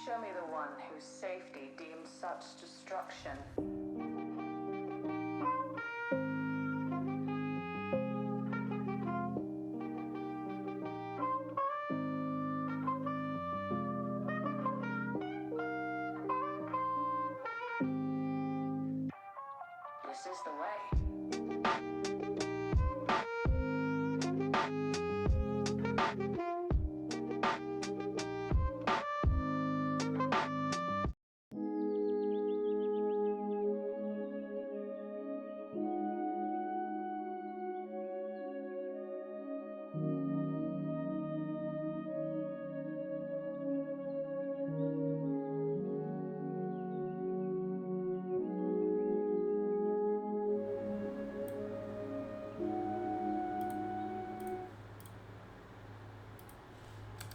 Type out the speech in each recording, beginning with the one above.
Show me the one whose safety deems such destruction. This is the way.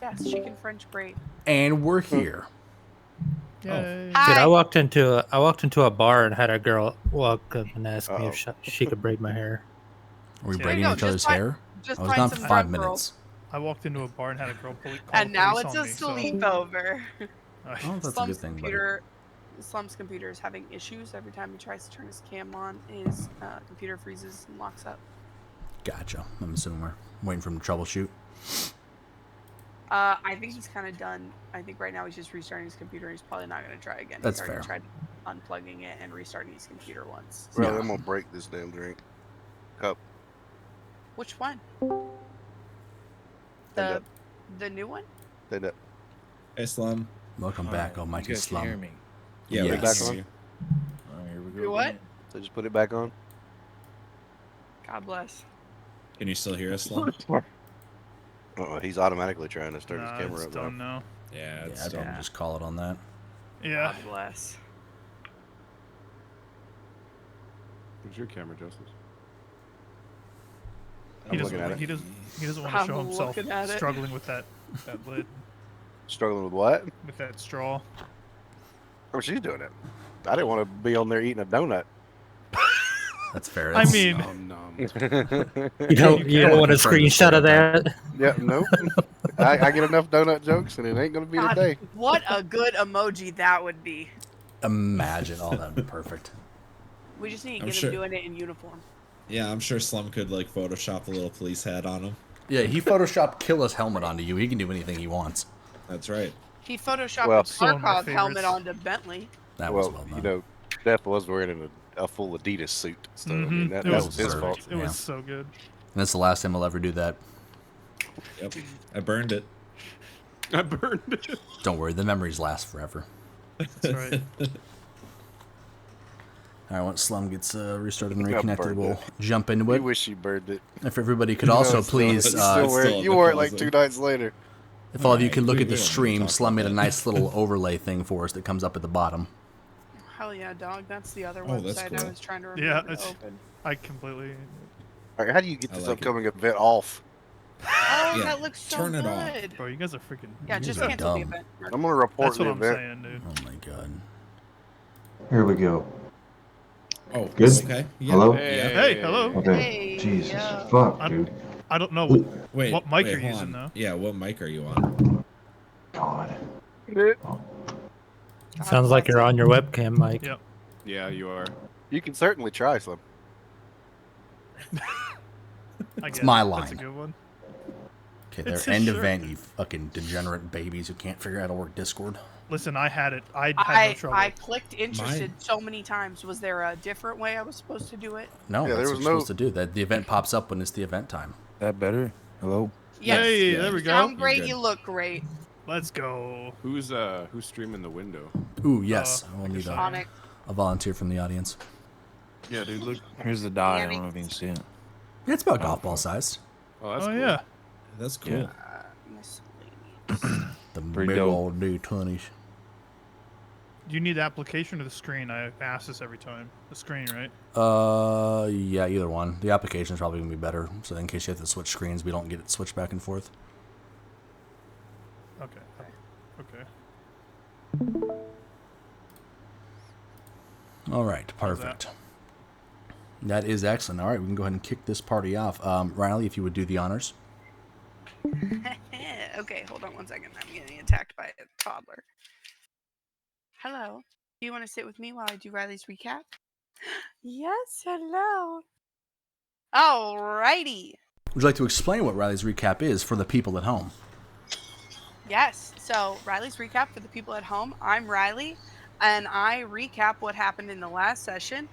Yes, she can French braid. And we're here. Yay. Hi. Dude, I walked into a bar and had a girl walk up and ask me if she could braid my hair. Are we Yeah. braiding No, each other's just find- hair? Just I was find gone some for 5 drunk minutes. girls. I walked into a bar and had a girl call And the now police it's a on me, sleepover. Oh, that's a good Slum's thing, buddy. Slum's computer is having issues. Every time he tries to turn his cam on, his computer freezes and locks up. Gotcha. I'm assuming we're waiting for him to troubleshoot. I think he's kind of done. I think right now he's just restarting his computer. He's probably not going to try again. That's he's already fair. tried unplugging it and restarting his computer once. Bro, Yeah. I'm gonna break this damn drink. Cup. Which one? Stand up. The new one? Stand up. Hey, Slum. Welcome back, almighty You guys can hear Slum. me. Yeah, Put it back yes. on. Alright, here we go. Do what? again. So just put it back on. God bless. Can you still hear us, Slum? He's automatically trying to start Nah, his camera it's up. now. done now. Yeah, Yeah, it's I'd done. probably just call it on that. Yeah. God bless. Where's your camera, Justice? He I'm doesn't, looking at it. he doesn't want to I'm show himself looking at it. struggling with that lid, Struggling with what? with that straw. Oh, she's doing it. I didn't want to be on there eating a donut. That's fair. I That's, mean, You don't want a screenshot of that? Yeah, nope. I get enough donut jokes, and it ain't gonna be God, today. what a good emoji that would be. imagine. Oh, that'd be perfect. We just need to I'm get sure- him doing it in uniform. Yeah, I'm sure Slum could like Photoshop a little police hat on him. Yeah, he photoshopped Killer's helmet onto you. He can do anything he wants. That's right. He photoshopped Well, the some of my Tarkov helmet favorites. onto Bentley. That was Well, well done. you know, Death was wearing a full Adidas suit, so I mean, that It was was his perfect. fault. It Yeah. was so good. And that's the last time I'll ever do that. Yep. I burned it. I burned it. Don't worry, the memories last forever. That's right. All right, once Slum gets restarted and I reconnected, burned we'll it. jump into You it. wish you burned it. If everybody could also it's still- please, it's still wear it. still You in wore the it like closet. 2 nights later. if all of you Alright, could look we at the don't need to stream, talk Slum about made a that. nice little overlay thing for us that comes up at the bottom. Hell yeah, dog. That's the other Oh, that's website I cool. was trying to remember Yeah, to it's- open. I completely. All right, how do you get I this like it. upcoming event off? Oh, Yeah, that looks so turn it good. off. Bro, you guys are freaking. Yeah, You just guys are cancel the dumb. event. I'm gonna report That's what the I'm event. saying, dude. Oh my god. Here we go. Oh, Good? okay. Yeah. Hello? Yeah. Hey, hello. Okay. Hey, Jesus. yo. Fuck, I'm- dude. I don't know Ooh, Wait. what mic wait, you're hold using on. though. Yeah. What mic are you on? God. God Sounds like bless you're it. on your webcam, Mike. Yep. Yeah, you are. You can certainly try, Slim. I It's get my it. That's a line. good one. Okay, their It's a end shirt. event, you fucking degenerate babies who can't figure out how to work Discord. Listen, I had it. I had no trouble. I clicked interested Mine- so many times. Was there a different way I was supposed to do it? No, Yeah, that's there what was you're no- supposed to do. That the event pops up when it's the event time. That better? Hello? Yes. Hey, Yeah. there we You go. sound great. good. You look great. Let's go. Who's streaming the window? Ooh, yes. I We'll guess need I a, am. Onyx. a volunteer from the audience. Yeah, dude, look. Here's the die. I Yannick. don't know if you can see it. Yeah, it's about Oh, golf ball fuck. sized. Oh, that's Oh cool. yeah. That's cool. Yeah. Miscellaneous. The Pretty big dope. old D20s. Do you need the application or the screen? I ask this every time. The screen, right? Yeah, either one. The application is probably gonna be better, so in case you have to switch screens, we don't get it switched back and forth. Okay. Okay. All right, How's that? perfect. That is excellent. All right, we can go ahead and kick this party off. Riley, if you would do the honors. Okay, hold on one second. I'm getting attacked by a toddler. Hello. Do you want to sit with me while I do Riley's recap? Yes, hello. Alrighty. Would you like to explain what Riley's recap is for the people at home? Yes. So Riley's recap for the people at home. I'm Riley, and I recap what happened in the last session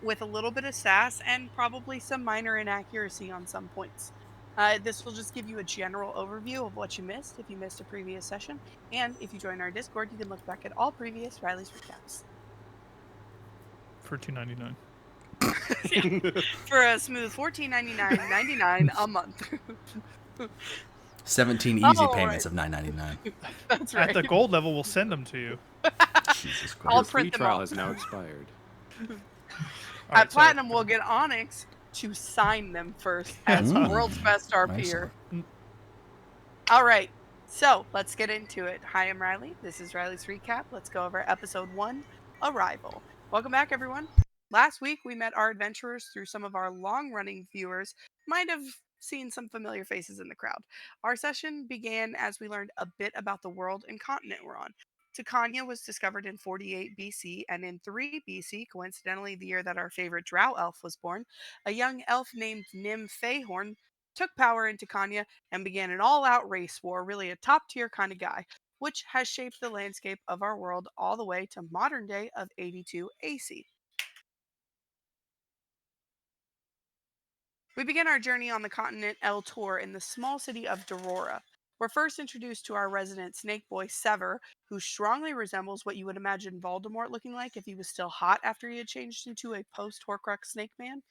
with a little bit of sass and probably some minor inaccuracy on some points. This will just give you a general overview of what you missed if you missed a previous session. And if you join our Discord, you can look back at all previous Riley's recaps. For $2.99. For a smooth $14.99.99 a month. 17 easy Oh, payments right. of $9.99. That's right. At the gold level, we'll send them to you. Jesus I'll Christ. Free print them trial all. has now expired. At Platinum, we'll get Onyx to sign them first as Mm. World's Best RPer. Excellent. All right, so let's get into it. Hi, I'm Riley. This is Riley's Recap. Let's go over Episode 1, Arrival. Welcome back, everyone. Last week, we met our adventurers through some of our long-running viewers. Might have seen some familiar faces in the crowd. Our session began as we learned a bit about the world and continent we're on. Tacania was discovered in 48 BC, and in 3 BC, coincidentally the year that our favorite drow elf was born, a young elf named Nim Fayhorn took power in Tacania and began an all-out race war, really a top-tier kind of guy, which has shaped the landscape of our world all the way to modern day of 82 AC. We begin our journey on the continent El Tor in the small city of Derora. We're first introduced to our resident snake boy, Sever, who strongly resembles what you would imagine Voldemort looking like if he was still hot after he had changed into a post-Horcrux snake man.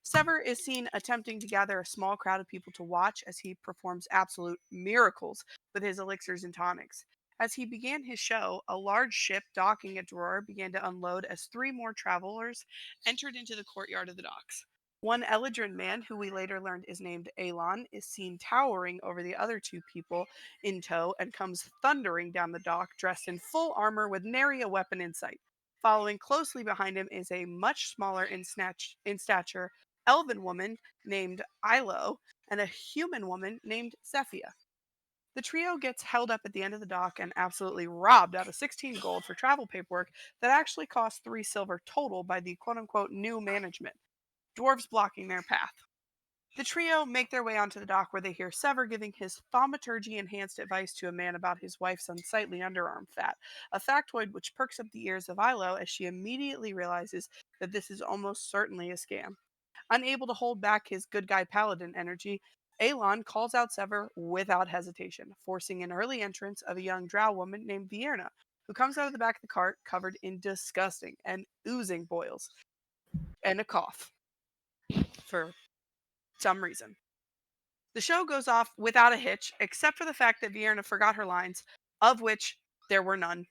Sever is seen attempting to gather a small crowd of people to watch as he performs absolute miracles with his elixirs and tonics. As he began his show, a large ship docking at Derora began to unload as 3 more travelers entered into the courtyard of the docks. One Eladrin man, who we later learned is named Alon, is seen towering over the other 2 people in tow and comes thundering down the dock dressed in full armor with nary a weapon in sight. Following closely behind him is a much smaller in stature elven woman named Ilo and a human woman named Zephia. The trio gets held up at the end of the dock and absolutely robbed out of 16 gold for travel paperwork that actually cost 3 silver total by the quote-unquote new management. Dwarves blocking their path. The trio make their way onto the dock where they hear Sever giving his thaumaturgy-enhanced advice to a man about his wife's unsightly underarm fat, a factoid which perks up the ears of Ilo as she immediately realizes that this is almost certainly a scam. Unable to hold back his good guy paladin energy, Alon calls out Sever without hesitation, forcing an early entrance of a young drow woman named Vierna, who comes out of the back of the cart covered in disgusting and oozing boils and a cough for some reason. The show goes off without a hitch, except for the fact that Vierna forgot her lines, of which there were none.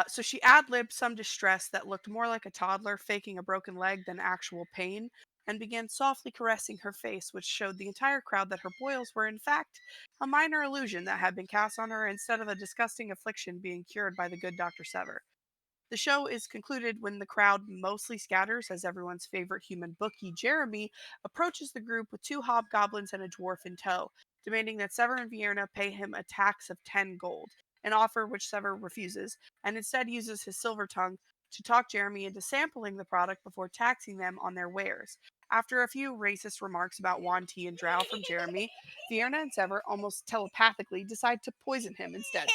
So she ad-libbed some distress that looked more like a toddler faking a broken leg than actual pain, and began softly caressing her face, which showed the entire crowd that her boils were in fact a minor illusion that had been cast on her instead of a disgusting affliction being cured by the good Dr. Sever. The show is concluded when the crowd mostly scatters as everyone's favorite human bookie, Jeremy, approaches the group with 2 hobgoblins and a dwarf in tow, demanding that Sever and Vierna pay him a tax of 10 gold, an offer which Sever refuses, and instead uses his silver tongue to talk Jeremy into sampling the product before taxing them on their wares. After a few racist remarks about wand tea and drow from Jeremy, Vierna and Sever almost telepathically decide to poison him instead.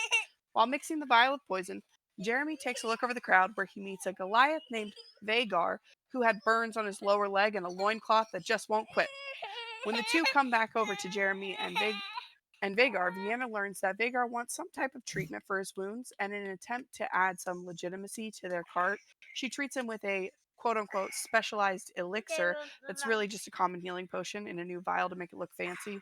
While mixing the vial of poison, Jeremy takes a look over the crowd where he meets a Goliath named Vagar who had burns on his lower leg and a loincloth that just won't quit. When the two come back over to Jeremy and Vagar, Vienna learns that Vagar wants some type of treatment for his wounds, and in an attempt to add some legitimacy to their cart, she treats him with a quote-unquote specialized elixir that's really just a common healing potion in a new vial to make it look fancy.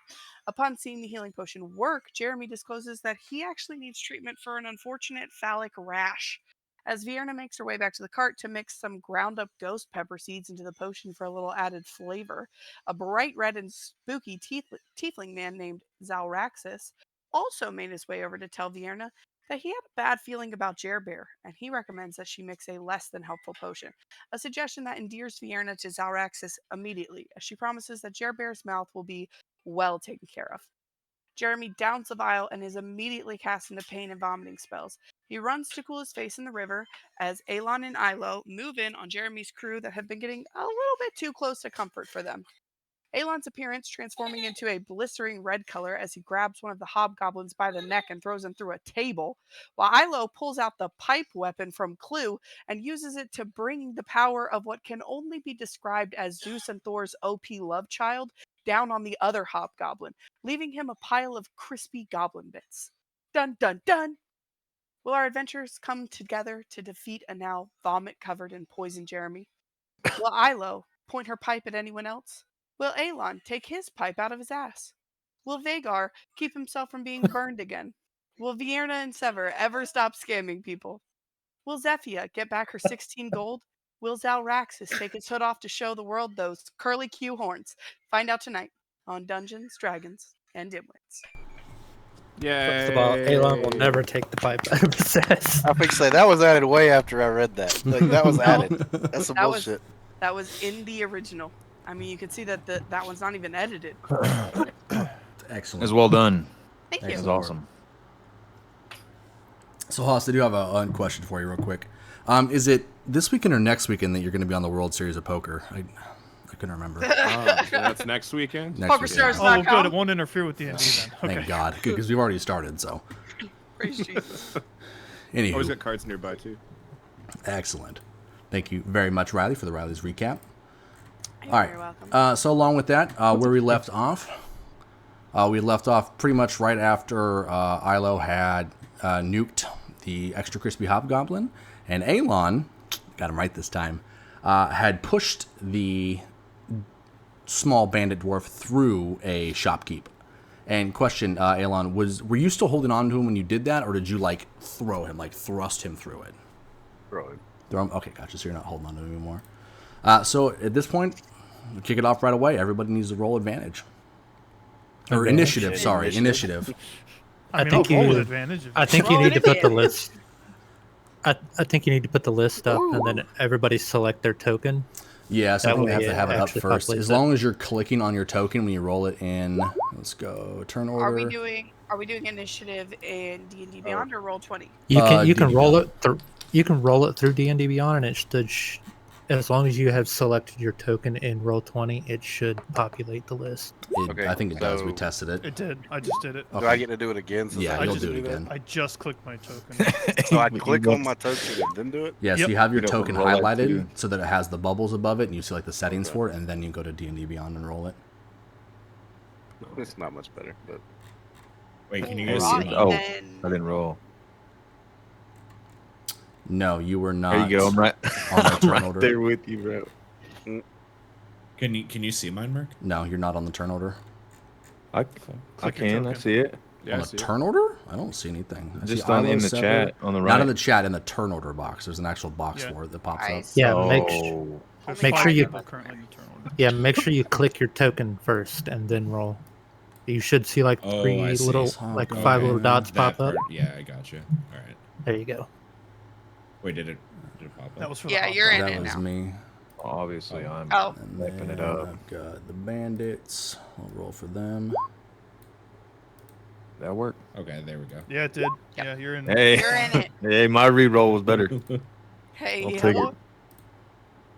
Upon seeing the healing potion work, Jeremy discloses that he actually needs treatment for an unfortunate phallic rash. As Vienna makes her way back to the cart to mix some ground-up ghost pepper seeds into the potion for a little added flavor, a bright red and spooky tiefling man named Zalraxis also made his way over to tell Vienna that he had a bad feeling about Jerbear, and he recommends that she mix a less than helpful potion, a suggestion that endears Vienna to Zalraxis immediately, as she promises that Jerbear's mouth will be well taken care of. Jeremy downs the vial and is immediately cast into pain and vomiting spells. He runs to cool his face in the river as Elon and Ilo move in on Jeremy's crew that have been getting a little bit too close to comfort for them. Elon's appearance transforming into a blistering red color as he grabs one of the hobgoblins by the neck and throws him through a table, while Ilo pulls out the pipe weapon from Clue and uses it to bring the power of what can only be described as Zeus and Thor's OP love child down on the other hobgoblin, leaving him a pile of crispy goblin bits. Dun dun dun! Will our adventurers come together to defeat a now vomit-covered and poisoned Jeremy? Will Ilo point her pipe at anyone else? Will Elon take his pipe out of his ass? Will Vagar keep himself from being burned again? Will Vierna and Sever ever stop scamming people? Will Zephia get back her 16 gold? Will Zalraxis take his hood off to show the world those curly Q horns? Find out tonight on Dungeons, Dragons, and Dimwits. First of all, Elon will never take the pipe out of his ass. I think say that was added way after I read that. Like, that was added. That's some bullshit. That was in the original. I mean, you can see that that one's not even edited. Excellent. It was well done. Thank you. It was awesome. So, Haas, I do have a question for you real quick. Is it this weekend or next weekend that you're going to be on the World Series of Poker? I couldn't remember. So that's next weekend? PokerStars.com. Oh, good. It won't interfere with D&D then. Okay. Thank God. Good, because we've already started, so. Praise Jesus. Anywho. Always got cards nearby, too. Excellent. Thank you very much, Riley, for the Riley's recap. You're All very right. welcome. So along with that, where we left off pretty much right after Ilo had nuked the extra crispy hobgoblin, and Elon, got him right this time, had pushed the small bandit dwarf through a shopkeep. And question, Elon, were you still holding on to him when you did that, or did you throw him, thrust him through it? Throw him. Throw him? Okay, gotcha. So you're not holding on to him anymore. So at this point, we'll kick it off right away. Everybody needs to roll advantage. Or initiative, sorry. Initiative. I think you need to put the list. I think you need to put the list up, and then everybody select their token. Yeah, so I think they have to have it up actually first. populates As it. long as you're clicking on your token when you roll it in. Let's go. Turn order. Are we doing initiative in D&D Beyond or Roll20? You can D&D roll it through. You can roll it through D&D Beyond, and it should. As long as you have selected your token in Roll20, it should populate the list. Okay, I think it does. so- We tested it. It did. I just did it. Do I get to do it again? Since Yeah, I you'll just do it that? again. I just clicked my token. So I click on my token and then do it? Yeah, so Yep. you have your You don't token roll that highlighted too. so that it has the bubbles above it, and you see the settings for it, and then you go to D&D Beyond and roll it. It's not much better, but Wait, can you Oh, guys Roll see? oh, and- I didn't roll. No, you were not. There you go. I'm right, on the I'm turn right order. there with you, bro. Can you see mine, Mark? No, you're not on the turn order. I Click your can. I token. see it. Yeah, On I the see it. turn order? I don't see anything. I Just see on Ilo in the Sever. chat on the right. Not in the chat, in the turn order box. There's an actual box Yeah. for it that pops I up. see. Yeah, Oh, There's Make five sure you- people currently in the turn order. Yeah, make sure you click your token first and then roll. You should see like Oh, three I see. little, like Okay. 5 little dots That pop up. part, yeah, I got you. All right. There you go. Wait, did it pop up? That was for Yeah, the you're in That it was now. me. Obviously, I'm Oh, And wiping it then up. I've got the bandits. I'll roll for them. That worked. Okay, there we go. Yeah, it did. Yep. Yeah, you're in. Hey, you're in it. hey, my reroll was better. Hey, I'll you take know it. what?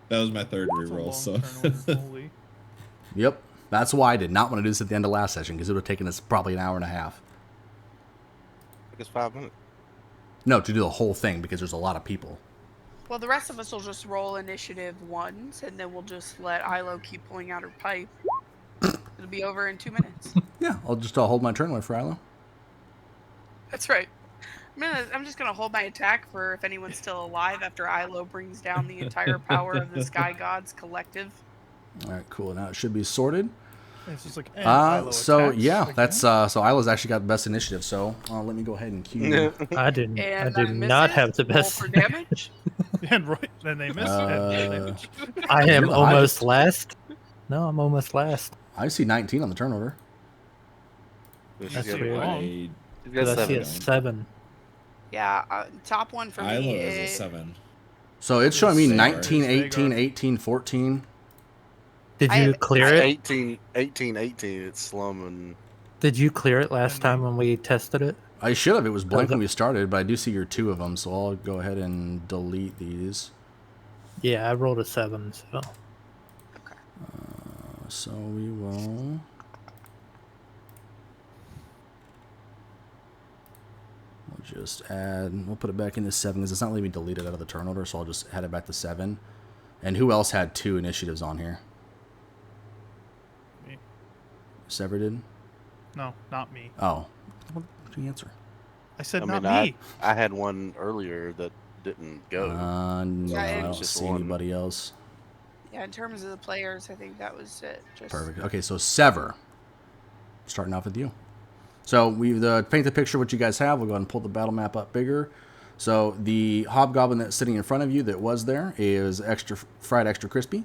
That was my third It's a reroll, long so. turn order. Holy. Yep. That's why I did not want to do this at the end of last session, because it would have taken us probably an hour and a half. Took us 5 minutes. No, to do the whole thing, because there's a lot of people. Well, the rest of us will just roll initiative ones, and then we'll just let Ilo keep pulling out her pipe. It'll be over in 2 minutes. Yeah, I'll just hold my turn away for Ilo. That's right. I'm just gonna hold my attack for if anyone's still alive after Ilo brings down the entire power of the Sky Gods collective. All right, cool. Now it should be sorted. It's just like. Ilo So attacks yeah, again? that's so Ilo's actually got the best initiative. So let me go ahead and cue. I do And not misses. have the Roll best. for damage. And right, then they miss. and roll damage. I You're am the almost highest. last. No, I'm almost last. I see 19 on the turnover. She's That's got weird. one. I, She's Because got I see 7. a 7. Yeah, top one for Ilo me is a is 7. So it's showing me Sagar. 19, Sagar. 18, 18, 14. Did I you have- clear it? 18, 18, 18. It's slumming. Did you clear it last And time me. when we tested it? I should have. It was blank the- when we started, but I do see your 2 of them, so I'll go ahead and delete these. Yeah, I rolled a 7. So So we will. We'll just add. We'll put it back into 7 because it's not letting me delete it out of the turn order, so I'll just add it back to 7. And who else had 2 initiatives on here? Me. Sever did? No, not me. Oh. What did you answer? I said I not mean, me. I had one earlier that didn't go. No, Yeah, I it don't was just see one. anybody else. Yeah, in terms of the players, I think that was it. Just Perfect. Okay, so Sever. Starting off with you. So we paint the picture what you guys have. We'll go ahead and pull the battle map up bigger. So the hobgoblin that's sitting in front of you that was there is fried extra crispy.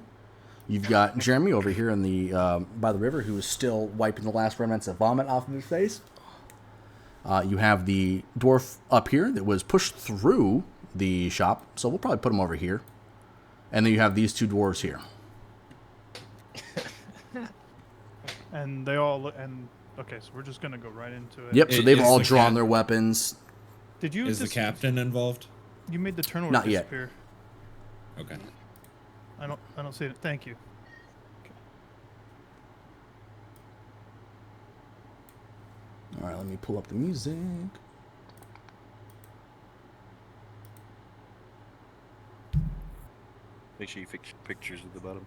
You've got Jeremy over here in the by the river who is still wiping the last remnants of vomit off of his face. You have the dwarf up here that was pushed through the shop. So we'll probably put him over here. And then you have these 2 dwarves here. And they all look. And okay, so we're just gonna go right into it. Yep, so they've Is all the drawn cat- their weapons. Did you? Is the captain involved? You made the turn order Not yet. disappear. Okay. I don't see it. Thank you. All right, let me pull up the music. Make sure you fix pictures at the bottom.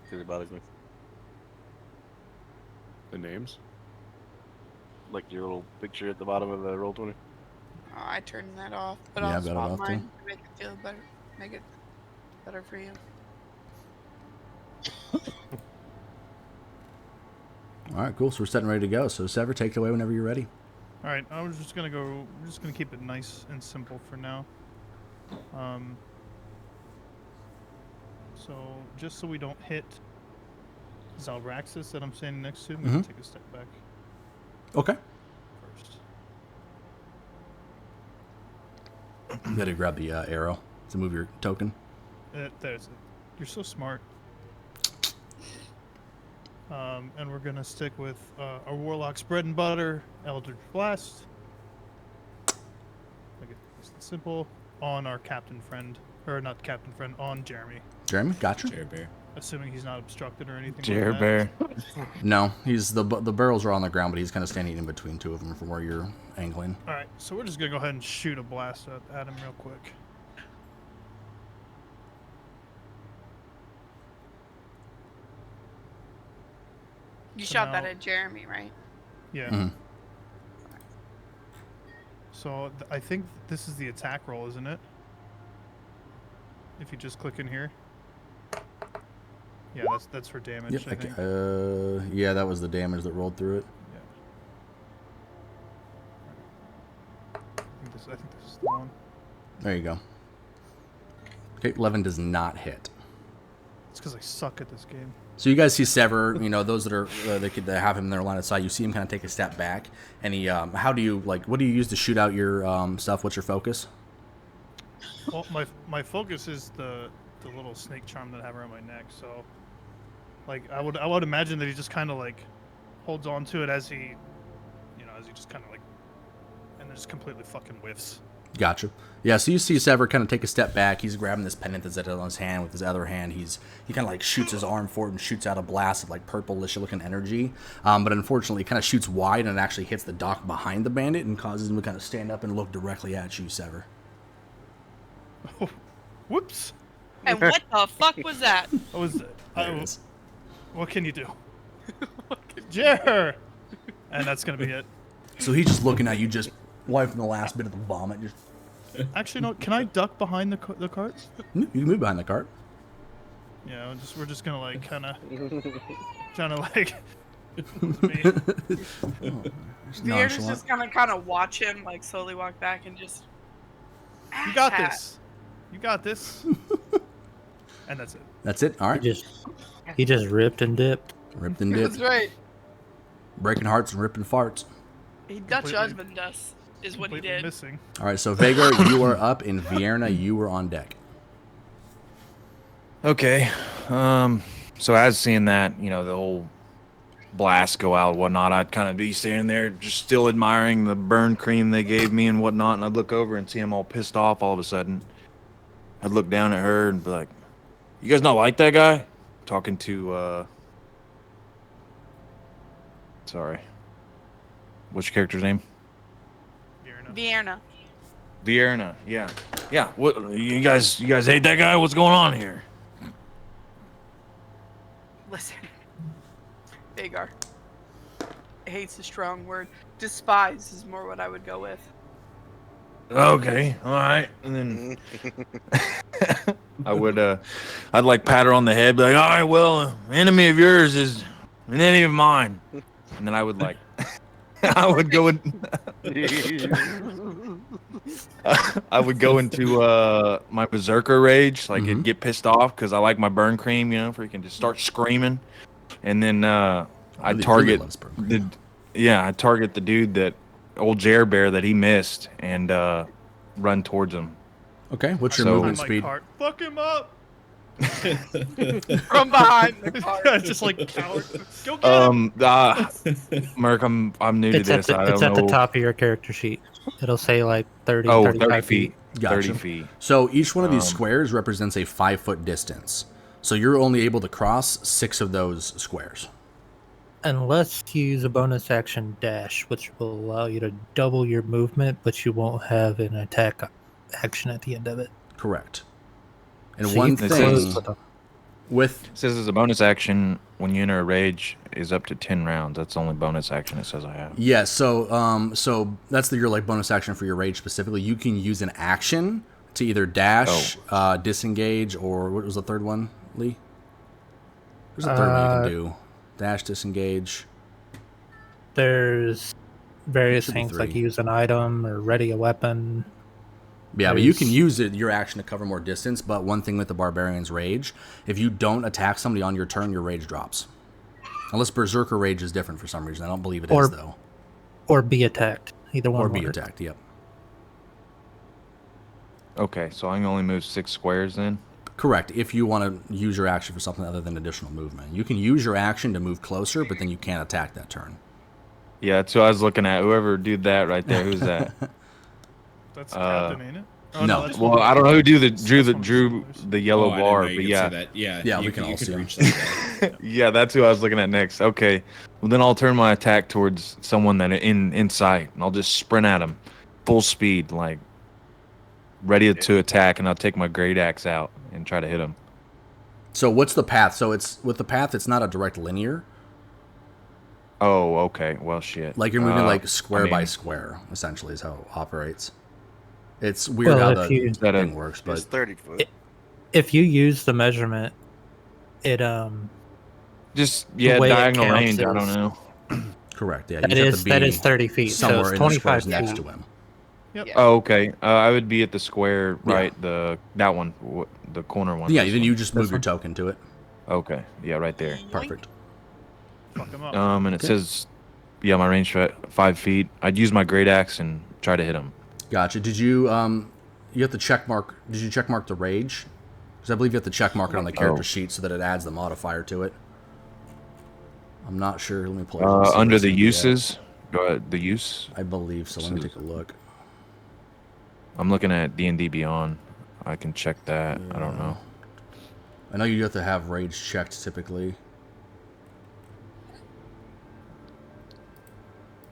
Because it bothers me. The names? Like your little picture at the bottom of the Roll20. Oh, I turned that off, but Yeah, I'll I've got it swap off, too. mine to make it feel better. Make it better for you. All right, cool. So we're setting ready to go. So Sever, take it away whenever you're ready. All right, I was just gonna go. We're just gonna keep it nice and simple for now. So just so we don't hit Zalraxis that I'm standing next to, I'm gonna take a step back Okay. first. You got to grab the arrow to move your token. There's it. You're so smart. And we're gonna stick with our Warlock's bread and butter, Eldritch Blast. Make it nice and simple on our captain friend, or not captain friend, on Jeremy. Jeremy, gotcha. Jerry Bear. Assuming he's not obstructed or anything. Jerry like that. Bear. No, he's the barrels are on the ground, but he's kind of standing in between 2 of them from where you're angling. All right, so we're just gonna go ahead and shoot a blast at him real quick. You So shot that now- at Jeremy, right? Yeah. Mhm. So I think this is the attack roll, isn't it? If you just click in here. Yeah, that's for damage. Yep. I think. Yeah, that was the damage that rolled through it. Yeah. I think this is the one. There you go. Okay, 11 does not hit. It's because I suck at this game. So you guys see Sever, those that are that have him in their line of sight. You see him kind of take a step back, and he. How do you what do you use to shoot out your stuff? What's your focus? Well, my focus is the little snake charm that I have around my neck. So, like, I would imagine that he just kind of like holds on to it as he, as he just kind of like, and then just completely fucking whiffs. Gotcha. Yeah, so you see Sever kind of take a step back. He's grabbing this pendant that's on his hand. With his other hand, he kind of like shoots his arm forward and shoots out a blast of like purplish looking energy. But unfortunately, it kind of shoots wide and it actually hits the dock behind the bandit and causes him to kind of stand up and look directly at you, Sever. Oh, whoops. And what the fuck was that? What can you do? Jer! And that's gonna be it. So he's just looking at you, just wiping the last bit of the vomit. Actually, no. Can I duck behind the cart? You can move behind the cart. Yeah, we're just gonna like kind of trying to like. Vierna's just gonna kind of watch him like slowly walk back and just. You got this. You got this. And that's it. That's it. All right. He just ripped and dipped. Ripped and dipped. That's right. Breaking hearts and ripping farts. He Dutch husband us is what he did. Missing. All right, so Vagar, you are up, and Vierna, you were on deck. Okay. So as seeing that, the whole blast go out and whatnot, I'd kind of be standing there just still admiring the burn cream they gave me and whatnot, and I'd look over and see him all pissed off all of a sudden. I'd look down at her and be like, "You guys not like that guy?" Talking to, sorry. What's your character's name? Vierna. Vierna, yeah. Yeah, what, you guys hate that guy? What's going on here? Listen, Vagar. Hate's a strong word. Despise is more what I would go with. Okay, all right. And then I'd like pat her on the head, be like, "All right, well, an enemy of yours is an enemy of mine." And then I would like, I would go into my berserker rage, like it'd get pissed off because I like my burn cream, freaking just start screaming, and then I'd target the dude that old Jer Bear that he missed and run towards him. Okay, what's your movement speed? Fuck him up. From behind the car. Just like coward. Go get him. Merc, I'm new to this. It's at the top of your character sheet. It'll say like 30, 35 feet. Gotcha. 30 feet. So each one of these squares represents a 5-foot distance. So you're only able to cross 6 of those squares. Unless you use a bonus action dash, which will allow you to double your movement, but you won't have an attack action at the end of it. Correct. And So one you thing with It says as a bonus action, when you enter a rage, is up to 10 rounds. That's the only bonus action it says I have. yeah, so that's your like bonus action for your rage specifically. You can use an action to either dash, disengage, or what was the third one, Lee? There's a third one you can do. Dash, disengage. There's various things like use an item or ready a weapon. Yeah, but you can use your action to cover more distance, but one thing with the Barbarian's Rage, if you don't attack somebody on your turn, your rage drops. Unless Berserker Rage is different for some reason. I don't believe it is, though. Or be attacked. Either one. Or be attacked, yep. Okay, so I can only move 6 squares then? Correct, if you want to use your action for something other than additional movement. You can use your action to move closer, but then you can't attack that turn. Yeah, that's who I was looking at. Whoever did that right there, who's that? That's Captain, ain't it? Oh, no. Well, I don't know who drew the yellow bar, but yeah. Yeah, we can all see him. reach that. Yeah, that's who I was looking at next. Okay, well then I'll turn my attack towards someone that in sight, and I'll just sprint at him, full speed, like ready to attack, and I'll take my great axe out and try to hit him. So what's the path? So it's with the path, it's not a direct linear. Oh, okay. Well, shit. Like you're moving like square by square, essentially, is how it operates. It's weird how the thing works, but it's 30 foot. If you use the measurement, it just diagonal range. I don't know. Correct. Yeah, that is 30 feet. Somewhere so it's in 25 the next feet. to him. Yep. Oh, okay. I would be at the square, right? That one, the corner one. Yeah, then you just move your token to it. Okay. Yeah, right there. Perfect. Fuck him up. And it says, yeah, my range 5 feet. I'd use my great axe and try to hit him. Gotcha. Did you you have to check mark? Did you check mark the rage? Because I believe you have to check mark it on the character sheet so that it adds the modifier to it. I'm not sure. Let me pull it up. Under the uses, the use. I believe so. Let me take a look. I'm looking at D&D Beyond. I can check that. I don't know. I know you have to have rage checked typically.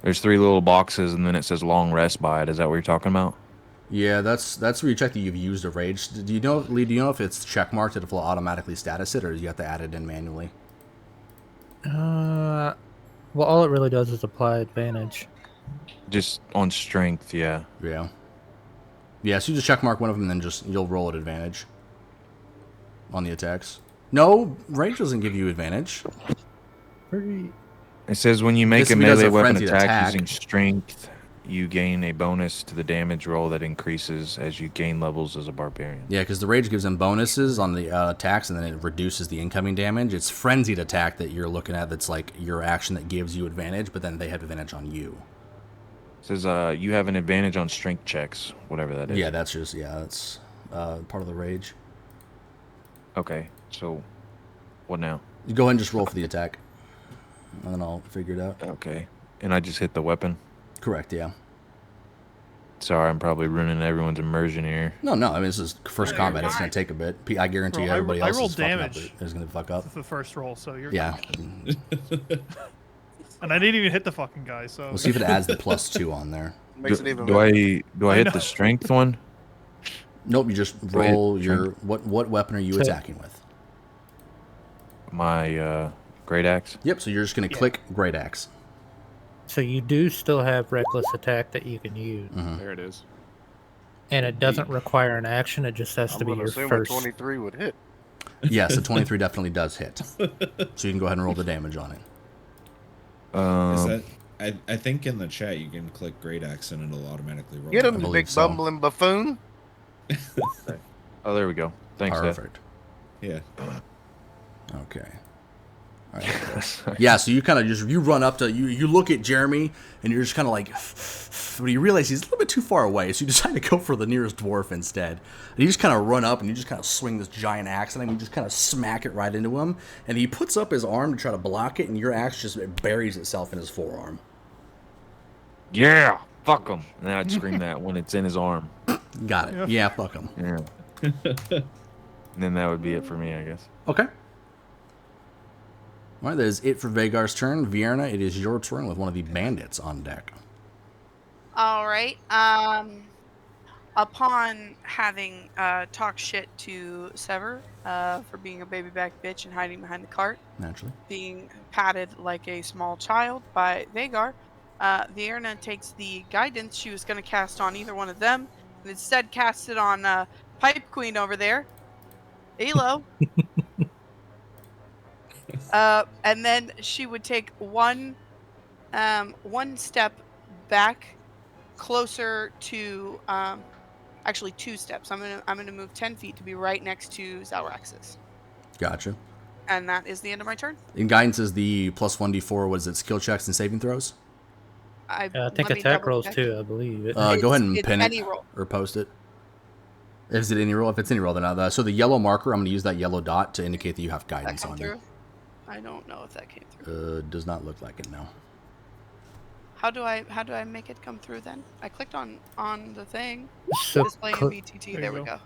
There's 3 little boxes, and then it says long rest by it. Is that what you're talking about? Yeah, that's where you check that you've used a rage. Do you know, Lee? Do you know if it's check marked, it will automatically status it, or do you have to add it in manually? Well, all it really does is apply advantage. Just on strength, yeah. Yeah. Yeah, so you just check mark one of them, and then you'll roll at advantage on the attacks. No, rage doesn't give you advantage. It says when you make This a does melee a weapon frenzied attack attack. using strength, you gain a bonus to the damage roll that increases as you gain levels as a barbarian. Yeah, because the rage gives them bonuses on the attacks, and then it reduces the incoming damage. It's frenzied attack that you're looking at. That's like your action that gives you advantage, but then they have advantage on you. It says you have an advantage on strength checks, whatever that is. Yeah, that's part of the rage. Okay, so what now? You go ahead and just roll for the attack, and then I'll figure it out. Okay, and I just hit the weapon. Correct. Yeah. Sorry, I'm probably ruining everyone's immersion here. No. I mean, this is first combat. It's gonna take a bit. I guarantee you, everybody else is fucking up. Is gonna fuck up. The first roll, so you're Yeah. And I didn't even hit the fucking guy, so We'll see if it adds the +2 on there. Makes it even Do I hit the strength one? Nope. You just roll your what weapon are you attacking with? My great axe. Yep. So you're just gonna click great axe. So you do still have reckless attack that you can use, There it is. and it doesn't require an action. It just has I'm to be gonna your assume first. a 23 would hit. Yes, a 23 definitely does hit. So you can go ahead and roll the damage on it. Is that? I think in the chat you can click great axe and it'll automatically roll. Get him, believe big so. bumbling buffoon. Oh, there we go. Thanks, Dad. Perfect. Yeah. Okay. All right. Yeah, so you kind of you run up to you look at Jeremy and you're just kind of like, but you realize he's a little bit too far away, so you decide to go for the nearest dwarf instead. And you just kind of run up and you just kind of swing this giant axe at him. You just kind of smack it right into him, and he puts up his arm to try to block it, and your axe just buries itself in his forearm. Yeah, fuck him. And then I'd scream that when it's in his arm. Got it. Yeah, fuck him. Yeah. And then that would be it for me, I guess. Okay. All right, that is it for Vagar's turn. Vierna, it is your turn with one of the bandits on deck. All right. Upon having talked shit to Sever for being a baby back bitch and hiding behind the cart, Naturally. being patted like a small child by Vagar, Vierna takes the guidance she was going to cast on either one of them, and instead casts it on Pipe Queen over there, Elo. And then she would take one step back, closer to actually 2 steps. I'm gonna move 10 feet to be right next to Zalraxis. Gotcha. And that is the end of my turn. And guidance is the +1d4. What is it? Skill checks and saving throws. I think let me attack double rolls check. too. I believe it. Go ahead and It's pin any it roll. or post it. Is it any roll? If it's any roll, then not that. So the yellow marker, I'm going to use that yellow dot to indicate that you have That guidance come on through? you. I don't know if that came through. Does not look like it now. How do I make it come through then? I clicked on the thing. So Display in cl- BTT. There There you we go. go.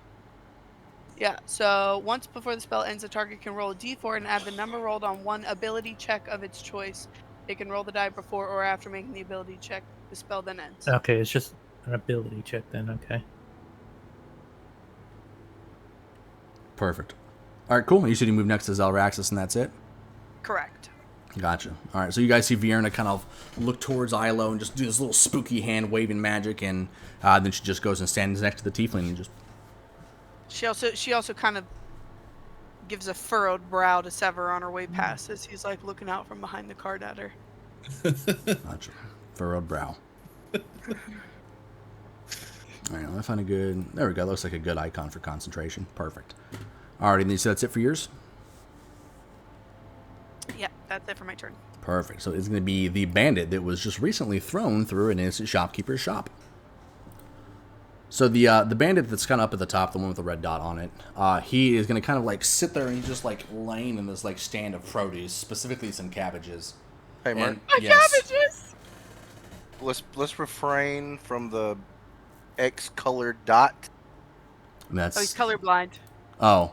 Yeah, so once before the spell ends, the target can roll a d4 and add the number rolled on one ability check of its choice. It can roll the die before or after making the ability check. The spell then ends. okay, it's just an ability check then. Okay. Perfect. All right, cool. You said you move next to Zalraxis, and that's it? Correct. Gotcha. All right, so you guys see Vierna kind of look towards Ilo and just do this little spooky hand waving magic, and then she just goes and stands next to the tiefling and just... She also kind of gives a furrowed brow to Sever on her way past as he's like looking out from behind the cart at her. Gotcha. Furrowed brow. All right, let me find a good... There we go. Looks like a good icon for concentration. Perfect. All right, and you said that's it for yours? That's it for my turn. Perfect. So it's going to be the bandit that was just recently thrown through an innocent shopkeeper's shop. So the bandit that's kind of up at the top, the one with the red dot on it, he is going to kind of like sit there and he's just like laying in this like stand of produce, specifically some cabbages. Hey, Mark. Cabbages! Let's refrain from the X-colored dot. And that's, Oh, he's colorblind. Oh.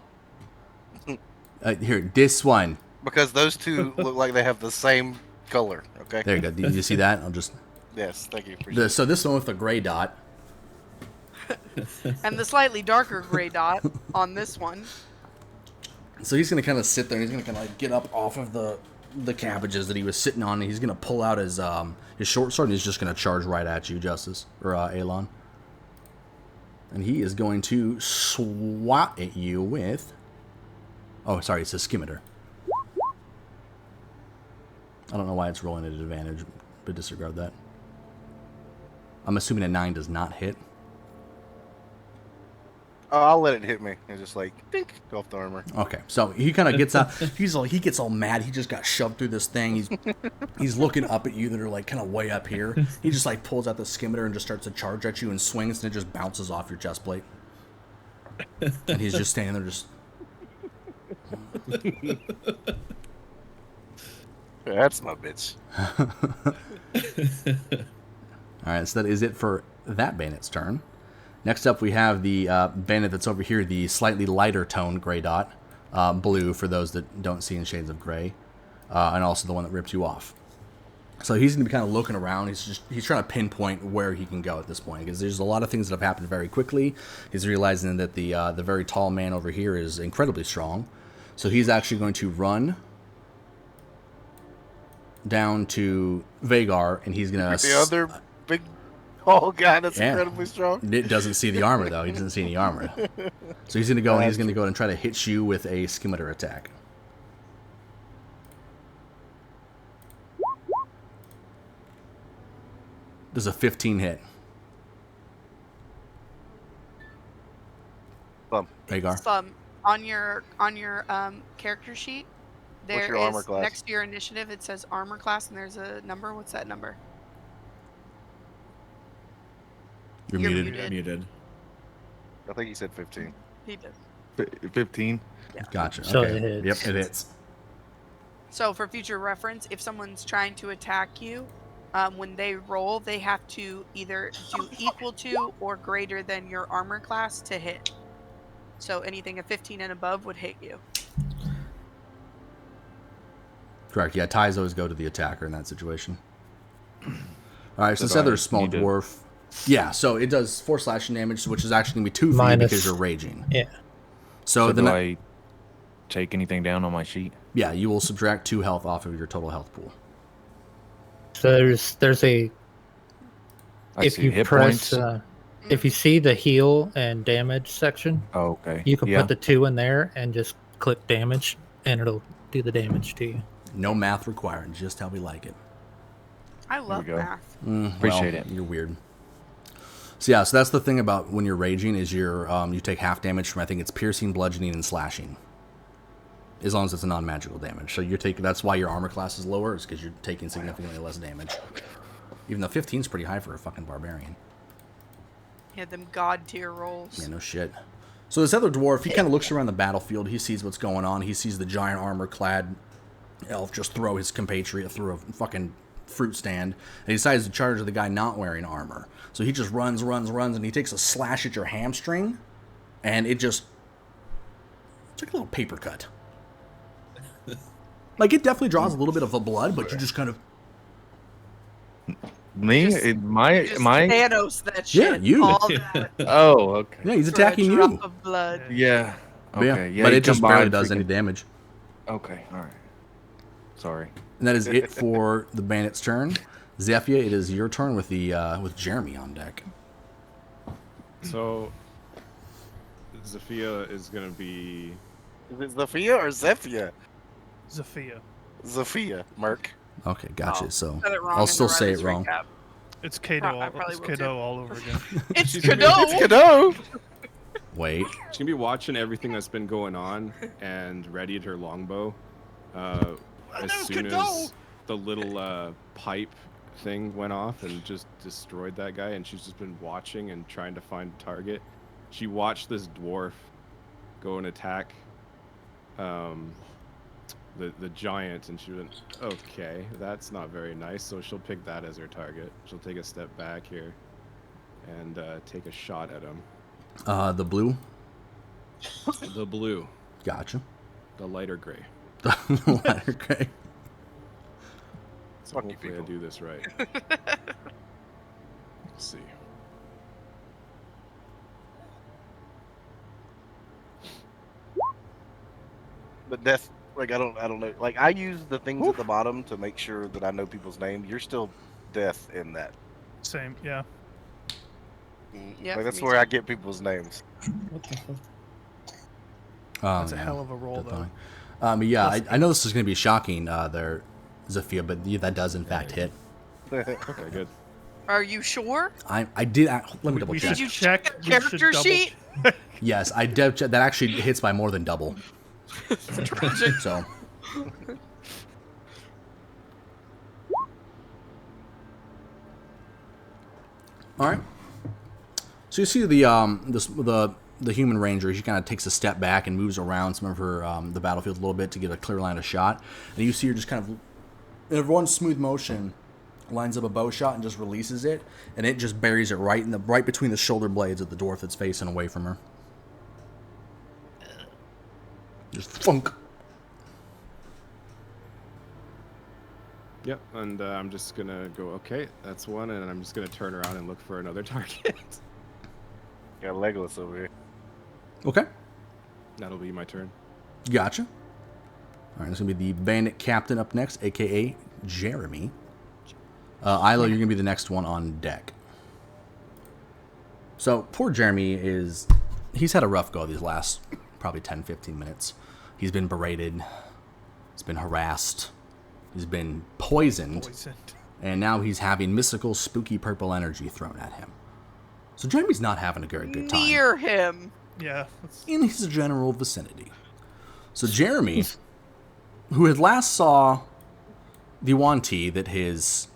Here, this one. Because those two look like they have the same color. Okay. There you go. Did you see that? I'll just. Yes, thank you. Appreciate So this one with the gray dot. And the slightly darker gray dot on this one. So he's going to kind of sit there and he's going to kind of like get up off of the cabbages that he was sitting on. And he's going to pull out his short sword and he's just going to charge right at you, Justice, or Alon. And he is going to swat at you with... Oh, sorry, it's a scimitar. I don't know why it's rolling at an advantage, but disregard that. I'm assuming a 9 does not hit. Oh, I'll let it hit me. It's just like, dink, go off the armor. Okay, so he kind of gets out. He gets all mad. He just got shoved through this thing. He's looking up at you that are like kind of way up here. He just like pulls out the scimitar and just starts to charge at you and swings, and it just bounces off your chest plate. And he's just standing there, just. That's my bitch. All right, so that is it for that bandit's turn. Next up, we have the bandit that's over here, the slightly lighter tone gray dot, blue for those that don't see in shades of gray, and also the one that ripped you off. So he's going to be kind of looking around. He's trying to pinpoint where he can go at this point because there's a lot of things that have happened very quickly. He's realizing that the very tall man over here is incredibly strong. So he's actually going to run down to Vagar, and he's going to... The other big tall guy that's incredibly strong? It doesn't see the armor, though. He doesn't see any armor. So he's going to go, and he's going to go and try to hit you with a scimitar attack. Does a 15 hit? Vagar. On your character sheet, there your armor is class? next to your initiative. It says armor class, and there's a number. What's that number? You're muted. You're muted. I think he said 15. He did. 15. Yeah. Gotcha. So Okay. it hits. Yep, it hits. So for future reference, if someone's trying to attack you, when they roll, they have to either do equal to or greater than your armor class to hit. So anything of 15 and above would hit you. Correct. Yeah, ties always go to the attacker in that situation. All right, so this other small dwarf. Yeah, so it does 4 slashing damage, which is actually going to be 2 for you because you're raging. Yeah. So do I take anything down on my sheet? Yeah, you will subtract 2 health off of your total health pool. So there's a... If you press... if you see the heal and damage section, okay, you can put the 2 in there and just click damage, and it'll do the damage to you. No math required, just how we like it. I love math. Appreciate it. You're weird. So yeah, so that's the thing about when you're raging is you take half damage from, I think it's piercing, bludgeoning, and slashing. As long as it's a non-magical damage. So you're taking, that's why your armor class is lower, is because you're taking significantly less damage. Even though 15 is pretty high for a fucking barbarian. Yeah, them god tier rolls. Yeah, no shit. So this other dwarf, he kind of looks around the battlefield. He sees what's going on. He sees the giant armor-clad elf just throw his compatriot through a fucking fruit stand. And he decides to charge the guy not wearing armor. So he just runs, and he takes a slash at your hamstring. And it just... It's like a little paper cut. Like, it definitely draws a little bit of the blood, but you just kind of... Me? My Thanos that shit. Yeah, you. All that Oh, okay. Yeah, he's for attacking a drop you. of blood. Yeah. Okay. Yeah, but you it just come barely by does any freaking- damage. Okay. All right. Sorry. And that is it for the bandit's turn. Zephia, it is your turn with the with Jeremy on deck. So, Zephia is going to be... Is it Zafia or Zephia? Zafia. Zafia, Mark. Okay, gotcha. So Said it wrong I'll in still the say it writer's wrong. It's recap. I It's probably will Cadeau too. all over again. It's She's gonna be- Cadeau. It's Cadeau. Wait. She's going to be watching everything that's been going on and readied her longbow. as soon as the little pipe thing went off and just destroyed that guy, and she's just been watching and trying to find a target. She watched this dwarf go and attack the giant, and she went, okay, that's not very nice, so she'll pick that as her target. She'll take a step back here and take a shot at him. The blue? The blue. Gotcha. The lighter gray. The lighter gray. So hopefully I do this right. Let's see. But death, like I don't know. Like I use the things at the bottom to make sure that I know people's names. You're still death in that. Same, yeah. Yeah, Like that's where I get people's names. What the fuck? That's a hell of a roll, though. Yeah, I know this is going to be shocking there, Zafia, but yeah, that does in fact hit. Okay, good. Are you sure? I did. Let me double check. Did you check the character sheet? Yes, I did. That actually hits by more than double. Tragic. So. All right. So you see the human ranger. She kind of takes a step back and moves around some of her the battlefield a little bit to get a clear line of shot. And you see her just kind of, in one smooth motion, lines up a bow shot and just releases it, and it just buries it right between the shoulder blades of the dwarf that's facing away from her. Just thunk. Yep, and I'm just gonna go, okay, that's one, and I'm just gonna turn around and look for another target. Got Legolas over here. Okay. That'll be my turn. Gotcha. All right, it's going to be the bandit captain up next, a.k.a. Jeremy. Ilo, you're going to be the next one on deck. So, poor Jeremy he's had a rough go these last probably 10, 15 minutes. He's been berated. He's been harassed. He's been poisoned. And now he's having mystical, spooky purple energy thrown at him. So Jeremy's not having a very good time. Near him. Yeah. In his general vicinity. So Jeremy, who had last saw the Yuan-Ti that has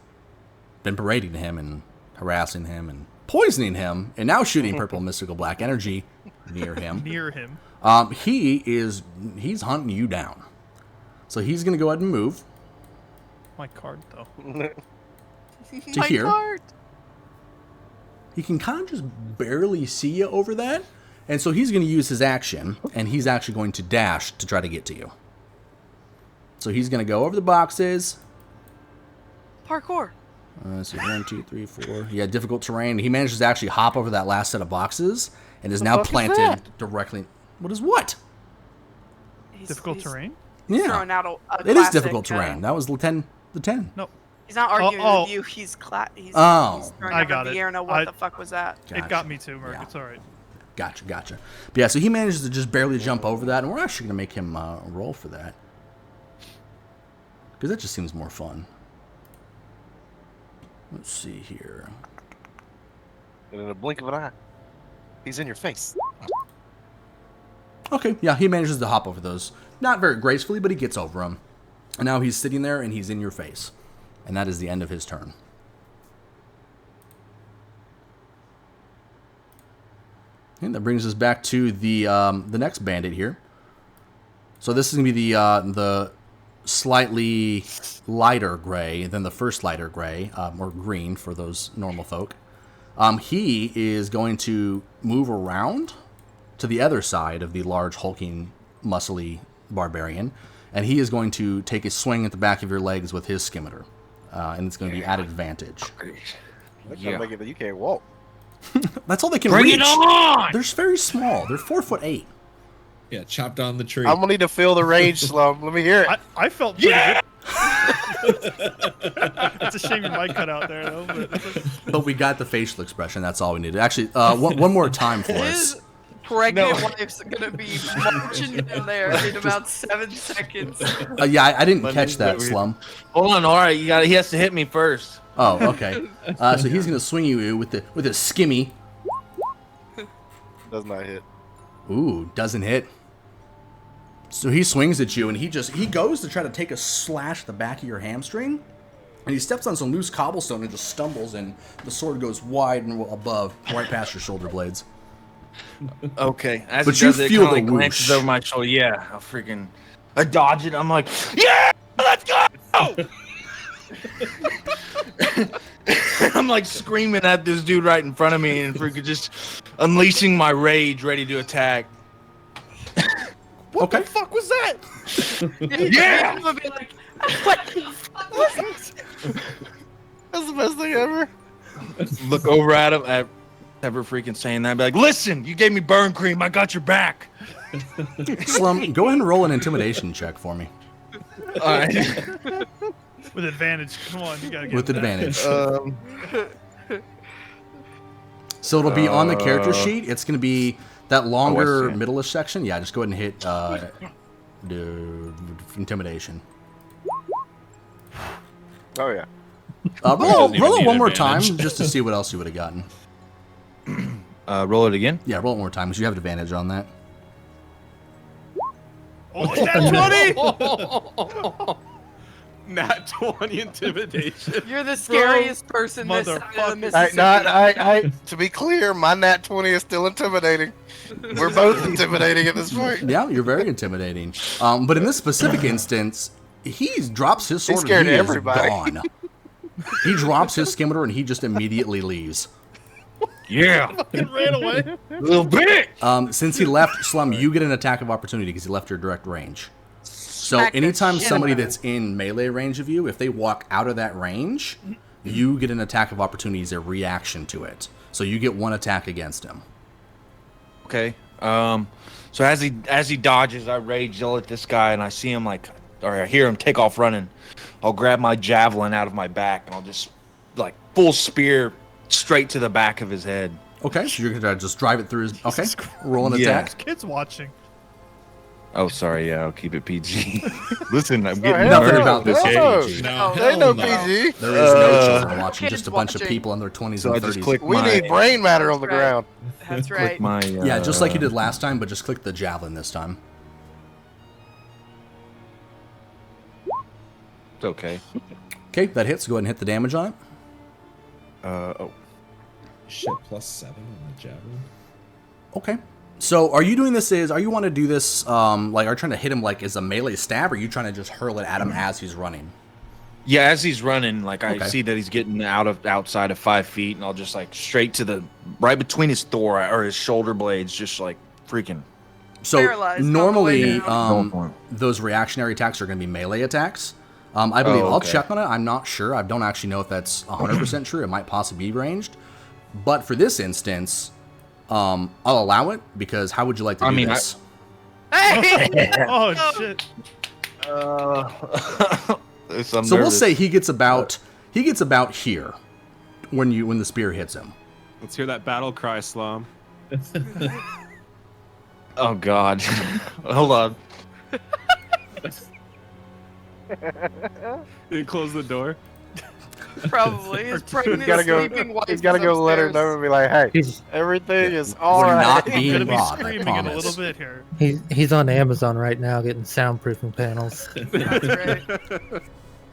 been berating him and harassing him and poisoning him, and now shooting purple mystical black energy near him. He's hunting you down. So he's going to go ahead and move. My card, though. To here. Card. He can kind of just barely see you over that. And so he's going to use his action, and he's actually going to dash to try to get to you. So he's going to go over the boxes. Parkour. So 1, 2, 3, 4. Yeah, difficult terrain. He manages to actually hop over that last set of boxes and is now planted directly. What is what? Difficult terrain? Yeah. Throwing out a it is difficult terrain. That was the 10. No. He's not arguing with you. He's throwing I got it. it. The air. What the fuck was that? It got me too, Merc. Yeah. It's all right. Gotcha. But yeah, so he manages to just barely jump over that, and we're actually going to make him roll for that. Because that just seems more fun. Let's see here. And in a blink of an eye, he's in your face. Okay, yeah, he manages to hop over those. Not very gracefully, but he gets over them. And now he's sitting there, and he's in your face. And that is the end of his turn. And that brings us back to the next bandit here. So this is going to be the slightly lighter gray than the first lighter gray, or green for those normal folk. He is going to move around to the other side of the large, hulking, muscly barbarian, and he is going to take a swing at the back of your legs with his scimitar, and it's going to be at advantage. Yeah. You can't walk. That's all they can Bring reach. it on! They're very small. They're 4'8". Yeah, chopped on the tree. I'm gonna need to feel the range, Slum. Let me hear it. I felt pretty good. It's a shame your mic cut out there, though. But we got the facial expression. That's all we needed. Actually, one more time for us. His pregnant wife's gonna be marching in there in about 7 seconds. Yeah, I didn't catch that, Slum. Hold on, all right, he has to hit me first. Oh, okay. So he's gonna swing you with a skimmy. Does not hit. Ooh, doesn't hit. So he swings at you, and he goes to try to take a slash at the back of your hamstring, and he steps on some loose cobblestone and just stumbles, and the sword goes wide and above, right past your shoulder blades. Okay. As But he does you it, feel kinda the like glances whoosh. over my shoulder. Yeah, I dodge it. I'm like, yeah, let's go! I'm like screaming at this dude right in front of me and freaking just unleashing my rage, ready to attack. What the fuck was that? Yeah! I'm gonna be like, what the fuck was that? That's the best thing ever. Look over at him, at ever freaking saying that. Be like, listen, you gave me burn cream. I got your back. Slum, go ahead and roll an intimidation check for me. All right. With advantage. Come on, you gotta get With that. advantage. So it'll be on the character sheet. It's going to be that longer see it. middle-ish section. Yeah, just go ahead and hit the intimidation. Oh yeah. Roll it need one more time advantage. just to see what else you would have gotten. Roll it again. Yeah, roll it one more time because you have advantage on that. Oh, is that 20! Nat 20 intimidation. You're the scariest person this side of the motherfucker. Mississippi. To be clear, my nat 20 is still intimidating. We're both intimidating at this point. Yeah, you're very intimidating. But in this specific instance, he drops his sword scared and he everybody. is gone. He drops his scimitar and he just immediately leaves. Yeah. Fucking ran away. Little bit. Since he left, Slum, you get an attack of opportunity because he left your direct range. So Smack the anytime shit somebody out of that's in melee range of you, if they walk out of that range, you get an attack of opportunity as a reaction to it. So you get one attack against him. Okay. So as he dodges, I rage yell at this guy, and I see him I hear him take off running. I'll grab my javelin out of my back, and I'll just full spear straight to the back of his head. Okay, so you're gonna just drive it through his. Okay, roll an Yeah. attack. Kids watching. Oh, sorry. Yeah, I'll keep it PG. Listen, I'm Oh, getting hell Nothing no. about this is No. PG. No, There ain't no hell PG. There is no children watching, Kids just a bunch of watching. people in their 20s So I and just 30s. click We my, need brain matter on the Right. ground. That's right. click my. Yeah, just like you did last time, but just click the javelin this time. It's okay. Okay, that hits. Go ahead and hit the damage on it. Oh. Shit, +7 on the javelin. Okay. So are you doing this are you want to do this, are you trying to hit him as a melee stab, or are you trying to just hurl it at him as he's running? Yeah, as he's running, I Okay. see that he's getting outside of 5 feet, and I'll just straight to right between his thigh or his shoulder blades, just freaking. So Paralyzed on the normally, way down. Going for those reactionary attacks are going to be melee attacks. I believe I'll okay. check on it. I'm not sure. I don't actually know if that's 100% true. It might possibly be ranged. But for this instance, I'll allow it because how would you like to do this? Hey! Oh shit. So we'll say he gets about here when the spear hits him. Let's hear that battle cry, Slum. Oh God. Hold on. You close the door. Probably. His pregnant gotta go- sleeping wife He's got to is go let her upstairs. know and be like, hey, He's everything is all We're right. not I'm being gonna be robbed, I screaming in a promise. little bit here. he's on Amazon right now getting soundproofing panels. That's right.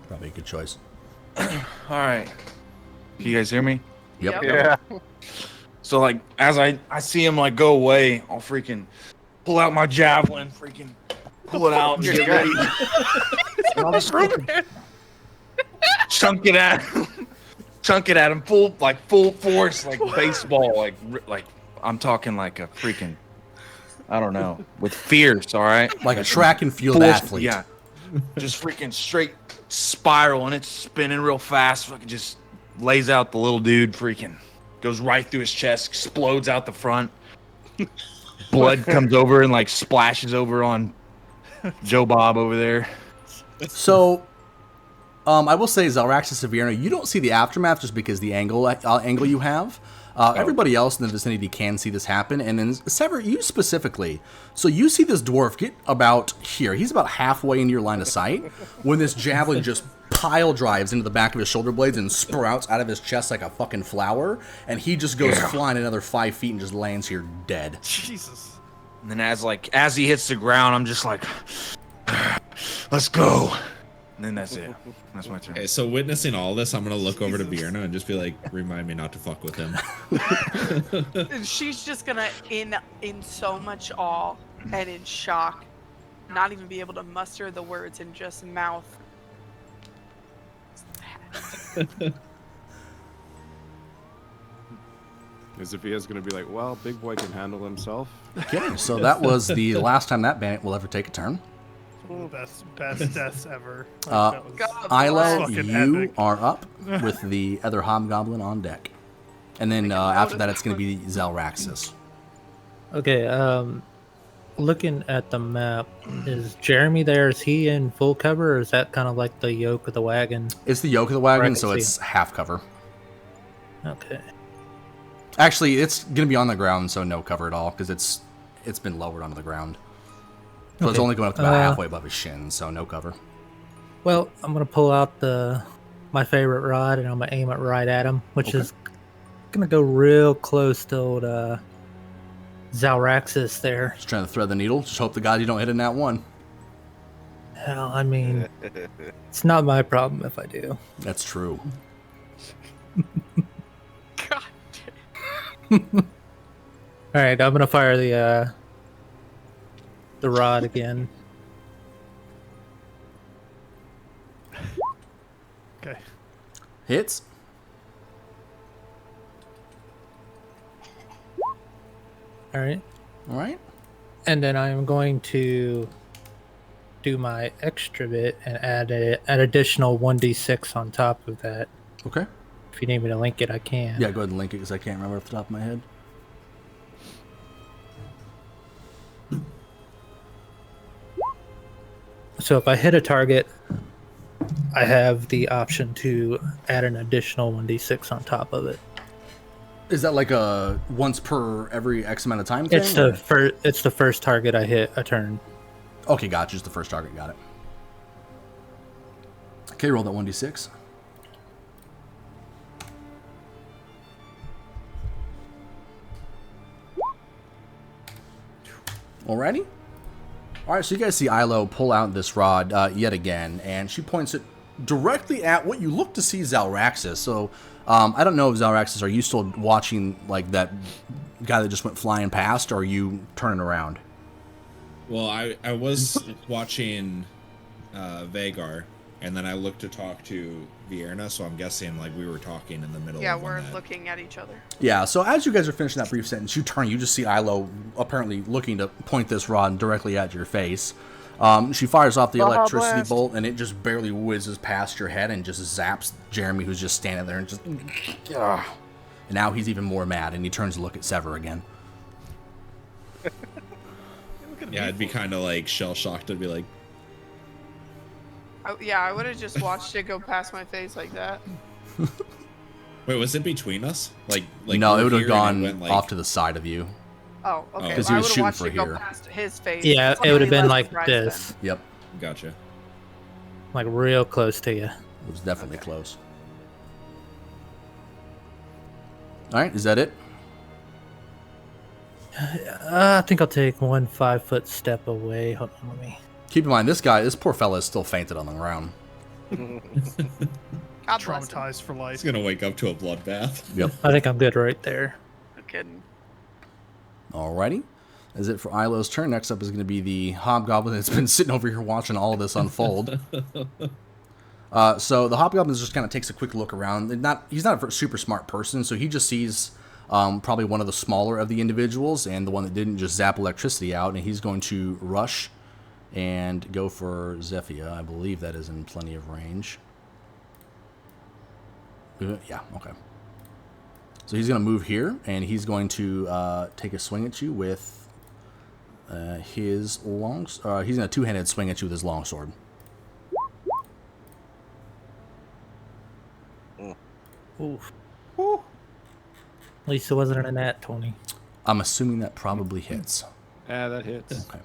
Probably a good choice. All right. Can you guys hear me? Yep. Yeah. So as I see him go away, I'll freaking pull out my javelin, freaking pull it out and get ready. And I'll just chunk it at him full force, baseball, I'm talking a freaking, I don't know, with fierce, all right? Like a track and field Force- athlete. Yeah. Just freaking straight spiral, and it's spinning real fast. Fucking just lays out the little dude, freaking goes right through his chest, explodes out the front. Blood comes over and splashes over on Joe Bob over there. So, I will say, Zelraxis Severna, you don't see the aftermath just because the angle you have. Everybody else in the vicinity can see this happen, and then Sever, you specifically. So you see this dwarf get about here. He's about halfway into your line of sight when this javelin just pile drives into the back of his shoulder blades and sprouts out of his chest like a fucking flower, and he just goes flying another 5 feet and just lands here dead. Jesus. And then as he hits the ground, I'm just like, let's go. And then that's it. That's my turn. Okay, so witnessing all this, I'm gonna look over to Vierna and just be like, remind me not to fuck with him. And she's just gonna, in so much awe and in shock, not even be able to muster the words and just mouth. Ziphia's gonna be like, well, big boy can handle himself. Okay, so that was the last time that bandit will ever take a turn. Best deaths ever. Like, Uh, that was Ilo, fucking you epic. are up with the other hobgoblin on deck. And then after that, it's going to be Zalraxis. Okay, looking at the map, is Jeremy there? Is he in full cover, or is that kind of like the yoke of the wagon? It's the yoke of the Where I wagon, can so see it's half cover. Okay. Actually, it's going to be on the ground, so no cover at all, because it's been lowered onto the ground. So it's Okay. only going up to about halfway above his shin, so no cover. Well, I'm gonna pull out my favorite rod, and I'm gonna aim it right at him, which is gonna go real close to old Zalraxis there. Just trying to thread the needle. Just hope to God you don't hit in that one. Hell, I mean, it's not my problem if I do. That's true. God. All right, I'm gonna fire the rod again. Okay. Hits. All right, All right. and then I'm going to do my extra bit and add an additional 1d6 on top of that. Okay. If you need me to link it, I can. Yeah, go ahead and link it because I can't remember off the top of my head. So if I hit a target, I have the option to add an additional 1d6 on top of it. Is that like a once per every X amount of time thing? It's or- it's the first target I hit a turn. Okay, gotcha. Just the first target. Got it. Okay, roll that 1d6. Alrighty. Alright, so you guys see Ilo pull out this rod yet again, and she points it directly at what you look to see Zalraxis. So, I don't know if Zalraxis, are you still watching like that guy that just went flying past, or are you turning around? Well, I was watching Vagar, and then I looked to talk to Vierna, so I'm guessing like we were talking in the middle Yeah, of we're that. looking at each other. Yeah, so as you guys are finishing that brief sentence, you turn, you just see Ilo apparently looking to point this rod directly at your face. She fires off the electricity blast. bolt, and it just barely whizzes past your head and just zaps Jeremy, who's just standing there and just... And now he's even more mad, and he turns to look at Sever again. Yeah, I'd be kind of like shell-shocked. I'd be like, Oh, yeah, I would have just watched it go past my face like that. wait, was it between us? Like no, we it were would have here and gone went, like, off to the side of you. Oh, okay. Because Well, he was I shooting would have watched for it go here. past his face. Yeah, It's it would have probably been less like surprised this, Yep, Gotcha. like real close to you. it was definitely close. Alright, is that it? I think I'll take 1 5-foot step away. Hold on, let me. Keep in mind, this poor fella is still fainted on the ground. then. God bless him. Traumatized for life. He's gonna wake up to a bloodbath. Yep. I think I'm good right there. No kidding. Alrighty. That's it for Ilo's turn. Next up is going to be the hobgoblin that's been sitting over here watching all of this unfold. So the hobgoblin just kind of takes a quick look around. He's not a super smart person, so he just sees probably one of the smaller of the individuals and the one that didn't just zap electricity out, and he's going to rush and go for Zephia. I believe that is in plenty of range. Yeah, okay. So he's going to move here, and he's going to take a swing at you with his long... he's going to two-handed swing at you with his longsword. Oof. At least it wasn't a nat 20. I'm assuming that probably hits. Ah, that hits. Okay.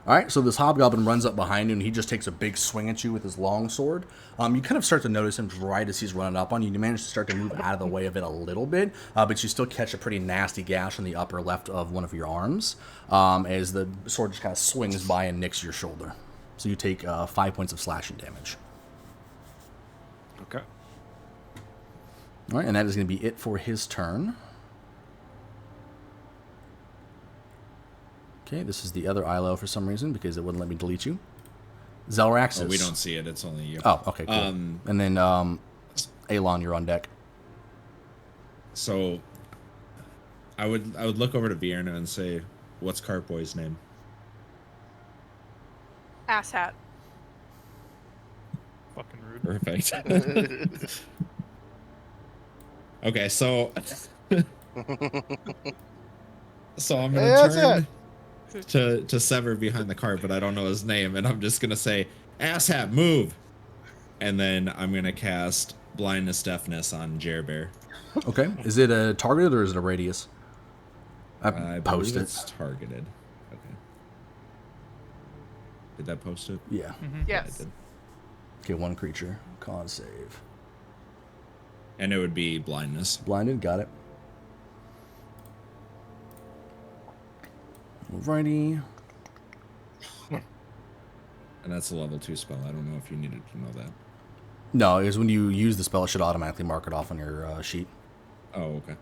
All right, so this hobgoblin runs up behind you, and he just takes a big swing at you with his long sword. You kind of start to notice him right as he's running up on you. You manage to start to move out of the way of it a little bit, but you still catch a pretty nasty gash on the upper left of one of your arms as the sword just kind of swings by and nicks your shoulder. So you take 5 points of slashing damage. Okay. All right, and that is going to be it for his turn. Okay, this is the other ILO for some reason because it wouldn't let me delete you. Zelraxis. Oh, we don't see it. It's only you. Oh, okay, cool. And then Alon, you're on deck. So I would look over to Vierna and say, "What's Cartboy's name?" Asshat. Fucking rude. Perfect. Okay, so I'm gonna turn to Sever behind the cart, but I don't know his name, and I'm just gonna say, "Asshat, move!" And then I'm gonna cast Blindness Deafness on Jerbear. Okay, is it a targeted or is it a radius? I believe it's targeted. Okay. Did that post it? Yeah. Yes. I did. Okay, one creature. Con save. And it would be blindness. Blinded, got it. Alrighty. And that's a level 2 spell. I don't know if you needed to know that. No, because when you use the spell, it should automatically mark it off on your sheet. Oh, okay.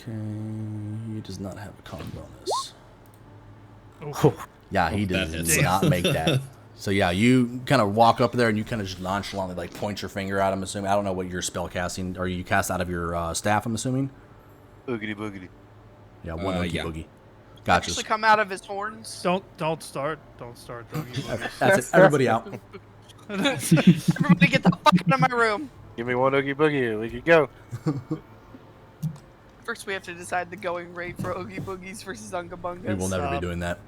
Okay, he does not have a con bonus. Oh. Yeah, he does not make that. So yeah, you kind of walk up there and you kind of just nonchalantly like point your finger at him. Assuming I don't know what your spell casting, or you cast out of your staff. I'm assuming. Boogity boogity. Yeah, one oogie yeah. boogie. Gotcha. Actually come out of his horns. Don't start. Don't start. That's it. Everybody out. Everybody get the fuck out of my room. Give me one oogie boogie. We can go. First, we have to decide the going rate for Oogie Boogies versus Unga Bungas. We will never be doing that.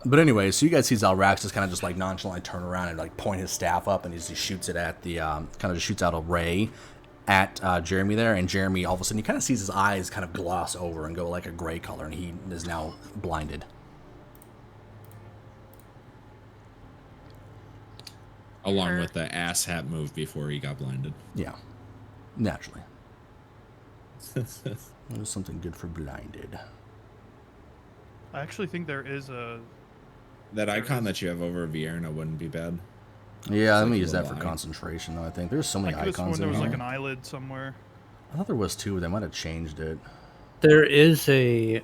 But anyway, so you guys see Zelrax just kind of just like nonchalantly turn around and like point his staff up, and he just shoots it at the kind of just shoots out a ray at Jeremy there, and Jeremy all of a sudden he kind of sees his eyes kind of gloss over and go like a gray color, and he is now blinded. Along with the ass hat move before he got blinded. Yeah, naturally. There's something good for blinded. I actually think there is a... That icon that you have over Vierna wouldn't be bad. Yeah, let me like use a that for little eye. concentration, though, I think. There's so many I could have icons sworn there in was here. like an eyelid somewhere. I thought there was two. They might have changed it. There is a.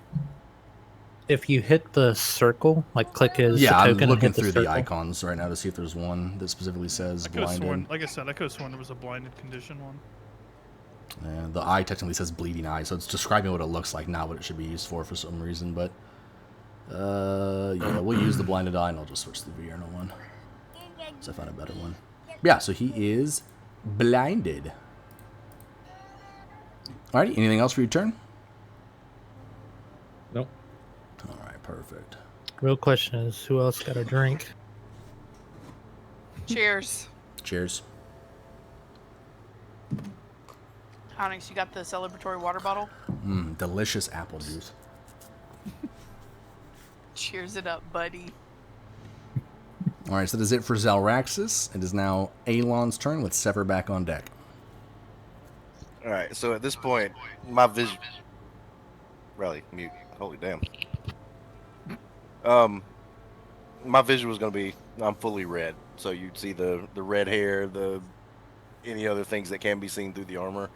If you hit the circle, like click his Yeah, I'm token and looking hit the through the circle. icons right now to see if there's one that specifically says I could have blinded. sworn, like I said, I could have sworn there was a blinded condition one. And the eye technically says bleeding eye, so it's describing what it looks like, not what it should be used for some reason. But yeah, we'll use the blinded eye, and I'll just switch to the Vierna one. So I found a better one. Yeah, so he is blinded. Alrighty, anything else for your turn? Nope. Alright, perfect. Real question is, who else got a drink? Cheers. Cheers. Onyx, you got the celebratory water bottle? Delicious apple juice. Cheers it up, buddy. Alright, so that is it for Zelraxis. It is now Alon's turn with Sever back on deck. All right. So at this point, my vision. Rally, mute. Holy damn. My vision was gonna be I'm fully red, so you'd see the red hair, any other things that can be seen through the armor.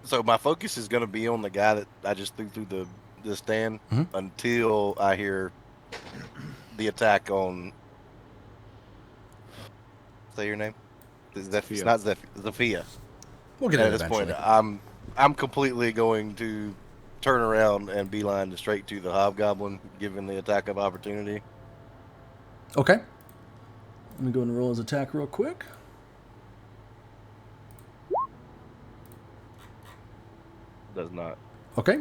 So my focus is gonna be on the guy that I just threw through the stand until I hear the attack on. Say your name. It's not Zephyr. We'll get At it this eventually. point, I'm completely going to turn around and beeline straight to the hobgoblin, given the attack of opportunity. Okay. Let me go and roll his attack real quick. Does not. Okay.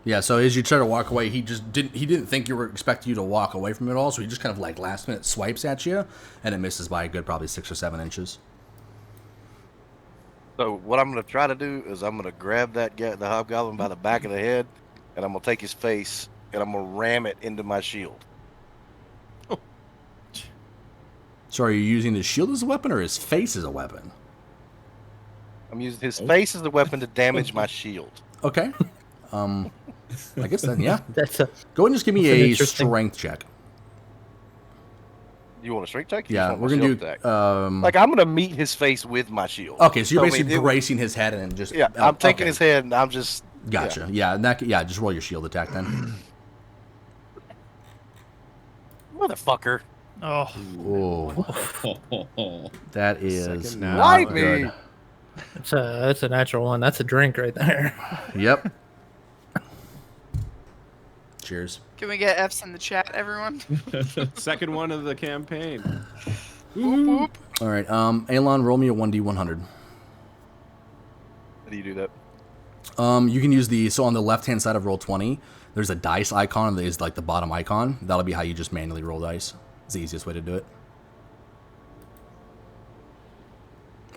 Yeah, so as you try to walk away, he didn't think you were expecting you to walk away from it at all, so he just kind of like last minute swipes at you, and it misses by a good probably 6 or 7 inches. So what I'm going to try to do is I'm going to grab that guy, the hobgoblin, by the back of the head, and I'm going to take his face and I'm gonna ram it into my shield. So are you using his shield as a weapon or his face as a weapon? I'm using his face as a weapon to damage my shield. Okay. I guess then, yeah. That's a Go ahead and just give me that's an a interesting- strength check. You want a strength check? You Yeah, just want we're my gonna shield do. attack? Um, Like I'm gonna meet his face with my shield. okay, so you're I mean, basically bracing his head and just. Yeah, oh, I'm taking okay. his head and I'm just. Gotcha. Yeah, and that, yeah. Just roll your shield attack then. Motherfucker. Oh, Oh, that is Second not Why good. me? that's a natural one. That's a drink right there. Yep. Cheers. Can we get F's in the chat, everyone? Second one of the campaign. Whoop, whoop. All right. Alon, roll me a 1d100. How do you do that? You can use the, so on the left-hand side of Roll20, there's a dice icon that is like the bottom icon. That'll be how you just manually roll dice. It's the easiest way to do it.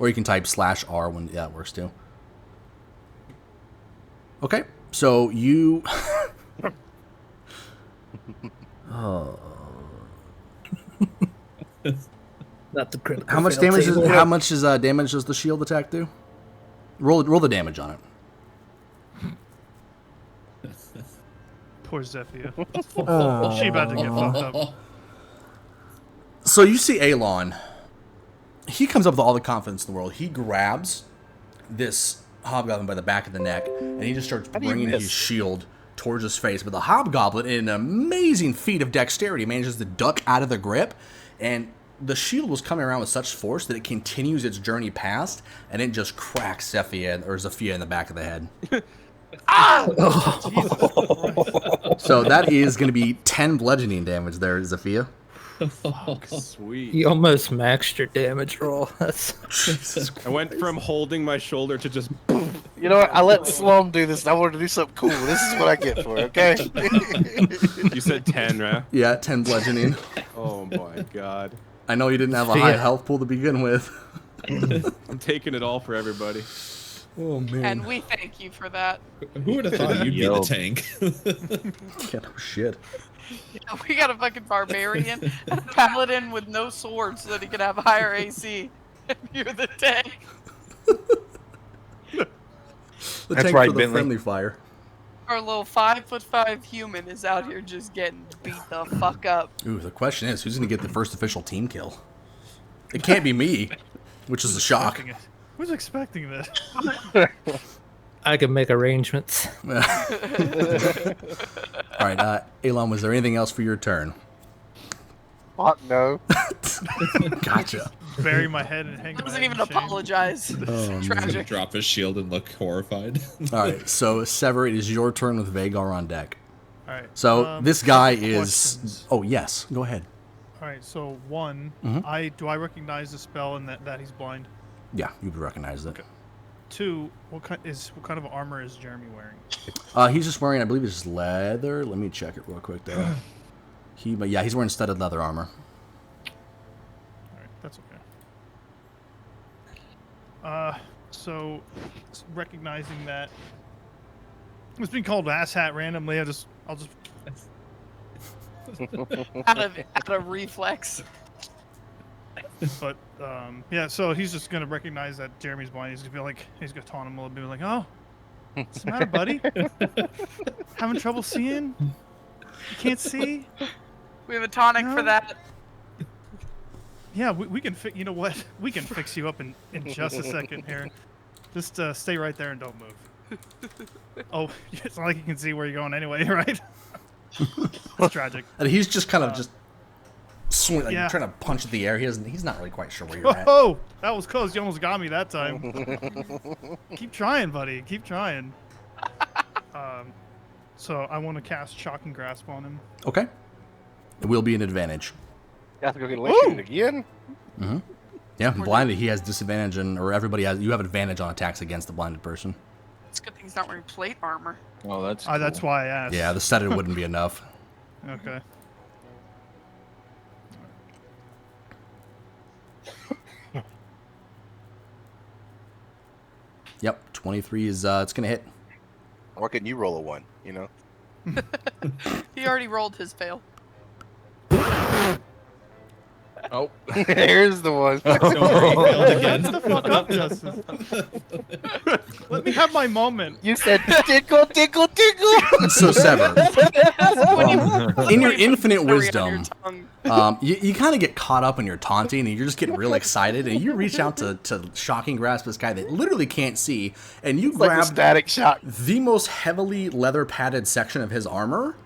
Or you can type /R when, yeah, it works too. Okay, so you... oh. Not the critical. How much fail damage is, table. how much is damage does the shield attack do? Roll the damage on it. poor Zephyr. She about to get fucked up. So you see Alon. He comes up with all the confidence in the world. He grabs this hobgoblin by the back of the neck, and he just starts How do you bringing miss? his shield towards his face. But the hobgoblin, in an amazing feat of dexterity, manages to duck out of the grip, and the shield was coming around with such force that it continues its journey past, and it just cracks Zephyr in the back of the head. So that is going to be 10 bludgeoning damage there, Zephyr. Sweet. You almost maxed your damage roll. That's I went from holding my shoulder to just. You know what? I let Slum do this. And I wanted to do something cool. This is what I get for it, okay? You said 10, right? Yeah, 10 bludgeoning. Oh my god. I know you didn't have a high health pool to begin with. I'm taking it all for everybody. Oh, man. And we thank you for that. Who would have thought you'd be the tank? Yeah, no shit. Yeah, we got a fucking barbarian and a paladin with no sword so that he could have higher AC. And you're the tank. The That's tank right, for the Bentley. friendly fire. Our little 5'5" human is out here just getting beat the fuck up. Ooh, the question is, who's going to get the first official team kill? It can't be me, which is a shock. Who's expecting this? I can make arrangements. All right, Alon, was there anything else for your turn? Fuck no. Gotcha. Bury my head and hang He my doesn't head even in shame. apologize. Oh, Tragic. Drop his shield and look horrified. All right, so Sever, it is your turn with Vagar on deck. All right. So this guy couple is... questions. Oh, yes. Go ahead. All right. So one, Mhm. do I recognize the spell and that he's blind? Yeah, you would recognize it. Okay. Two, what kind of armor is Jeremy wearing? He's just wearing, I believe it's leather. Let me check it real quick, though. But yeah, he's wearing studded leather armor. All right, that's okay. So recognizing that it's been called asshat randomly, I'll just out of reflex. but yeah, so he's just gonna recognize that Jeremy's blind. He's gonna be like, he's gonna taunt him a little bit, like, oh, what's the matter, buddy? Having trouble seeing? You can't see? We have a tonic for No. that. Yeah, we can you know what? We can fix you up in just a second here. Just stay right there and don't move. Oh, it's not like you can see where you're going anyway, right? It's tragic. And he's just kind of just swing, like, yeah. trying to punch at the air. He's not really quite sure where you're at. Oh, that was close. You almost got me that time. Keep trying, buddy. Keep trying. So I want to cast Shock and Grasp on him. Okay. It will be an advantage. You have to go get electrocuted again? Mm-hmm. Yeah, blinded, he has disadvantage, or everybody has. You have advantage on attacks against the blinded person. It's a good thing he's not wearing plate armor. Oh, that's That's why I asked. Yeah, the studded wouldn't be enough. Okay. Yep, 23 is it's gonna hit. Why couldn't you roll a 1, you know? He already rolled his fail. Oh, Here's the one. Don't worry, he failed again. Shut the fuck up, Justin. Let me have my moment. You said tickle, tickle, tickle. So Sever, When you in your when you put infinite berry on your wisdom, tongue. you kind of get caught up in your taunting, and you're just getting real excited, and you reach out to shocking grasp this guy that literally can't see, and you Like a grab static shock. the most heavily leather padded section of his armor,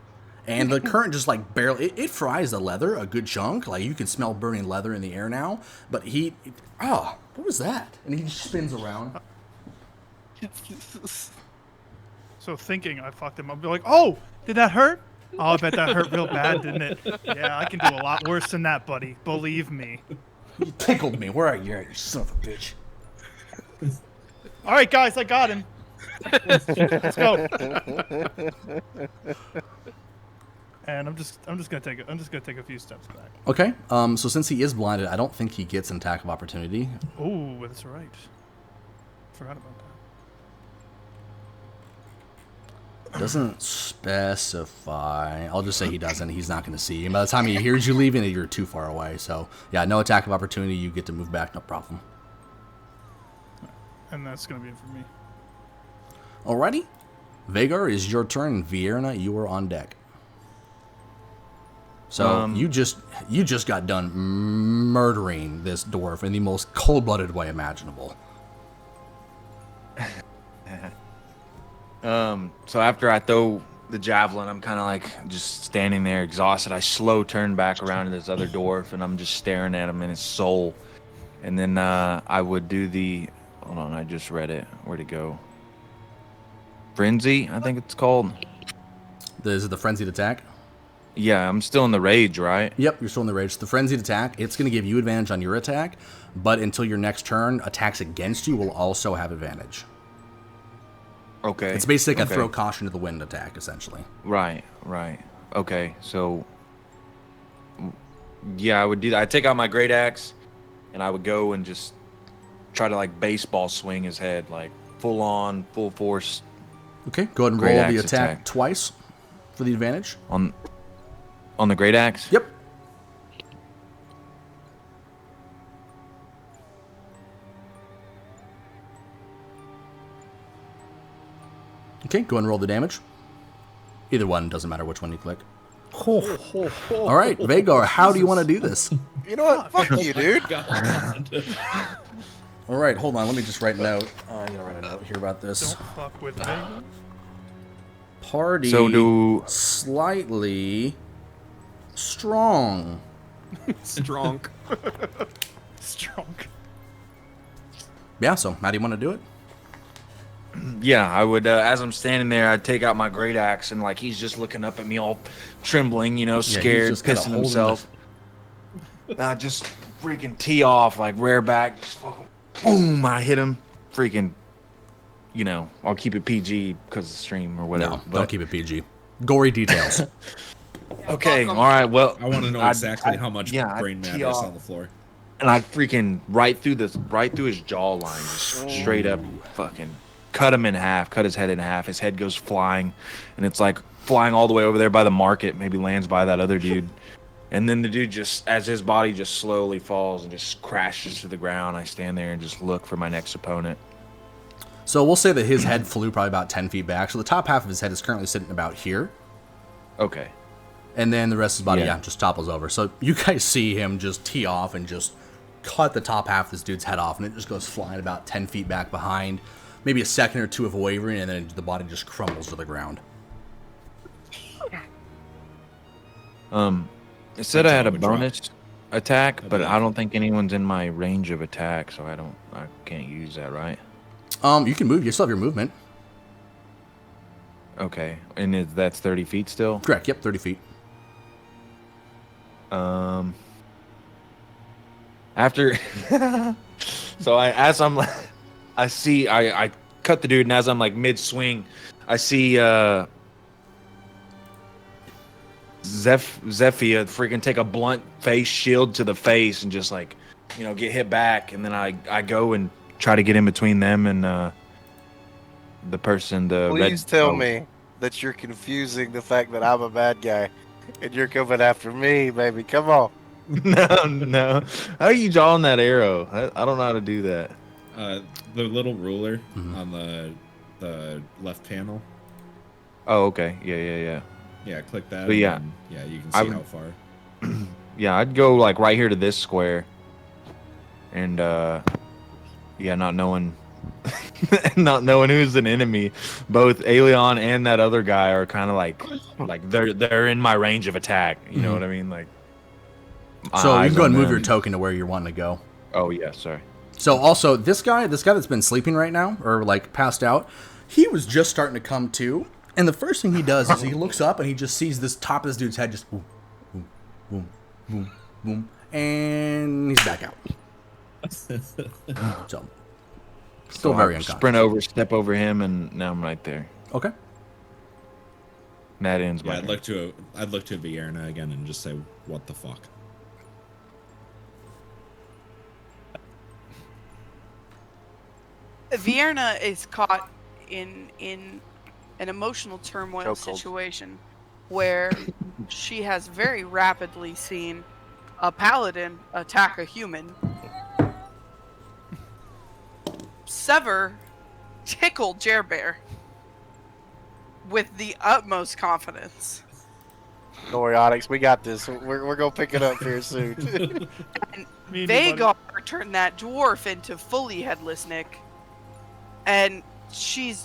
and the current just like barely it fries the leather a good chunk. Like you can smell burning leather in the air now. But what was that? And he spins around. So thinking I fucked him up, be like, oh, did that hurt? Oh, I bet that hurt real bad, didn't it? Yeah, I can do a lot worse than that, buddy. Believe me. You tickled me. Where are you at, you son of a bitch? All right, guys, I got him. Let's go. And I'm just gonna take a few steps back. Okay. So since he is blinded, I don't think he gets an attack of opportunity. Oh, that's right. Forgot about that. Doesn't specify. I'll just say he doesn't. He's not going to see you. By the time he hears you leaving, you're too far away. So yeah, no attack of opportunity. You get to move back, no problem. And that's gonna be it for me. Alrighty. Vagar, is your turn. Vierna, you are on deck. So you just got done murdering this dwarf in the most cold-blooded way imaginable. So after I throw the javelin, I'm kind of like just standing there exhausted. I slow turn back around to this other dwarf, and I'm just staring at him in his soul. And then I would do the... Hold on, I just read it. Where'd it go? Frenzy, I think it's called. Is it the frenzied attack? Yeah, I'm still in the rage, right? Yep, you're still in the rage. The frenzied attack, it's going to give you advantage on your attack, but until your next turn, attacks against you will also have advantage. Okay. It's basically like a throw caution to the wind attack, essentially. Right. Okay, so... Yeah, I would do that. I'd take out my great axe, and I would go and just try to, like, baseball swing his head, like, full on, full force. Okay, go ahead and roll the attack twice for the advantage. On the great axe? Yep. Okay, go ahead and roll the damage. Either one, doesn't matter which one you click. All right, Vagar, how do you want to do this? You know what? Fuck you, dude. All right, hold on. Let me just write a note. I'm going to write a note here about this. Don't fuck with me. Party slightly strong. Strong. Strong. Yeah, so how do you want to do it? Yeah, I would, as I'm standing there, I'd take out my great axe, and, like, he's just looking up at me all trembling, you know, scared, just kinda pissing holding himself. I just freaking tee off, like, rear back, just fucking boom, I hit him. Freaking, you know, I'll keep it PG because of the stream or whatever. No, don't keep it PG. Gory details. Okay, all right, well. I want to know exactly how much brain matter is on the floor. And I freaking right through his jawline, just straight up fucking cut him in half, cut his head in half. His head goes flying, and it's like flying all the way over there by the market, maybe lands by that other dude. And then the dude just, as his body just slowly falls and just crashes to the ground, I stand there and just look for my next opponent. So we'll say that his head flew probably about 10 feet back. So the top half of his head is currently sitting about here. Okay. And then the rest of his body, just topples over. So you guys see him just tee off and just cut the top half of this dude's head off, and it just goes flying about 10 feet back behind. Maybe a second or two of wavering, and then the body just crumbles to the ground. It said I had a bonus attack, but I don't think anyone's in my range of attack, so I can't use that, right? You can move. You still have your movement. Okay, and that's 30 feet still? Correct. Yep, 30 feet. After, so I cut the dude, and as I'm like mid swing, I see Zephyr freaking take a blunt face shield to the face and just like, you know, get hit back, and then I go and try to get in between them and the person. Please tell me that you're confusing the fact that I'm a bad guy, and you're coming after me, baby. Come on. No. How are you drawing that arrow? I don't know how to do that. The little ruler on the left panel. Oh, okay. Yeah. Yeah, click that. But yeah, and then, you can see how far. Yeah, I'd go like right here to this square, and not knowing, who's an enemy. Both Aelion and that other guy are kind of like they're in my range of attack. You know what I mean? Like. So you can go and move your token to where you're wanting to go. Oh yeah, sorry. So also this guy that's been sleeping right now or like passed out, he was just starting to come to, and the first thing he does is he looks up and he just sees this top of this dude's head just boom, boom, boom, boom, boom, and he's back out. So still very unconscious. Step over him, and now I'm right there. Okay. And that ends my. I'd look to Vierna again and just say, "What the fuck." Vierna is caught in an emotional turmoil situation where she has very rapidly seen a paladin attack a human. Sever tickled Jerbear with the utmost confidence. Don't worry, Onyx, we got this. We're gonna pick it up here soon. And Vagar turned that dwarf into fully headless Nick. And she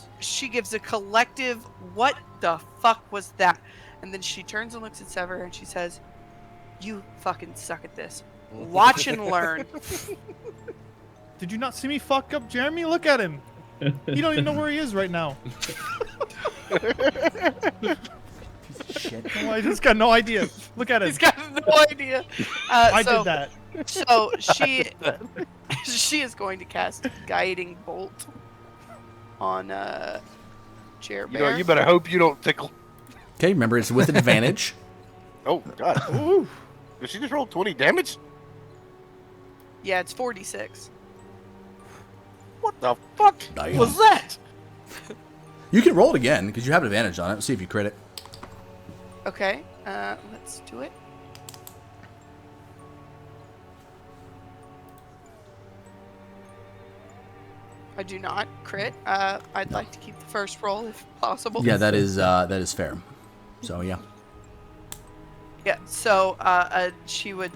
gives a collective, what the fuck was that? And then she turns and looks at Sever and she says, "You fucking suck at this. Watch and learn." Did you not see me fuck up Jeremy? Look at him. You don't even know where he is right now. Shit. Oh, I just got no idea. Look at him. He's got no idea. I did that. So she is going to cast Guiding Bolt on Jerbear. You better hope you don't tickle. Okay, remember it's with advantage. Oh god. Ooh. Did she just roll 20 damage? Yeah, it's 46. What the fuck was that? You can roll it again because you have advantage on it. See if you crit it. Okay, let's do it. I do not crit. I'd like to keep the first roll if possible. Yeah, that is fair. So yeah. Yeah. So she would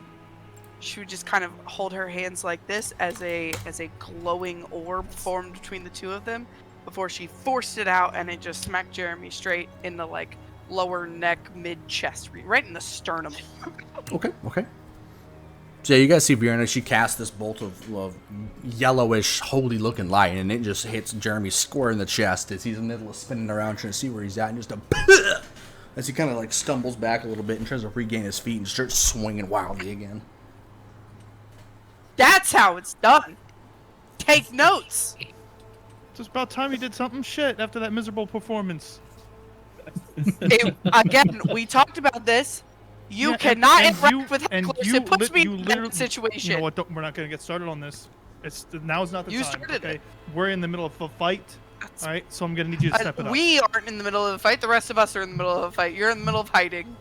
just kind of hold her hands like this as a glowing orb formed between the two of them before she forced it out, and it just smacked Jeremy straight in the like lower neck, mid chest, right in the sternum. Okay. So yeah, you guys see Vierna, she casts this bolt of yellowish, holy looking light, and it just hits Jeremy square in the chest as he's in the middle of spinning around trying to see where he's at, and just as he kind of like stumbles back a little bit and tries to regain his feet and starts swinging wildly again. That's how it's done. Take notes. It's just about time you did something shit after that miserable performance. Again, we talked about this. You cannot interact with Heckles. It puts me in that situation. You know what? We're not going to get started on this. Now's not the time. Started it. We're in the middle of a fight. All right, so I'm going to need you to step it up. We aren't in the middle of a fight. The rest of us are in the middle of a fight. You're in the middle of hiding.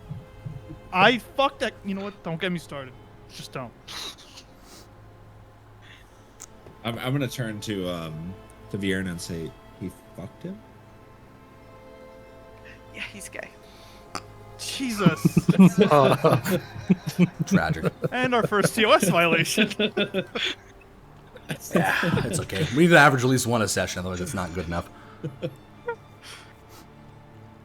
I fucked that. You know what? Don't get me started. Just don't. I'm going to turn to Vierna and say, he fucked him? Yeah, he's gay. Jesus. Tragic. And our first TOS violation. Yeah, it's okay. We need to average at least one a session, otherwise it's not good enough.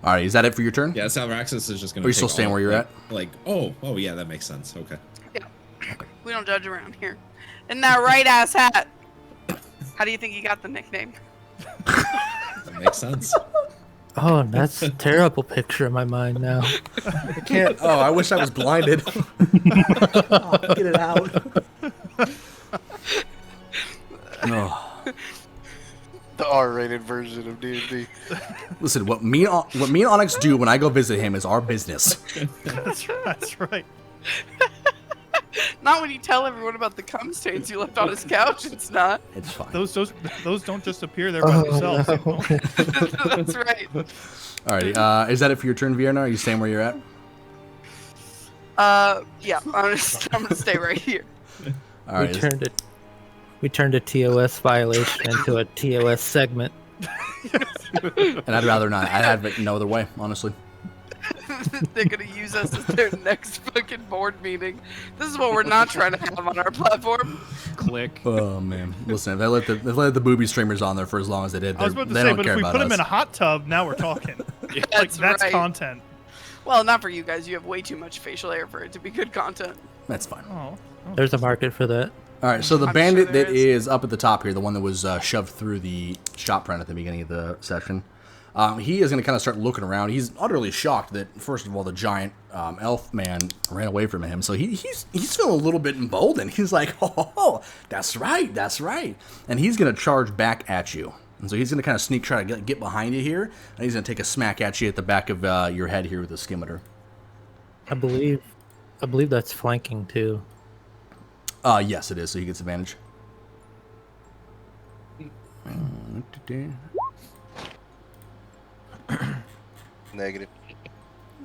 Alright, is that it for your turn? Yeah, Salraxis is just going to. Are you still staying where you're at? Like, oh, yeah, that makes sense. Okay. Yeah. We don't judge around here. In that right ass hat. How do you think you got the nickname? That makes sense. Oh, that's a terrible picture in my mind now. I can't. Oh, I wish I was blinded. Oh, get it out. No. The R-rated version of D&D. Listen, what me and Onyx do when I go visit him is our business. That's right. Not when you tell everyone about the cum stains you left on his couch. It's not. It's fine. Those don't just appear there by themselves. You know? That's right. Alrighty. Is that it for your turn, Vienna? Are you staying where you're at? Yeah. I'm gonna stay right here. All right. We turned a TOS violation into a TOS segment. And I'd rather not. I'd have it no other way, honestly. They're gonna use us as their next fucking board meeting. This is what we're not trying to have on our platform. Click. Oh man, listen, if they let the booby streamers on there for as long as they did, I was about to they say, don't but care if we about put them us. in a hot tub, now we're talking. That's that's right. content. Well, not for you guys. You have way too much facial hair for it to be good content. That's fine. Oh. There's a market for that. All right, so the I'm bandit sure there that is up at the top here, the one that was shoved through the shop print at the beginning of the session, he is going to kind of start looking around. He's utterly shocked that, first of all, the giant elf man ran away from him. So he's feeling a little bit emboldened. He's like, oh, that's right. And he's going to charge back at you. And so he's going to kind of try to get behind you here, and he's going to take a smack at you at the back of your head here with the skimitar. I believe that's flanking too. Yes, it is. So he gets advantage. Negative.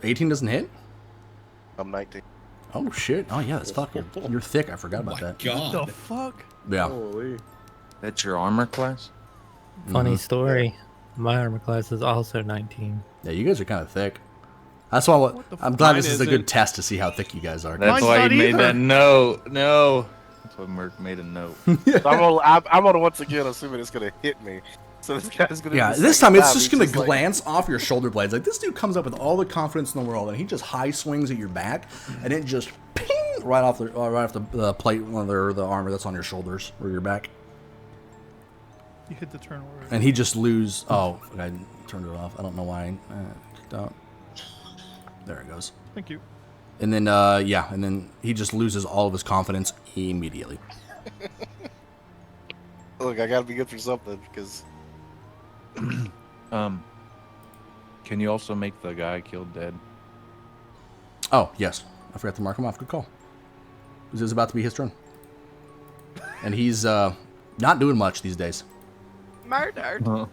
18 doesn't hit? I'm 19. Oh, shit. Oh, yeah, that's fucking... You're thick. I forgot about that. What the fuck? Yeah. Holy. That's your armor class? Funny story. My armor class is also 19. Yeah, you guys are kind of thick. That's why I'm glad this is a Mine good isn't. test to see how thick you guys are. That's Mine's why not you made either. that note. No. That's why Merc made a note. So I'm gonna once again assuming it's gonna hit me. So this guy's gonna. Yeah, do the this second time it's just he's going to like- glance off your shoulder blades. Like, this dude comes up with all the confidence in the world, and he just high swings at your back, and it just ping right off the plate, the armor that's on your shoulders or your back. You hit the turn order. And he just lose. Oh, I turned it off. I don't know why. Don't. There it goes. Thank you. And then, and then he just loses all of his confidence immediately. Look, I gotta be good for something because. Can you also make the guy killed dead? Oh, yes. I forgot to mark him off. Good call. This is about to be his turn. And he's not doing much these days. Murdered. All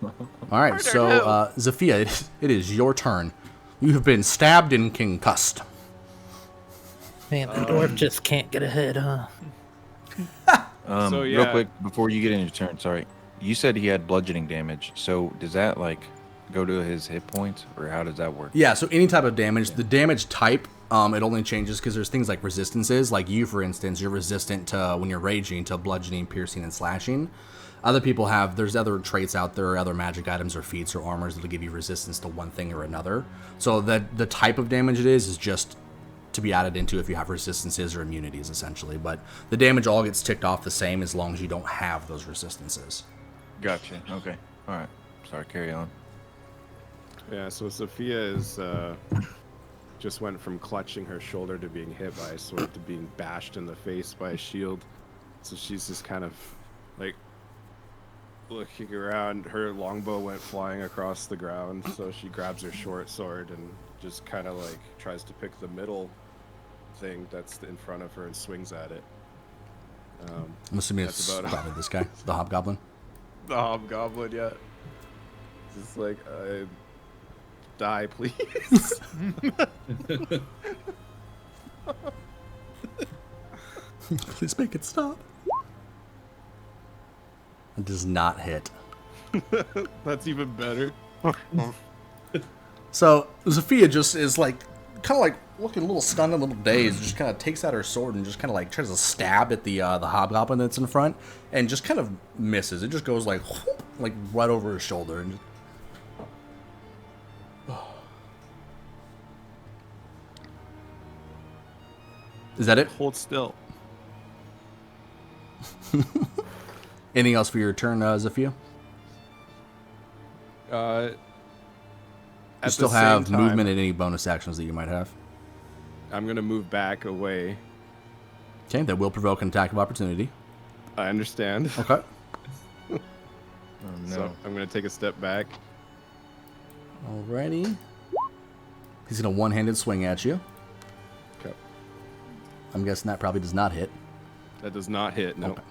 right, Murdered so Zafia, it is your turn. You have been stabbed and concussed. Man, the dwarf just can't get ahead, huh? So, Real yeah. quick, before you get in your turn, sorry. You said he had bludgeoning damage. So does that, like, go to his hit points? Or how does that work? Yeah, so any type of damage, the damage type, it only changes because there's things like resistances. Like you, for instance, you're resistant to, when you're raging, to bludgeoning, piercing, and slashing. Other people there's other traits out there, other magic items or feats or armors that'll give you resistance to one thing or another. So the type of damage it is just to be added into if you have resistances or immunities, essentially. But the damage all gets ticked off the same as long as you don't have those resistances. Gotcha. Okay. All right. Sorry, carry on. Yeah, so Sophia is just went from clutching her shoulder to being hit by a sword to being bashed in the face by a shield. So she's just kind of like looking around. Her longbow went flying across the ground, so she grabs her short sword and just kind of like tries to pick the middle thing that's in front of her and swings at it. I'm assuming That's it's about it. probably this guy, the hobgoblin. The hobgoblin, yeah. Just like, die, please. Please make it stop. It does not hit. That's even better. So Zafia just is like, kind of like looking a little stunned, a little dazed. Just kind of takes out her sword and just kind of like tries to stab at the hobgoblin that's in front, and just kind of misses. It just goes like, whoop, like right over his shoulder. And just... Is that it? Hold still. Anything else for your turn, Zafia? You still have movement and any bonus actions that you might have. I'm gonna move back away. Okay, that will provoke an attack of opportunity. I understand. Okay. Oh, no. So I'm gonna take a step back. Alrighty. He's gonna one-handed swing at you. Okay. I'm guessing that probably does not hit. That does not hit. No. Okay.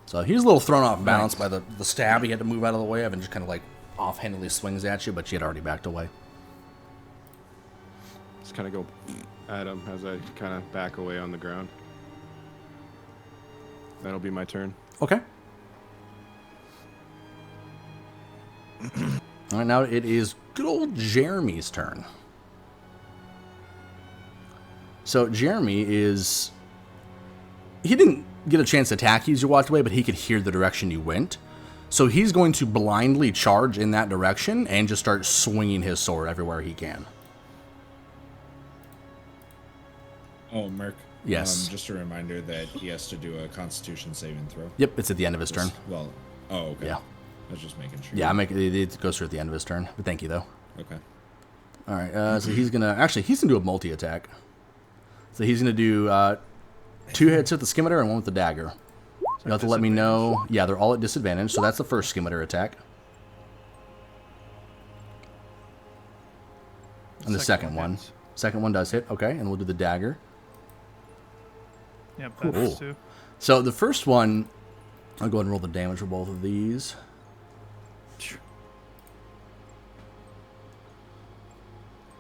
So he's a little thrown off balance by the stab he had to move out of the way of, and just kind of like offhandedly swings at you, but she had already backed away. Just kind of go at him as I kind of back away on the ground. That'll be my turn. Okay. All right, now it is good old Jeremy's turn. So Jeremy is... He didn't get a chance to attack you as you walked away, but he could hear the direction you went. So he's going to blindly charge in that direction and just start swinging his sword everywhere he can. Oh, Merc. Yes. Just a reminder that he has to do a Constitution saving throw. Yep, it's at the end of his turn. Well, oh, okay. Yeah. I was just making sure. Yeah, it goes through at the end of his turn. But thank you, though. Okay. All right, so he's going to... Actually, he's going to do a multi-attack. So he's going to do 2 hits with the scimitar and 1 with the dagger. You'll have to let me know. Yeah, they're all at disadvantage, so that's the first scimitar attack. And the second one. Second one does hit. Okay, and we'll do the dagger. Yep, Cool. that is too. So the first one, I'll go ahead and roll the damage for both of these.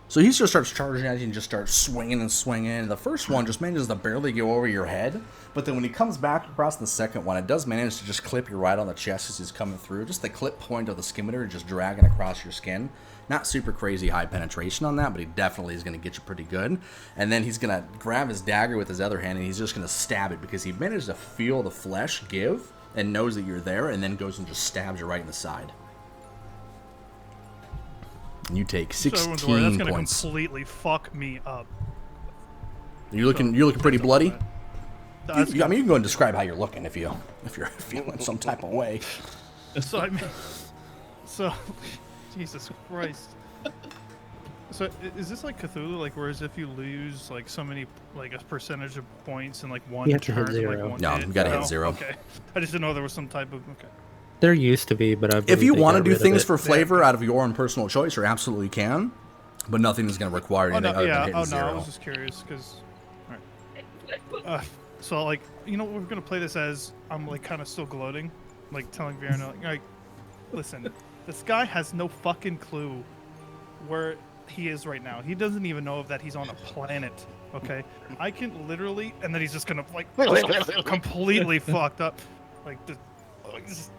So he just starts charging at you and just starts swinging and swinging. The first one just manages to barely go over your head, but then when he comes back across the second one, it does manage to just clip you right on the chest as he's coming through. Just the clip point of the scimitar just dragging across your skin. Not super crazy high penetration on that, but he definitely is going to get you pretty good. And then he's going to grab his dagger with his other hand, and he's just going to stab it because he managed to feel the flesh give and knows that you're there, and then goes and just stabs you right in the side. And you take 16 That's gonna points. completely fuck me up. You're looking pretty bloody. I mean, you can go and describe how you're looking if you're feeling some type of way. So I mean, Jesus Christ. So is this like Cthulhu, like whereas if you lose like so many, like a percentage of points in like one You have to hit turn, 0. like one No, hit? you gotta hit 0. Okay, I just didn't know there was some type of okay. There used to be, but I If you want to got do rid of things it. for flavor out of your own personal choice, you absolutely can. But nothing is going to require Oh anything no, other yeah, than hitting oh no, 0. I was just curious because. Alright. So like, you know, we're gonna play this as I'm like kind of still gloating, like telling Vierna like, listen, this guy has no fucking clue where he is right now. He doesn't even know that he's on a planet. Okay, I can literally, and then he's just gonna like just completely fucked up, like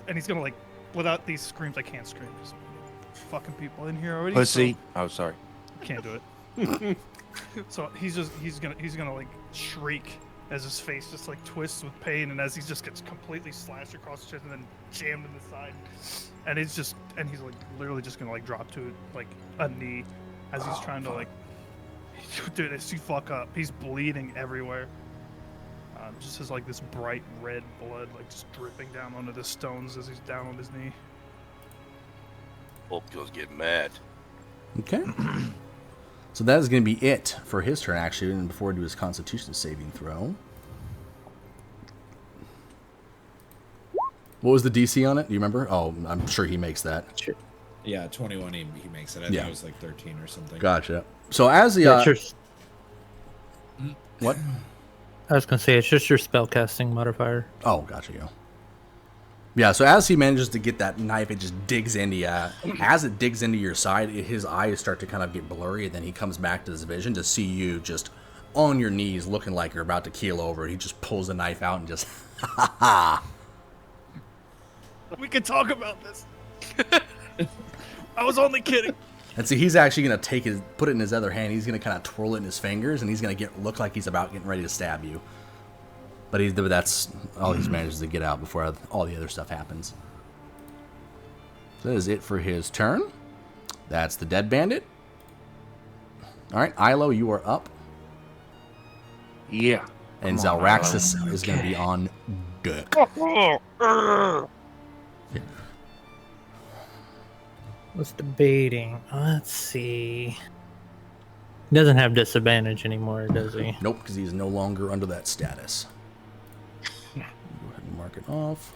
and he's gonna like without these screams. I can't scream. There's fucking people in here already. Pussy. So Oh, sorry. can't do it. So he's gonna like shriek as his face just like twists with pain, and as he just gets completely slashed across the chest and then jammed in the side, and he's like literally just gonna like drop to like a knee as he's trying to like, dude, as he fuck up, he's bleeding everywhere. Just has like this bright red blood like just dripping down onto the stones as he's down on his knee. Volkil's getting mad. Okay. So that is going to be it for his turn, actually, and before we do his Constitution saving throw. What was the DC on it? Do you remember? Oh, I'm sure he makes that. Sure. Yeah, 21 he makes it. I think it was like 13 or something. Gotcha. So as the... Yeah, it's what? I was gonna say it's just your spellcasting modifier. Oh, gotcha, yeah. Yeah, so as he manages to get that knife, it just digs into you. As it digs into your side, his eyes start to kind of get blurry, and then he comes back to his vision to see you just on your knees looking like you're about to keel over. He just pulls the knife out and just, ha ha. We can talk about this. I was only kidding. And so he's actually going to put it in his other hand. He's going to kind of twirl it in his fingers, and he's going to look like he's about getting ready to stab you. But that's all he's managed to get out before all the other stuff happens. So that is it for his turn. That's the dead bandit. All right, Ilo, you are up. Yeah. And Come on, Zalraxis Ilo. is going to be on deck. Was debating. Let's see. He doesn't have disadvantage anymore, does he? Nope, because he's no longer under that status. Go ahead and mark it off.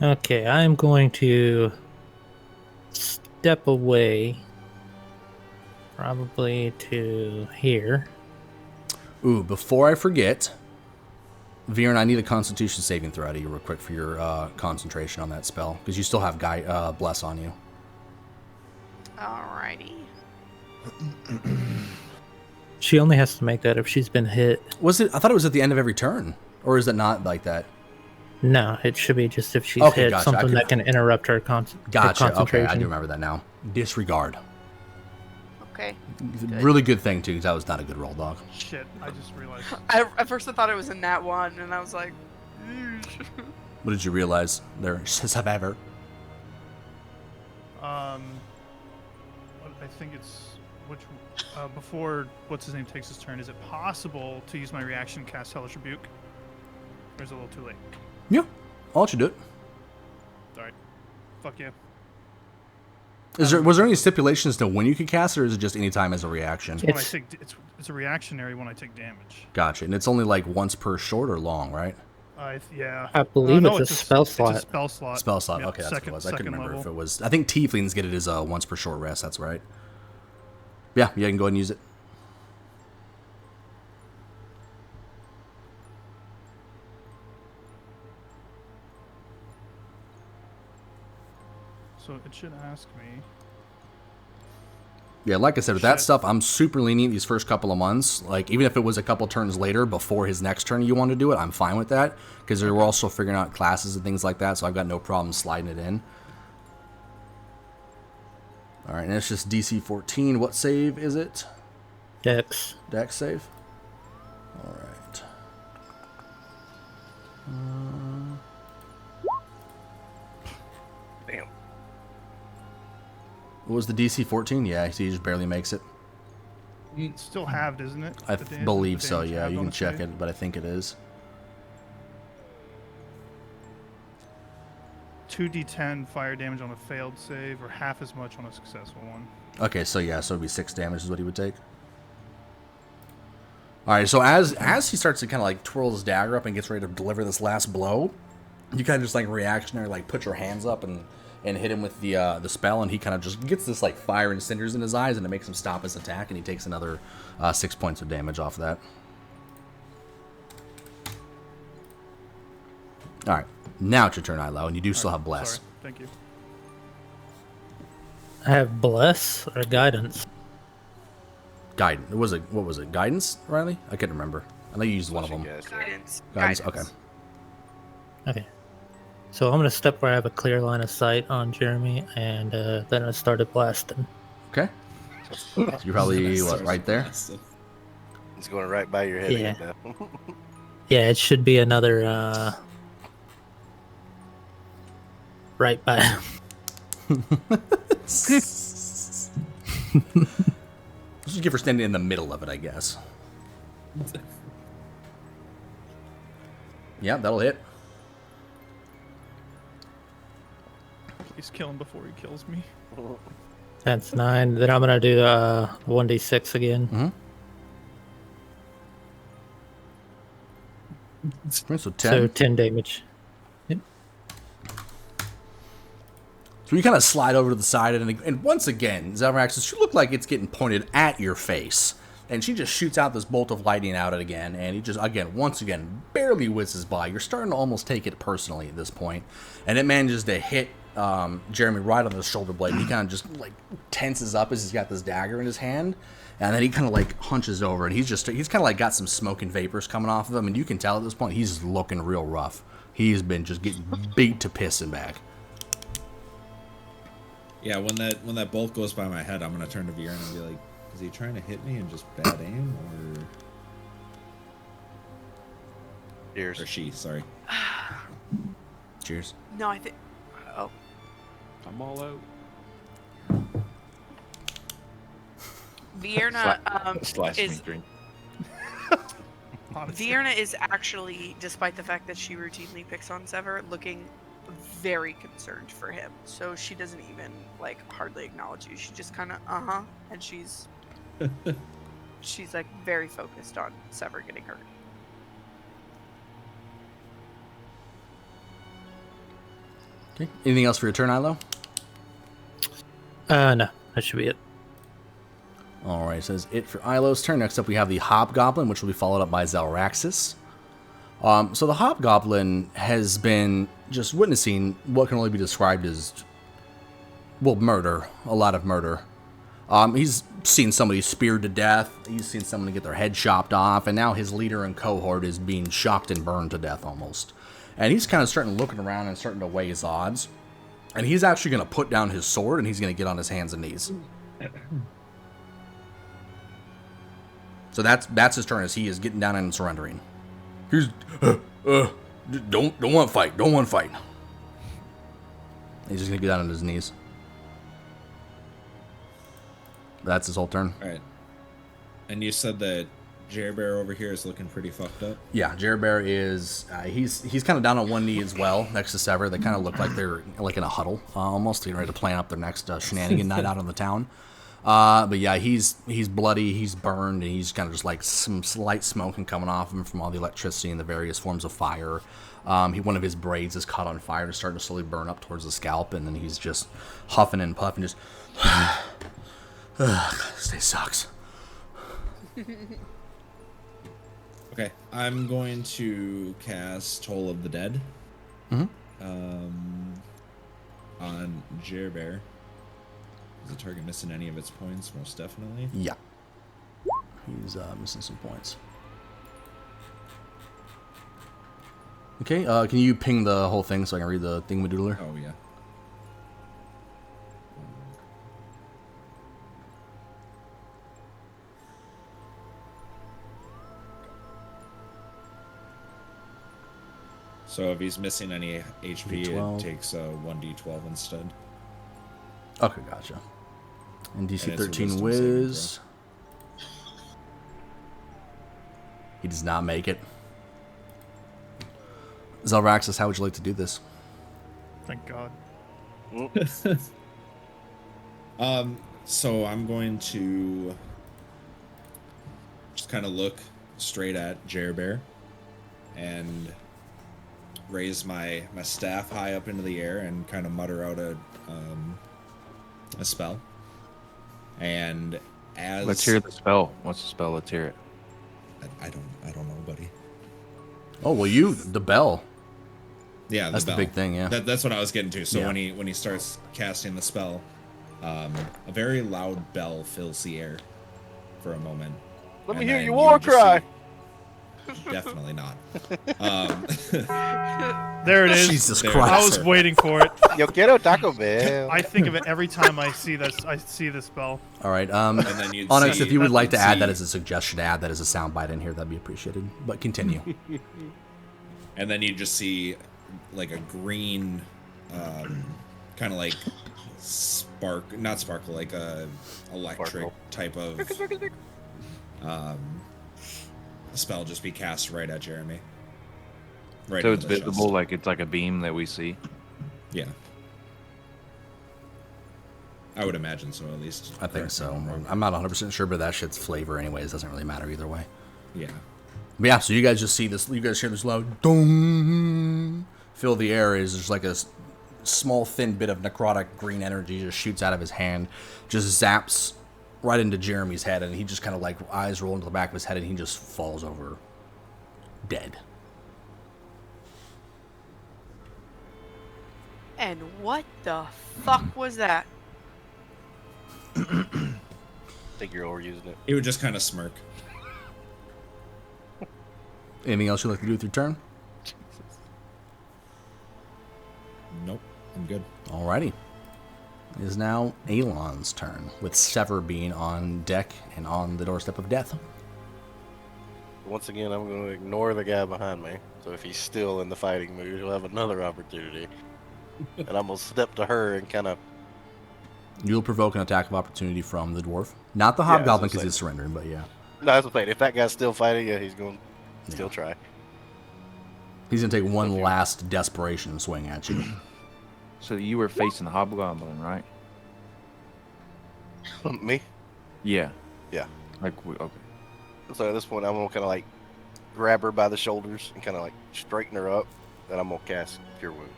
Okay, I'm going to step away, probably to here. Ooh, before I forget, Viren, I need a Constitution saving throw out of you real quick for your concentration on that spell, because you still have Bless on you. Alrighty. She only has to make that if she's been hit. Was it? I thought it was at the end of every turn, or is it not like that? No, it should be just if she's Okay, hit, gotcha. something that can interrupt her, her Gotcha. concentration. Okay, I do remember that now. Disregard. Okay. Really good thing too, because that was not a good roll, dog. Shit, I just realized. At first I thought it was a nat 1, and I was like, What did you realize there, survivor? I think it's before what's his name takes his turn. Is it possible to use my reaction to cast Hellish Rebuke? Or is it a little too late? Yeah, I'll let you do it. Alright. Fuck yeah. Was there any stipulations to when you could cast it, or is it just any time as a reaction? It's a reactionary when I take damage. Gotcha, and it's only like once per short or long, right? Yeah. I believe no, it's a spell slot. It's a spell slot. Spell slot. Yep, Okay, that's what it was. I couldn't remember level. if it was. I think tieflings get it as a once per short rest. That's right. Yeah, you can go ahead and use it. So it should ask me. Yeah, like I said, with that stuff, I'm super lenient these first couple of months. Like, even if it was a couple turns later before his next turn you want to do it, I'm fine with that. Because we're also figuring out classes and things like that, so I've got no problem sliding it in. Alright, and it's just DC 14. What save is it? Dex. Dex save? Alright. Damn. What was the DC 14? Yeah, so he just barely makes it. It's still halved, isn't it? I The believe the so, damage yeah. halved You on can a check save? it, but I think it is. 2d10 fire damage on a failed save, or half as much on a successful one. Okay, so yeah, so it'd be 6 damage is what he would take. Alright, so as he starts to kind of like twirl his dagger up and gets ready to deliver this last blow, you kind of just like reactionary, like put your hands up and hit him with the spell, and he kind of just gets this like fire and cinders in his eyes, and it makes him stop his attack, and he takes another 6 points of damage off of that. Alright, now it's your turn, Ilo, and you do still have Bless. Sorry, thank you. I have Bless or Guidance. Guidance. What was it? Guidance, Riley? I can't remember. I know you used one of them. guidance. Guidance. Okay. Okay. So I'm going to step where I have a clear line of sight on Jeremy, and then I started blasting. Okay. So you're probably, what, right there? It's going right by your head. Yeah. Yeah, it should be another, right by. Just give her standing in the middle of it, I guess. Yeah, that'll hit. Please kill him before he kills me. That's 9. Then I'm going to do 1d6 again. Mm-hmm. So 10. So 10 damage. Yep. So you kind of slide over to the side, and once again, Zelraxis, you look like it's getting pointed at your face. And she just shoots out this bolt of lightning at it again, and he just, once again, barely whizzes by. You're starting to almost take it personally at this point. And it manages to hit Jeremy right on the shoulder blade. He kind of just, like, tenses up as he's got this dagger in his hand. And then he kind of, like, hunches over, and he's kind of, like, got some smoke and vapors coming off of him. And you can tell at this point he's looking real rough. He's been just getting beat to pissing back. Yeah, when that bolt goes by my head, I'm gonna turn to Viren and be like, "Is he trying to hit me and just bad aim, or?" Cheers. Or she, sorry. Cheers. No, I think. Oh. I'm all out. Vierna Slice me is drink. Vierna is actually, despite the fact that she routinely picks on Sever, looking very concerned for him. So she doesn't even like hardly acknowledge you. She just kind of and she's like very focused on Sever getting hurt. Okay. Anything else for your turn, Ilo? No, that should be it. All right, says it for Ilo's turn. Next up, we have the Hobgoblin, which will be followed up by Zelraxis. So the Hobgoblin has been just witnessing what can only be described as, well, murder. A lot of murder. He's seen somebody speared to death. He's seen someone get their head chopped off. And now his leader and cohort is being shocked and burned to death almost. And he's kind of starting looking around and starting to weigh his odds. And he's actually going to put down his sword and he's going to get on his hands and knees. So that's his turn, as he is getting down and surrendering. He's don't want to fight. Don't want to fight. He's just gonna get down on his knees. That's his whole turn. All right. And you said that Jerbear over here is looking pretty fucked up. Yeah, Jerbear is he's kind of down on one knee as well, next to Sever. They kind of look like they're like in a huddle, almost getting ready to plan up their next shenanigan night out on the town. But yeah, he's bloody, he's burned, and he's kind of just like some slight smoke and coming off him from all the electricity and the various forms of fire. One of his braids is caught on fire and starting to slowly burn up towards the scalp, and then he's just huffing and puffing, just this day sucks. Okay, I'm going to cast Toll of the Dead on Jerbear. Is the target missing any of its points? Most definitely. Yeah. He's missing some points. Okay, can you ping the whole thing so I can read the thingamadoodler? Oh, yeah. So if he's missing any HP, D12. it takes a 1d12 instead. Okay, gotcha. And DC And it's a 13 wisdom whiz. He does not make it. Zelraxis, how would you like to do this? Thank God. So I'm going to just kind of look straight at Jerbear and raise my staff high up into the air and kind of mutter out a spell. And as Let's hear the spell. What's the spell? Let's hear it. I don't know, buddy. Oh well, the bell. Yeah, That's the bell. big thing, yeah. That's what I was getting to. So Yeah. when he starts casting the spell, a very loud bell fills the air for a moment. Let me And hear then your you war just cry. see- Definitely not. There it is. Jesus There. Christ. I was waiting for it. Yo quiero Taco Bell. I think of it every time I see this. I see this spell. All right. And then you'd Onyx, see- if you would like to add that see- as a suggestion, add that as a soundbite in here, that'd be appreciated. But continue. And then you just see like a green, kind of like not sparkle, like a electric Sparkle. type of spell just be cast right at Jeremy. Right So into it's the chest. visible, like it's like a beam that we see. Yeah. I would imagine so, at least. I think Correct me so. if I'm wrong. I'm not 100% sure, but that shit's flavor anyways. Doesn't really matter either way. Yeah. But yeah, so you guys just see this. You guys hear this loud dong. Fill the air is just like a small, thin bit of necrotic green energy just shoots out of his hand, just zaps right into Jeremy's head, and he just kind of like eyes roll into the back of his head, and he just falls over dead. And what the fuck was that? I think you're overusing it. He would just kind of smirk. Anything else you'd like to do with your turn? Nope. I'm good. Alrighty. It is now Alon's turn, with Sever being on deck and on the doorstep of death. Once again, I'm going to ignore the guy behind me. So if he's still in the fighting mood, he'll have another opportunity. And I'm going to step to her and kind of... You'll provoke an attack of opportunity from the dwarf. Not the Yeah, I was hobgoblin gonna because say. he's surrendering, but yeah. No, that's what I'm saying. If that guy's still fighting, yeah, he's going to still try. He's going to take one last desperation swing at you. So you were facing the hobgoblin, right? Me? Yeah. Yeah. Okay. So at this point, I'm going to kind of like grab her by the shoulders and kind of like straighten her up. Then I'm going to cast Cure Wound.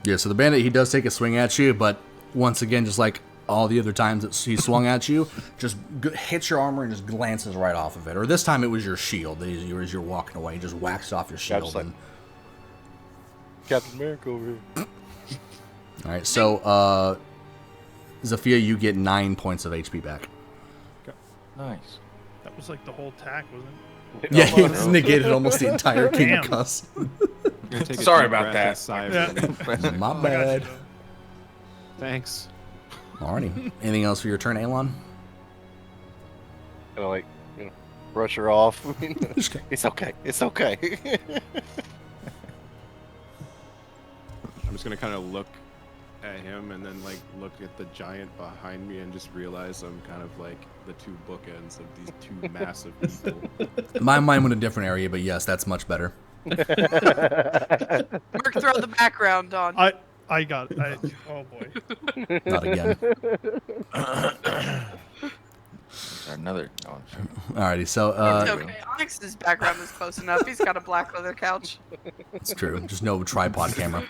Yeah, so the bandit, he does take a swing at you, but once again, just like all the other times that he swung at you, just hits your armor and just glances right off of it. Or this time it was your shield. As you're walking away, just waxed off your shield. Like, Captain America over here. All right, so Zafia, you get 9 points of HP back. Nice. That was like the whole attack, wasn't Yeah, he negated almost the entire King of Damn. Cuss. Sorry about that. My bad. Thanks. Alrighty. Anything else for your turn, Alon? Kind of like, brush her off. It's okay. It's okay. I'm just gonna kind of look at him and then like look at the giant behind me and just realize I'm kind of like the two bookends of these two massive people. My mind went a different area, but yes, that's much better. Mark, throw the background on. I got it. Oh boy. Not again. Another. Oh, sure. Alrighty, so It's okay. Onyx's background is close enough. He's got a black leather couch. it's true. Just no tripod camera.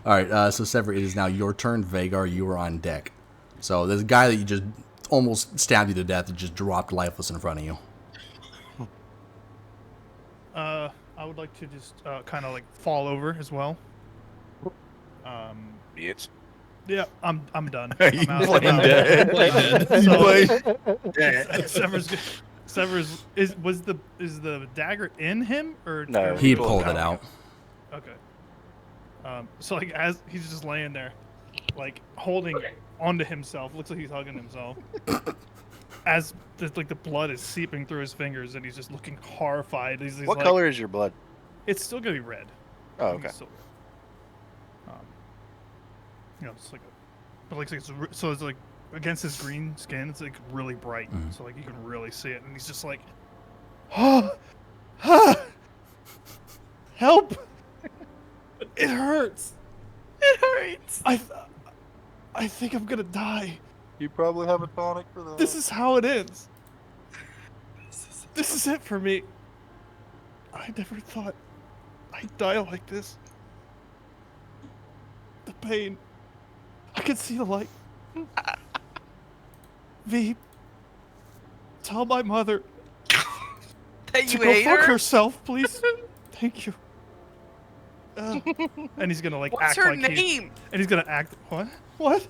Alright, so Sever, it is now your turn. Vagar, you are on deck. So this guy that you just almost stabbed you to death just dropped lifeless in front of you. I would like to just kind of like fall over as well. Bitch. Yeah, I'm done. You I'm out. playing dead. Sever's is the dagger in him or No, He pulled pulled it it out. out. Okay. So like as he's just laying there, like holding onto himself, looks like he's hugging himself. As the blood is seeping through his fingers, and he's just looking horrified. He's What like, color is your blood? It's still gonna be red. Oh, okay. It's still red. It's like, but like so it's like against his green skin, it's like really bright, so like you can really see it, and he's just like, help! It hurts. It hurts. I think I'm gonna die. You probably have a tonic for that. This is how it ends. This is it for me. I never thought I'd die like this. The pain. I can see the light. V, tell my mother That to you go hate fuck her? herself, please. Thank you. And he's gonna like What's act her like name? and he's gonna act. What? What?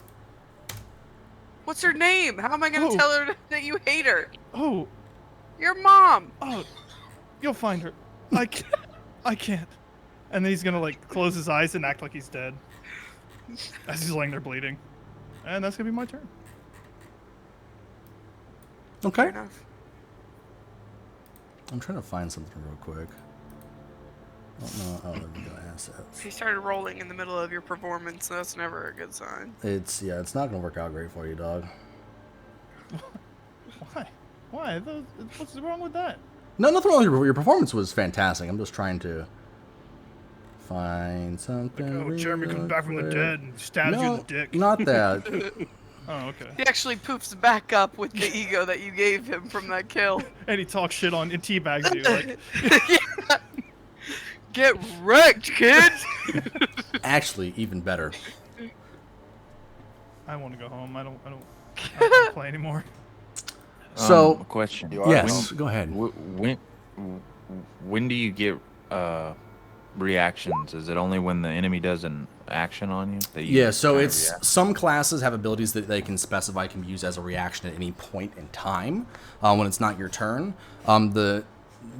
What's her name? How am I gonna Oh. tell her that you hate her? Oh, Your mom. oh, you'll find her. I can't. And then he's gonna like close his eyes and act like he's dead as he's laying there bleeding. And that's gonna be my turn. Okay. Fair enough. I'm trying to find something real quick. Oh, no. Oh, there we go. Assets. He started rolling in the middle of your performance, so that's never a good sign. It's not gonna work out great for you, dog. Why? Why? What's wrong with that? No, nothing wrong with your performance was fantastic. I'm just trying to find something. Oh, Jeremy comes real back from the quick. dead and stabs you in No, the dick. not that. Oh, okay. He actually poofs back up with the ego that you gave him from that kill. And he talks shit on and teabags you like. Yeah. Get wrecked, kids! Actually, even better. I want to go home. I don't want to play anymore. So, a question. yes, go ahead. When do you get reactions? Is it only when the enemy does an action on you? That you Yeah, so kinda it's react? some classes have abilities that they can specify can be used as a reaction at any point in time when it's not your turn.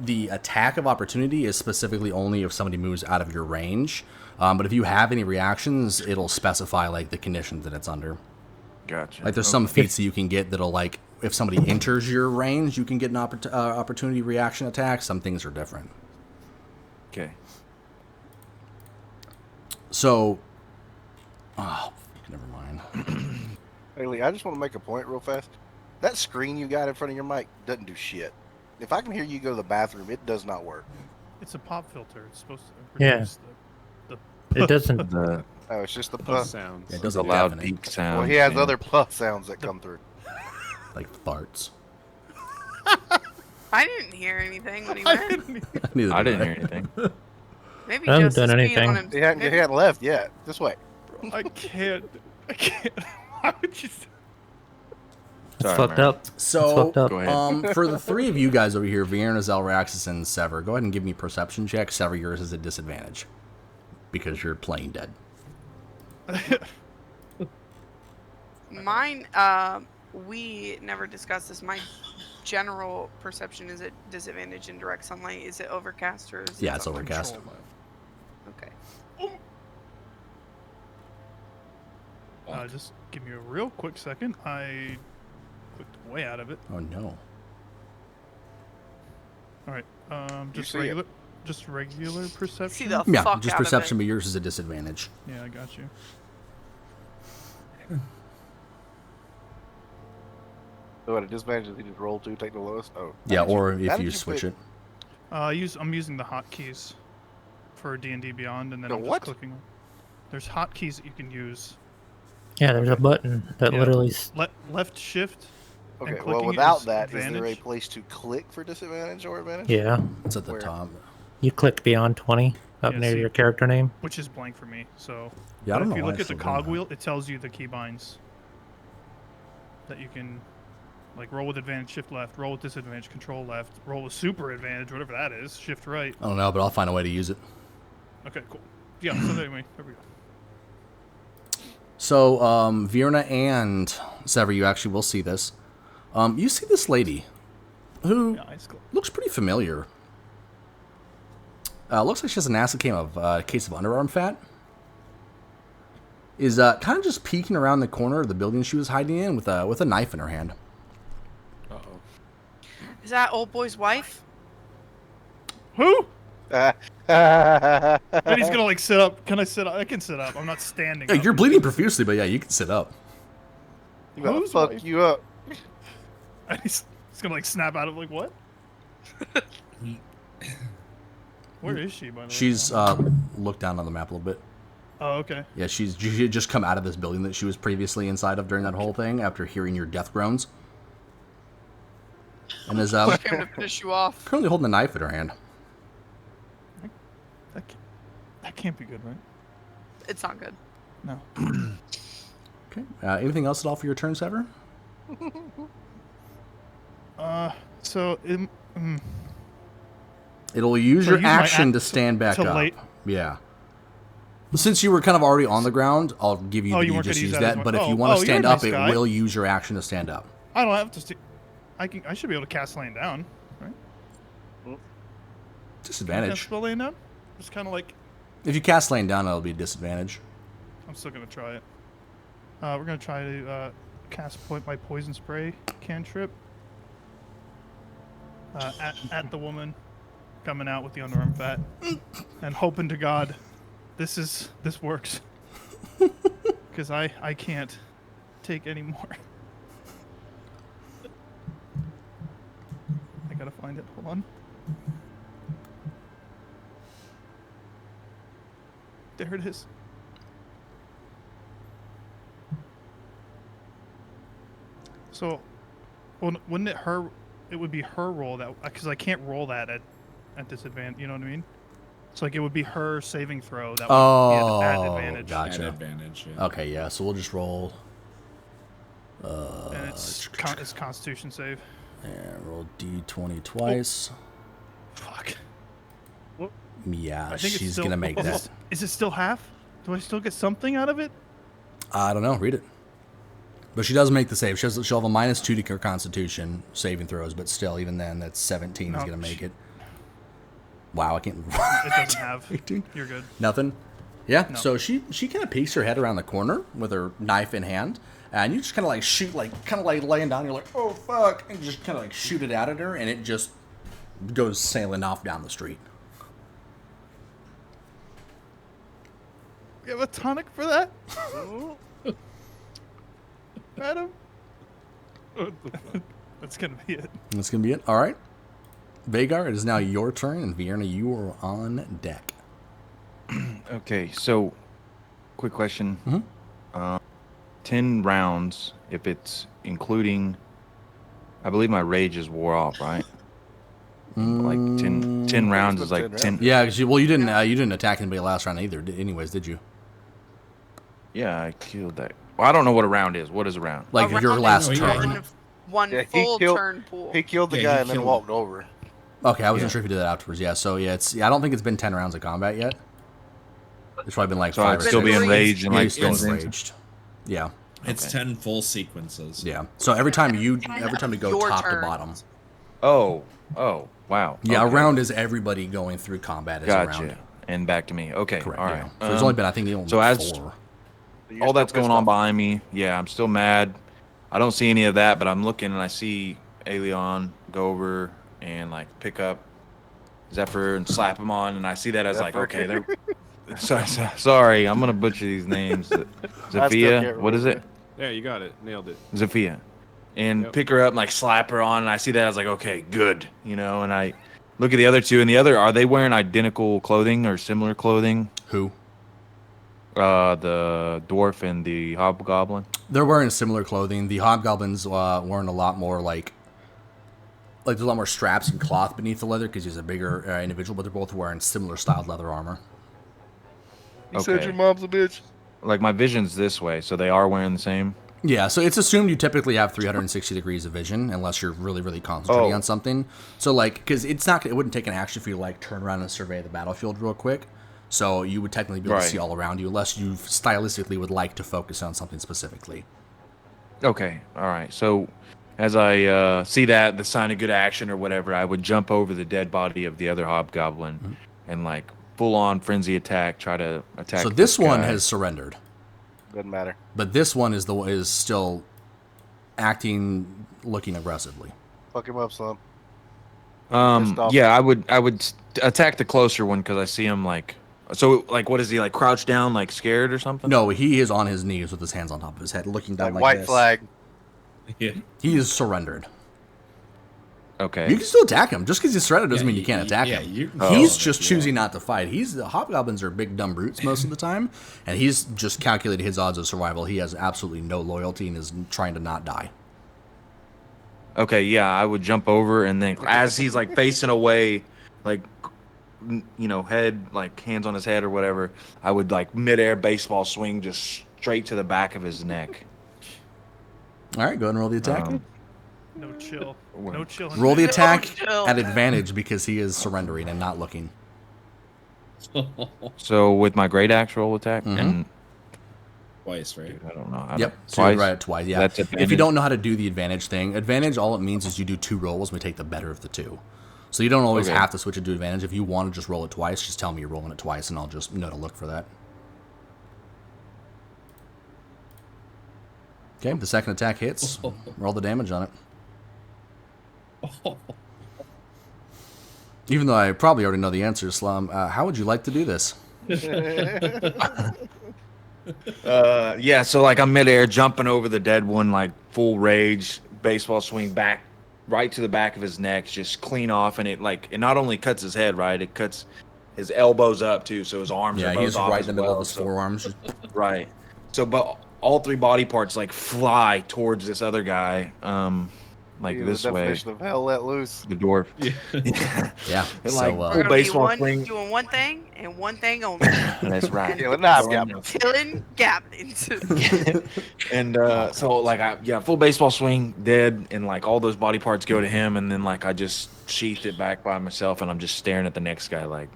The attack of opportunity is specifically only if somebody moves out of your range. But if you have any reactions, it'll specify like the conditions that it's under. Gotcha. Like there's some feats that you can get that'll like if somebody enters your range, you can get an opportunity reaction attack. Some things are different. Okay. So, never mind. Hey, Lee, I just want to make a point real fast. That screen you got in front of your mic doesn't do shit. If I can hear you go to the bathroom, it does not work. It's a pop filter. It's supposed to Yeah. produce the It doesn't. The Oh, it's just the Plus puff. sounds. It the doesn't loud deafen deep it, sound. Well, he has and- other puff sounds that come through. like farts. I didn't hear anything when he I went. didn't. Neither I did didn't hear anything. Maybe be I haven't just done as keen anything. on him. He hadn't left yet. This way. Bro, I can't. Why would you? It's Sorry, fucked Mary. up. It's So, fucked up. Go ahead. for the three of you guys over here, Vienna, Zelraxis, and Sever, go ahead and give me perception checks. Sever, yours is a disadvantage because you're playing dead. Mine, we never discussed this. My general perception is at disadvantage in direct sunlight. Is it overcast or is it Yeah, it's sunlight? overcast. Okay. Just give me a real quick second. I clicked way out of it. Oh no. All right. Just see it. regular. Just regular perception. See the Yeah, fuck just out perception, of but yours is a disadvantage. Yeah, I got you. So at a disadvantage, you just roll 2, take the lowest. Oh. Yeah, or how if did you switch pick- it. I'm using the hotkeys for D&D Beyond, and then The I'm what? just clicking. There's hotkeys that you can use. Yeah, there's a button that Yeah. literally. Left shift. Okay, and well, clicking it without is that, is there a advantage. place to click for disadvantage or advantage? Yeah, It's at the Where? top. you click beyond 20 up Yeah, near see- your character name. Which is blank for me. So. Yeah, I but don't know if you why look it's at the still doing that. cogwheel, it tells you the keybinds that you can, like, roll with advantage, shift left, roll with disadvantage, control left, roll with super advantage, whatever that is, shift right. I don't know, but I'll find a way to use it. Okay, cool. Yeah. So anyway, there we go. So, Virna and Sever, you actually will see this. You see this lady who Yeah, it's cool. looks pretty familiar. Looks like she has an acid case of underarm fat. Is kind of just peeking around the corner of the building she was hiding in with a knife in her hand. Uh-oh. Is that old boy's wife? Who? Ah. And he's gonna like sit up. Can I sit up? I can sit up. I'm not standing. Yeah, up. you're bleeding profusely, but yeah, you can sit up. You gotta Who's fuck wife? you up. And he's gonna like snap out of like what? Where is she, by the way? She's looked down on the map a little bit. Oh, okay. Yeah, she had just come out of this building that she was previously inside of during that whole thing after hearing your death groans. And is Came to finish you off. currently holding a knife in her hand. That can't be good, right? It's not good. No. Okay. Anything else at all for your turn, Sever? So It'll use So your use my action act to stand back to up. late- Yeah. Since you were kind of already on the ground, I'll give you Oh, that you you weren't just gonna use use that as that. one. But if Oh, you want oh, to you're a stand up, nice guy. it will use your action to stand up. I don't have to. I should be able to cast laying down, right? Can I Disadvantage. spell laying down? Just kind of like If you cast laying down, it'll be a disadvantage. I'm still gonna try it. We're gonna try to cast my poison spray cantrip at the woman coming out with the underarm fat, and hoping to God this works, because I can't take any more. I gotta find it. Hold on. There it is. So, wouldn't it would be her roll that, because I can't roll that at disadvantage. You know what I mean? So like it would be her saving throw that would be at advantage. Gotcha. At advantage. Yeah. Okay, yeah. So we'll just roll. And it's Constitution save. And roll D20 twice. Fuck. Yeah, I think it's she's still, gonna make that. Is it still half? Do I still get something out of it? I don't know. Read it. But she does make the save. She'll have a -2 to her Constitution saving throws, but still, even then, that's 17 is No, gonna make it. Wow, I can't. It doesn't have. 18? You're good. Nothing. Yeah. No. So she kind of peeks her head around the corner with her knife in hand, and you just kind of like shoot, kind of like laying down. You're like, oh fuck, and just kind of like shoot it out at her, and it just goes sailing off down the street. You have a tonic for that? Madam? That's gonna be it. That's gonna be it. All right. Vagar, it is now your turn, and Vienna, you are on deck. Okay, so quick question. 10 rounds, if it's including, I believe my rage is wore off, right? Like 10 rounds is like 10. Yeah, because you didn't attack anybody last round either. Anyways, did you? Yeah, I killed that. Well, I don't know what a round is. What is a round? Like A your round last is turn. one Yeah, full turn pool. He killed the Yeah, guy he and then killed walked over. Okay, I wasn't sure if you did that afterwards. Yeah, so yeah, I don't think it's been 10 rounds of combat yet. It's probably been like So 5 I'd or still be 6. enraged and Yeah, like you're still still enraged. Yeah, It's Okay. 10 full sequences. yeah. So every time you go Your top to turns. bottom. Oh, wow. Yeah, Okay. a round is everybody going through combat as a Gotcha. round. And back to me. Okay. Correct. All yeah. right. So there's only been, I think, only so as 4. all that's going on behind me, yeah, I'm still mad. I don't see any of that, but I'm looking and I see Aelion go over and like pick up Zephyr and slap him on, and I see that as like, okay, they're sorry, I'm gonna butcher these names. Zephyr, what is it? Yeah, you got it. Nailed it. Zephyr. And Yep. pick her up and like slap her on, and I see that as like, okay, good, and I look at the other two, and are they wearing identical clothing or similar clothing? Who? The dwarf and the hobgoblin. They're wearing similar clothing. The hobgoblins wearing a lot more like there's a lot more straps and cloth beneath the leather because he's a bigger individual, but they're both wearing similar styled leather armor. You said your mom's a bitch. Like my vision's this way, so they are wearing the same. Yeah, so it's assumed you typically have 360 degrees of vision unless you're really, really concentrating on something. So like, because it wouldn't take an action for you to like turn around and survey the battlefield real quick. So you would technically be able to see all around you unless you stylistically would like to focus on something specifically. Okay, all right. So as I see the sign of good action or whatever, I would jump over the dead body of the other hobgoblin and like full on frenzy attack, try to attack. So this one has surrendered. Doesn't matter. But this one is still acting, looking aggressively. Fuck him up, son. Yeah, I would attack the closer one because I see him like. So like, what is he like? Crouched down, like scared or something? No, he is on his knees with his hands on top of his head, looking down like white this. flag. Yeah. He is surrendered. Okay. You can still attack him. Just because he's surrendered doesn't mean you can't attack him. He's just choosing not to fight. The hobgoblins are big dumb brutes most of the time, and he's just calculated his odds of survival. He has absolutely no loyalty and is trying to not die. Okay, yeah, I would jump over and then as he's like facing away, like head like hands on his head or whatever, I would like midair baseball swing just straight to the back of his neck. All right, go ahead and roll the attack. No chill. No chill. Roll the attack chill. at advantage because he is surrendering and not looking. So with my great axe roll attack and Twice, right? dude, I don't know. Yep, so Twice. you're right at twice. Yeah. That's If you advantage? don't know how to do the advantage thing, advantage all it means is you do 2 rolls. We take the better of the 2. So you don't always Okay. have to switch it to advantage. If you want to just roll it twice, just tell me you're rolling it twice, and I'll just know to look for that. Okay, the second attack hits. Roll the damage on it. Even though I probably already know the answer, Slum, how would you like to do this? Yeah, so like I'm midair jumping over the dead one, like full rage, baseball swing back right to the back of his neck, just clean off, and it not only cuts his head, right, it cuts his elbows up too, so his arms Yeah, are both he's off right as in the middle well, of his so- forearms. Just- Right. So, but all 3 body parts like fly towards this other guy, like this the way. definition of hell let loose. The dwarf. Yeah, And so, like We're full gonna be baseball swing. doing one thing and one thing only. That's right. Killing goblins. Killing goblins. And so like full baseball swing, dead, and like all those body parts go to him, and then like I just sheathed it back by myself, and I'm just staring at the next guy like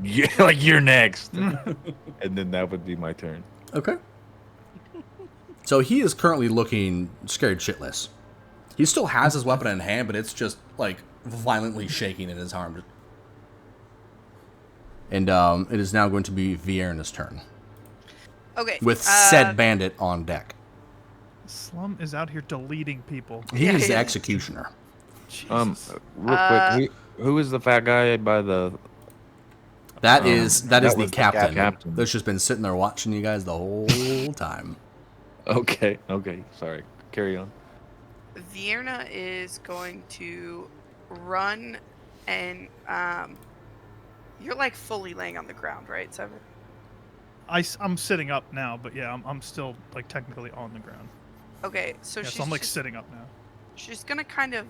yeah, like you're next. And then that would be my turn. Okay. So he is currently looking scared shitless. He still has his weapon in hand, but it's just like violently shaking in his arm. And it is now going to be Vierna's turn Okay. with said bandit on deck. Slum is out here deleting people. He Yeah, is he the is. executioner. Real quick, who is the fat guy by the? That is that the was the captain. captain. That's just been sitting there watching you guys the whole time. Okay, sorry. Carry on. Vierna is going to run and you're like fully laying on the ground, right, Sever? I'm sitting up now, but yeah, I'm still like technically on the ground. Okay, so Yeah, she's so I'm like just, sitting up now. she's gonna kind of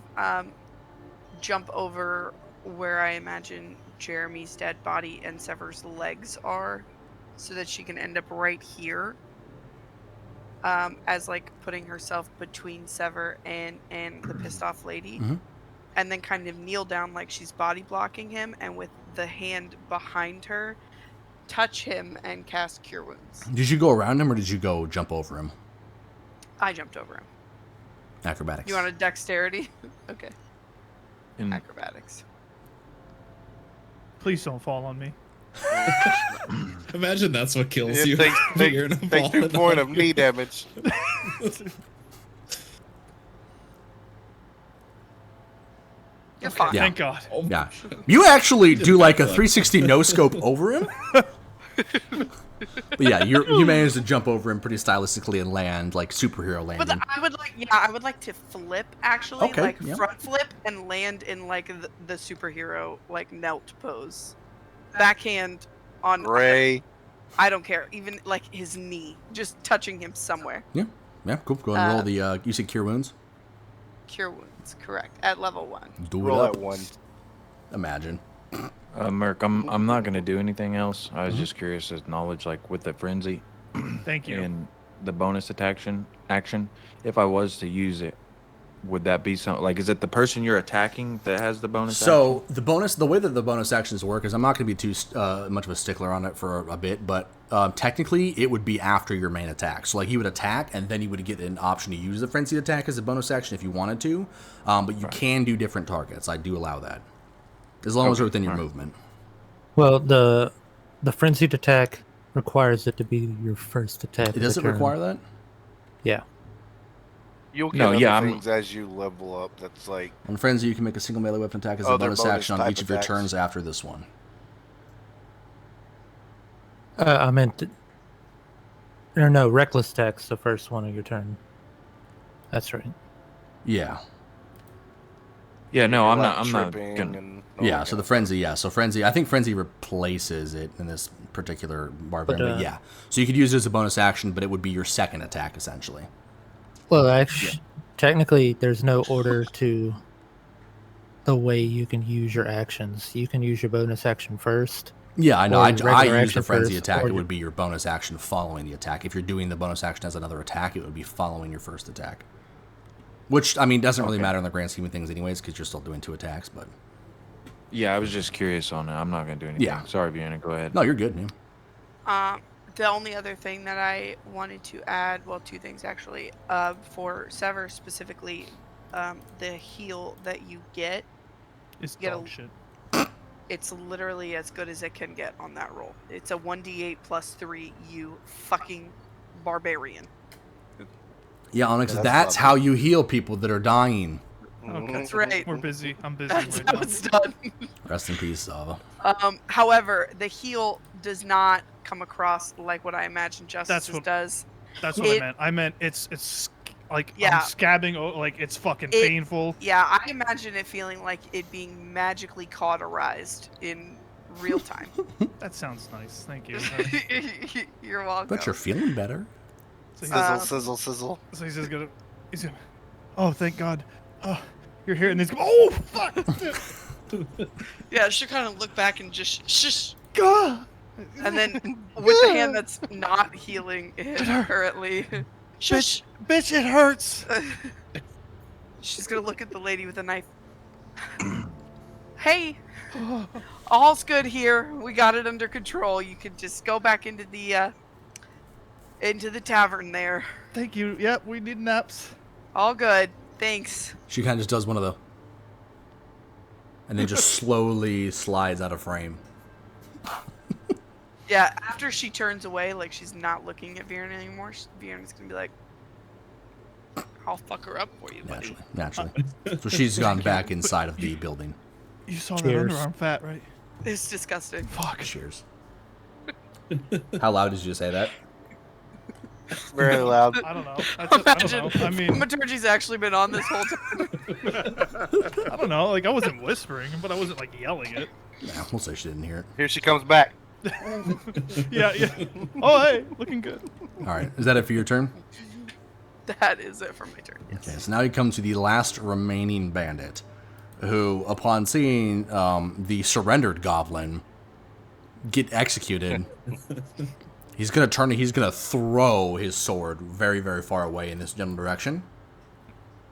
jump over where I imagine Jeremy's dead body and Sever's legs are, so that she can end up right here. As like putting herself between Sever and the pissed off lady. Mhm. And then kind of kneel down like she's body blocking him, and with the hand behind her, touch him and cast Cure Wounds. Did you go around him or did you go jump over him? I jumped over him. Acrobatics. You want a dexterity? Okay. And Acrobatics. Please don't fall on me. Imagine that's what kills Yeah, you. You're gonna take fall 2 in point love. of knee damage. You're fine. Yeah. Thank God. Oh, Yeah. You actually do like a 360 no scope over him. But yeah, you managed to jump over him pretty stylistically and land like superhero landing. But I would like to flip actually, Okay, like yeah. front flip and land in like the superhero like knelt pose. Backhand on Ray. I don't care, even like his knee, just touching him somewhere. Yeah, cool. Go and roll the. You said Cure Wounds. Cure Wounds, correct, at level 1. Do Roll it up. that 1. Imagine. Merc, I'm not gonna do anything else. I Mm-hmm. was just curious as knowledge, like with the frenzy Thank you. and the bonus action. If I was to use it, would that be something like? Is it the person you're attacking that has the bonus? So the way that the bonus actions work is, I'm not going to be too much of a stickler on it for a bit, but technically it would be after your main attack. So like you would attack, and then you would get an option to use the frenzied attack as a bonus action if you wanted to. But you can do different targets. I do allow that, as long as they're within your movement. Well, the frenzied attack requires it to be your first attack. of the Does it turn. require that? Yeah. You'll get No, other yeah, I'm- things as you level up. That's like On frenzy, you can make a single melee weapon attack as a Oh, they're bonus bonus action on type each of your attacks. turns after this one. I meant. No, reckless attack's the first one of your turn. That's right. Yeah. Yeah, no, I'm like not tripping gonna. and all Yeah, that so kind the of frenzy, yeah. So frenzy, I think frenzy replaces it in this particular barbarian, but But, yeah. So you could use it as a bonus action, but it would be your second attack essentially. Well, actually, technically, there's no order to the way you can use your actions. You can use your bonus action first. Yeah, I know. Or I regular use the action frenzy first, attack. or It your- would be your bonus action following the attack. If you're doing the bonus action as another attack, it would be following your first attack. Which, I mean, doesn't really matter in the grand scheme of things anyways, because you're still doing 2 attacks, but... Yeah, I was just curious on it. I'm not gonna do anything. Yeah. Sorry, Vienna. Go ahead. No, you're good, man. The only other thing that I wanted to add, well, 2 things actually, for Sever specifically, the heal that you get, It's Get a- dog shit. it's literally as good as it can get on that roll. It's a 1d8 plus 3, you fucking barbarian. Yeah, Onyx, Yeah, that's that's how you heal people that are dying. Okay. That's right. We're busy. I'm busy That's right how now. it's done. Rest in peace, Zava. However, the heal does not come across like what I imagine Justice what- does. That's what I meant. I meant it's like Yeah. I'm scabbing. Like it's fucking It- painful. Yeah, I imagine it feeling like it being magically cauterized in real time. That sounds nice. Thank you. You're welcome. But you're feeling better. So he's, Sizzle, sizzle, sizzle. so he's just gonna. He's gonna. Oh, thank God. Oh, you're here, and he's. Oh, fuck. Yeah, she'll kind of look back and just shush. God. And then with the hand that's not healing it currently, shush. Bitch, it hurts. She's gonna look at the lady with the knife. Hey, all's good here. We got it under control. You can just go back into the tavern there. Thank you. Yep, we need naps. All good. Thanks. She kind of just does one of the... And then just slowly slides out of frame. Yeah, after she turns away, like she's not looking at Viren anymore, Viren's gonna be like, I'll fuck her up for you, buddy. Naturally. So she's gone back inside of the building. You saw that Cheers. underarm fat, right? It's disgusting. Fuck. Cheers. How loud did you say that? Very loud. I don't know. I don't know. I mean, Maturgy's actually been on this whole time. I don't know. Like I wasn't whispering, but I wasn't like yelling it. Yeah, we'll say she didn't hear it. Here she comes back. Yeah, yeah. Oh, hey, looking good. All right. Is that it for your turn? That is it for my turn. Yes. Okay, so now you come to the last remaining bandit. who, upon seeing the surrendered goblin get executed, he's gonna turn. He's gonna throw his sword very, very far away in this general direction,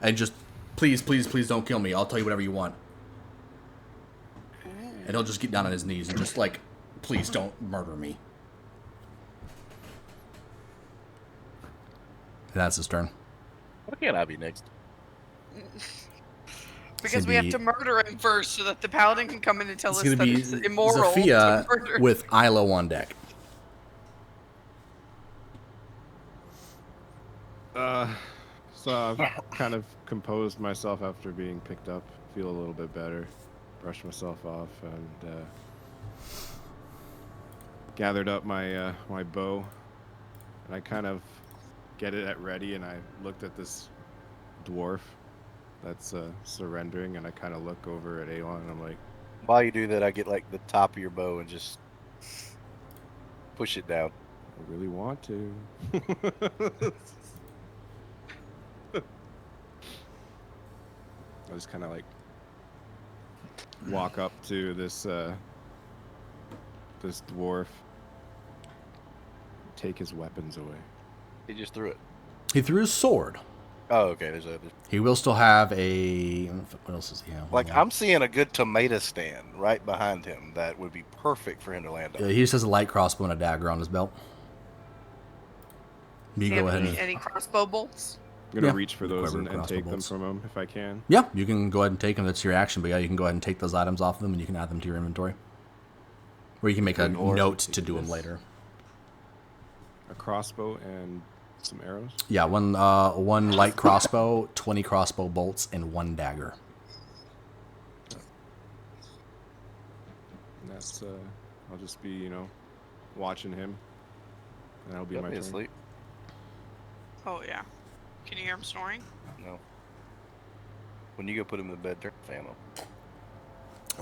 and just please, please, please don't kill me. I'll tell you whatever you want. And he'll just get down on his knees and just like, please don't murder me. And that's his turn. Why can't I be next? Because we have to murder him first so that the paladin can come in and tell us that be it's immoral Zafia to murder. with Ilo on deck. So I've kind of composed myself after being picked up. Feel a little bit better. Brushed myself off and gathered up my my bow. And I kind of get it at ready, and I looked at this dwarf that's surrendering, and I kind of look over at Aelon, and I'm like, while you do that, I get like the top of your bow and just push it down. I really want to. I just kind of like walk up to this this dwarf, take his weapons away. He just threw it. He threw his sword. Oh, okay. There's a. He will still have a. What else does he have? Like, I'm seeing a good tomato stand right behind him that would be perfect for him to land on. He just has a light crossbow and a dagger on his belt. You go ahead. Any crossbow bolts? I'm gonna reach for those and take them from him if I can. Yeah, you can go ahead and take them. That's your action. But yeah, you can go ahead and take those items off them, and you can add them to your inventory. Or you can make a note to do them later. A crossbow and some arrows? Yeah, one light crossbow, 20 crossbow bolts, and 1 dagger. And that's, I'll just be, watching him. And that'll be my turn. Asleep. Oh, yeah. Can you hear him snoring? No. When you go put him in the bed, turn the fan on.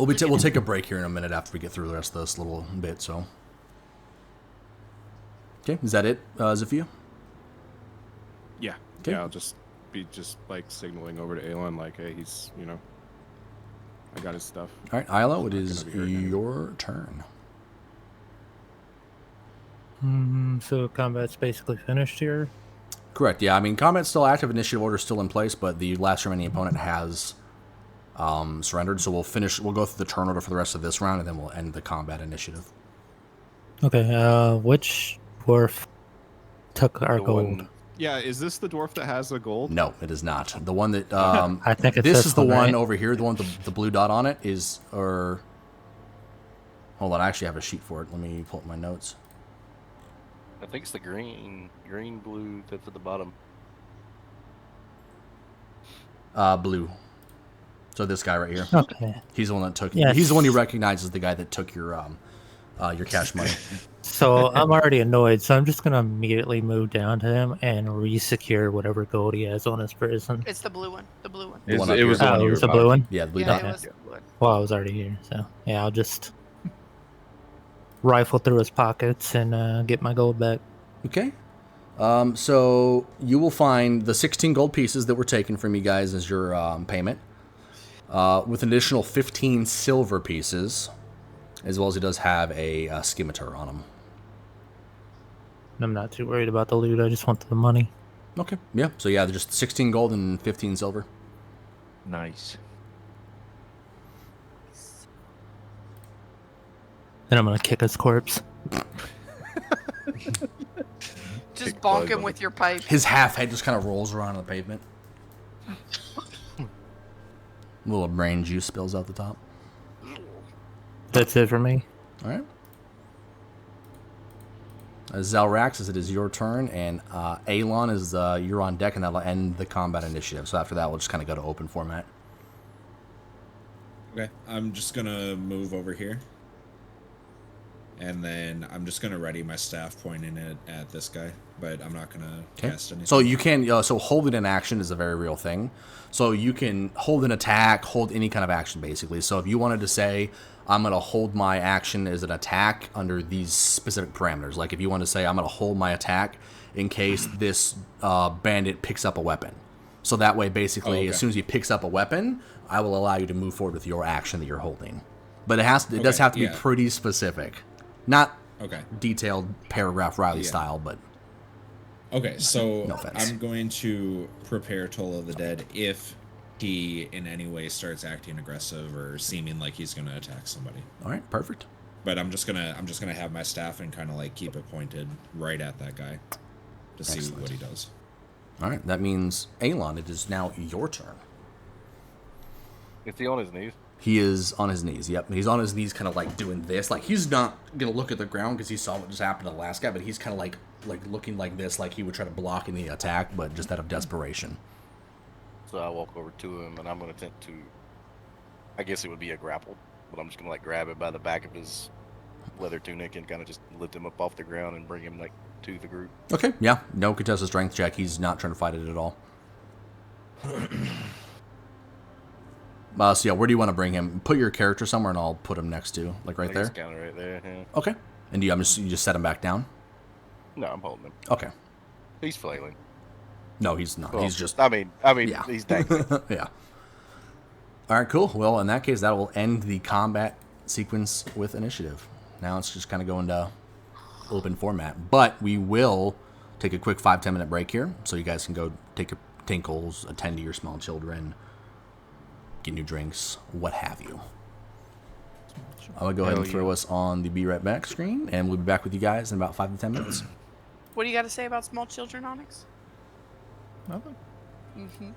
We'll take a break here in a minute after we get through the rest of this little bit, so. Okay, is that it, Zafia? Yeah. Okay. Yeah, I'll just be like signaling over to Aelon, like, hey, he's, I got his stuff. All right, Ilo, it is your turn. So combat's basically finished here? Correct, yeah. I mean, combat's still active, initiative order is still in place, but the last remaining opponent has surrendered, so we'll go through the turn order for the rest of this round, and then we'll end the combat initiative. Okay, which dwarf took our gold? Yeah, is this the dwarf that has the gold? No, it is not. The one that I think it's this is the one right? over here. The one with the blue dot on it is, or hold on, I actually have a sheet for it. Let me pull up my notes. I think it's the green, blue that's at the bottom. Blue. So this guy right here. Okay. He's the one that took. Yes. He's the one you recognize as the guy that took your cash money. So I'm already annoyed, so I'm just gonna immediately move down to him and re-secure whatever gold he has on his person. It's the blue one. The blue one. The one up It was here. the one you were the about. blue one? Yeah, the blue Yeah, dot. it was the blue one. Well, I was already here, so yeah, I'll just rifle through his pockets and get my gold back. Okay. So you will find the 16 gold pieces that were taken from you guys as your payment, with an additional 15 silver pieces, as well as he does have a scimitar on him. I'm not too worried about the loot. I just want the money. Okay. Yeah. So yeah, just 16 gold and 15 silver. Nice. Then I'm gonna kick his corpse. Just bonk him with your pipe. His half head just kind of rolls around on the pavement. A little brain juice spills out the top. That's it for me. All right. Zelrax, as it is your turn, and Aelon is you're on deck, and that'll end the combat initiative. So after that, we'll just kind of go to open format. Okay, I'm just gonna move over here. And then I'm just gonna ready my staff pointing it at this guy, but I'm not gonna cast anything. So you can, so holding an action is a very real thing. So you can hold an attack, hold any kind of action basically. So if you wanted to say, I'm gonna hold my action as an attack under these specific parameters. Like if you want to say, I'm gonna hold my attack in case this bandit picks up a weapon. So that way, basically, Oh, okay. as soon as he picks up a weapon, I will allow you to move forward with your action that you're holding. But it does Okay, have to be yeah. pretty specific, not Okay. detailed paragraph Riley Yeah. style, but Okay, so No offense. I'm going to prepare Toll of the Dead if he in any way starts acting aggressive or seeming like he's going to attack somebody. all right, perfect. But I'm just gonna have my staff and kind of like keep it pointed right at that guy to see Excellent. what he does. All right, that means Alon, it is now your turn. Is he on his knees? He is on his knees. Yep, he's on his knees, kind of like doing this. Like he's not gonna look at the ground because he saw what just happened to the last guy, but he's kind of like looking like this, like he would try to block any attack, but just out of desperation. So I walk over to him and I'm gonna attempt to. I guess it would be a grapple, but I'm just gonna like grab him by the back of his leather tunic and kind of just lift him up off the ground and bring him like to the group. Okay, yeah, no contested strength check. He's not trying to fight it at all. So yeah, where do you want to bring him? Put your character somewhere, and I'll put him next to, like right there. Kind of right there. Yeah. Okay. And you just set him back down? No, I'm holding him. Okay. He's flailing. No, he's not. Well, He's just. I mean, yeah. He's dangling. Yeah. All right, cool. Well, in that case, that will end the combat sequence with initiative. Now it's just kind of going to open format, but we will take a quick 5-10 minute break here, so you guys can go take your tinkles, attend to your small children, get new drinks, what have you. I'm gonna go ahead and throw us on the Be Right Back screen, and we'll be back with you guys in about 5 to 10 minutes. What do you got to say about small children, Onyx? Nothing. Mm-hmm.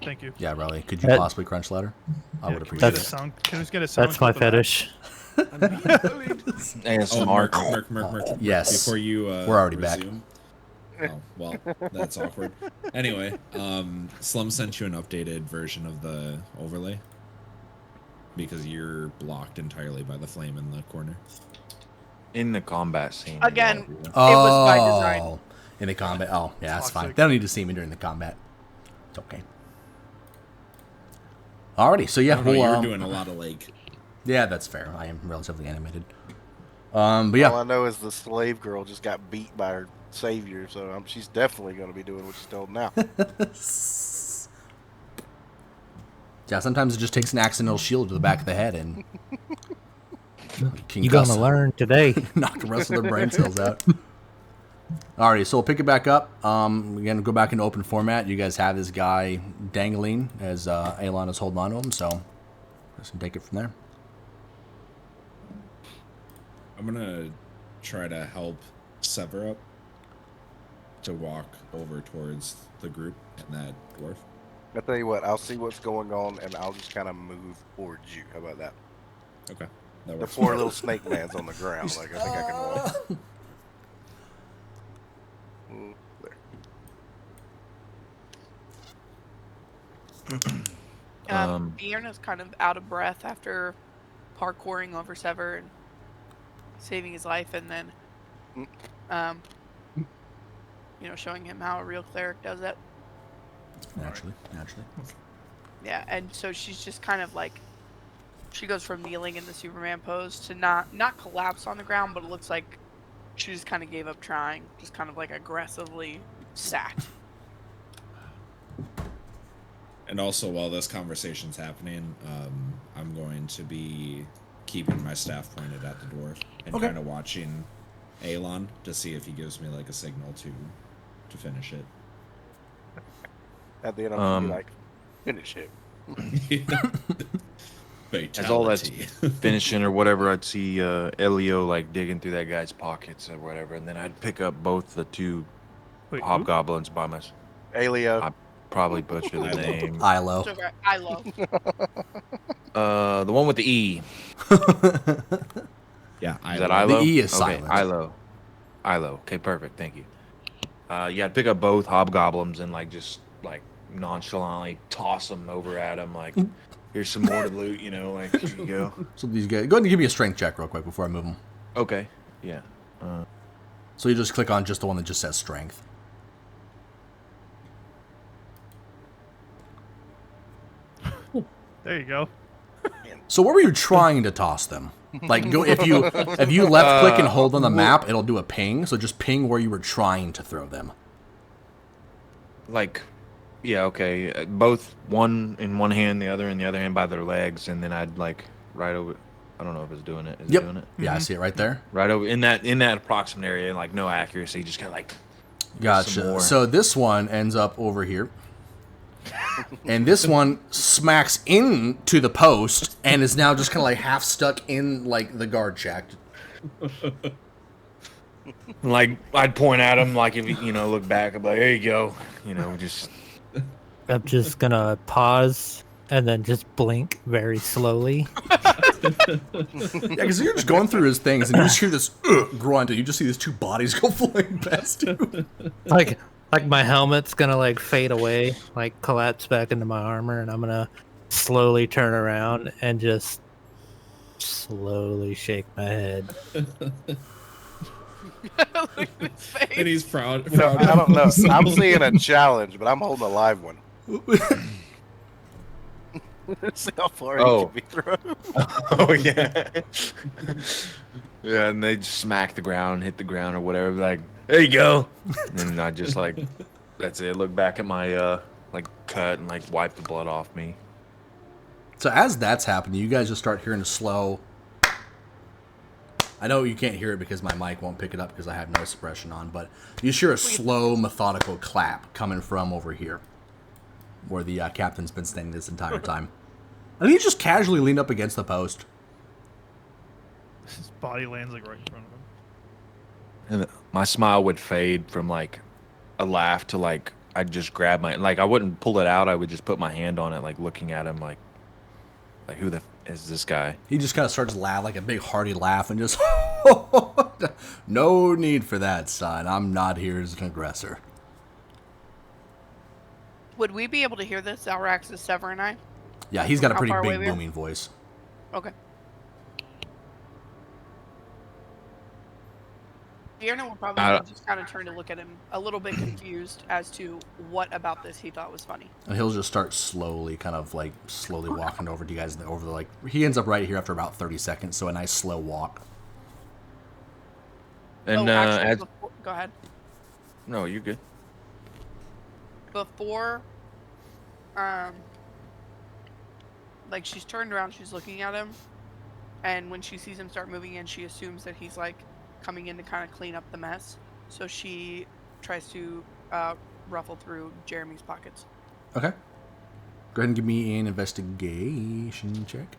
Thank you. Yeah, Relly, could you That- possibly crunch louder? I would Can we appreciate get a it. sound? Can we just get a sound? That's my clip of that? fetish. Oh, Merc, Merc. Yes. Before you We're already back. resume. Oh, well, that's awkward. Anyway, Slum sent you an updated version of the overlay because you're blocked entirely by the flame in the corner. In the combat scene. Again, yeah. Oh, was by design. in the combat. Oh, yeah, that's fine. Toxic. They don't need to see me during the combat. It's okay. Alrighty, so yeah, I don't know, we'll, you're doing a lot of like. yeah, that's fair. I am relatively animated. But yeah, All I know is the slave girl just got beat by her savior, so she's definitely going to be doing what she's told now. yeah. Sometimes it just takes an accidental shield to the back of the head and You're gonna learn today. knock the rest of their brain cells out. Alrighty, so we'll pick it back up. We're gonna go back into open format. You guys have this guy dangling as Alon is holding on to him, so let's take it from there. I'm gonna try to help Sever up to walk over towards the group and that dwarf. I tell you what, I'll see what's going on, and I'll just kind of move towards you. How about that? Okay, that The works. poor little snake man's on the ground. Like, I think I can walk. There. Bjorn is kind of out of breath after parkouring over Sever and saving his life, and then, showing him how a real cleric does it. Naturally. Yeah, and so she's just kind of like, she goes from kneeling in the Superman pose to not collapse on the ground, but it looks like she just kind of gave up trying, just kind of like aggressively sat. And also, while this conversation's happening, I'm going to be keeping my staff pointed at the dwarf and Okay. kind of watching Alon to see if he gives me like a signal to finish it. At the end, I'm going to be like, finish it. As all that's Fatality. finishing or whatever, I'd see Elio like digging through that guy's pockets or whatever, and then I'd pick up both the two Wait, who? hobgoblins by myself. Alio. I probably butcher the name. Ilo. It's okay. I love. The one with the E. Yeah, Is that Ilo? The E is okay, silent. Ilo. Okay, perfect. Thank you. Yeah, I'd pick up both hobgoblins and like just like nonchalantly toss them over at him. Like, here's some more to loot. Like here you go. So these guys, go ahead and give me a strength check real quick before I move them. Okay. Yeah. So you just click on just the one that just says strength. There you go. So where were you trying to toss them? Like, go if you left click and hold on the map, it'll do a ping. So just ping where you were trying to throw them. Like, yeah, okay. Both one in one hand, the other in the other hand by their legs, and then I'd like right over. I don't know if it's doing it. Is it doing it? Yeah, I see it right there. Right over in that approximate area, like no accuracy, just kind of like. some Gotcha. more. So this one ends up over here. And this one smacks into the post and is now just kind of like half stuck in like the guard shack. Like I'd point at him, like if you look back, I'd be like, "There you go," just. I'm just gonna pause and then just blink very slowly. Yeah, because you're just going through his things and you just hear this grunt and you just see these two bodies go flying past you. Like my helmet's gonna like fade away, like collapse back into my armor, and I'm gonna slowly turn around and just slowly shake my head. Look at his face. And he's proud. I don't know. I'm seeing a challenge, but I'm holding a live one. See how far he can be thrown. Oh yeah. Yeah, and they just smack the ground, hit the ground or whatever. Like, there you go. And I just like, that's it. Look back at my like cut and like wipe the blood off me. So as that's happening, you guys just start hearing a slow. I know you can't hear it because my mic won't pick it up because I have no suppression on, but you just hear a slow, methodical clap coming from over here, where the captain's been standing this entire time. And he just casually leaned up against the post. His body lands like right in front of him. And my smile would fade from like a laugh to like I'd just grab my I wouldn't pull it out. I would just put my hand on it, like looking at him, like who the is this guy? He just kind of starts to laugh, like a big hearty laugh, and just no need for that, son. I'm not here as an aggressor. Would we be able to hear this, Alraxis, Sever, and I? Yeah, he's got a How pretty far away big we are? booming voice. Okay. Fiona will probably just kind of turn to look at him, a little bit confused as to what about this he thought was funny. And he'll just start slowly, kind of like slowly walking over to you guys. Over the he ends up right here after about 30 seconds, so a nice slow walk. And go ahead. No, you're good. Before, like she's turned around, she's looking at him, and when she sees him start moving in, she assumes that he's like coming in to kind of clean up the mess. So she tries to ruffle through Jeremy's pockets. Okay. Go ahead and give me an investigation check.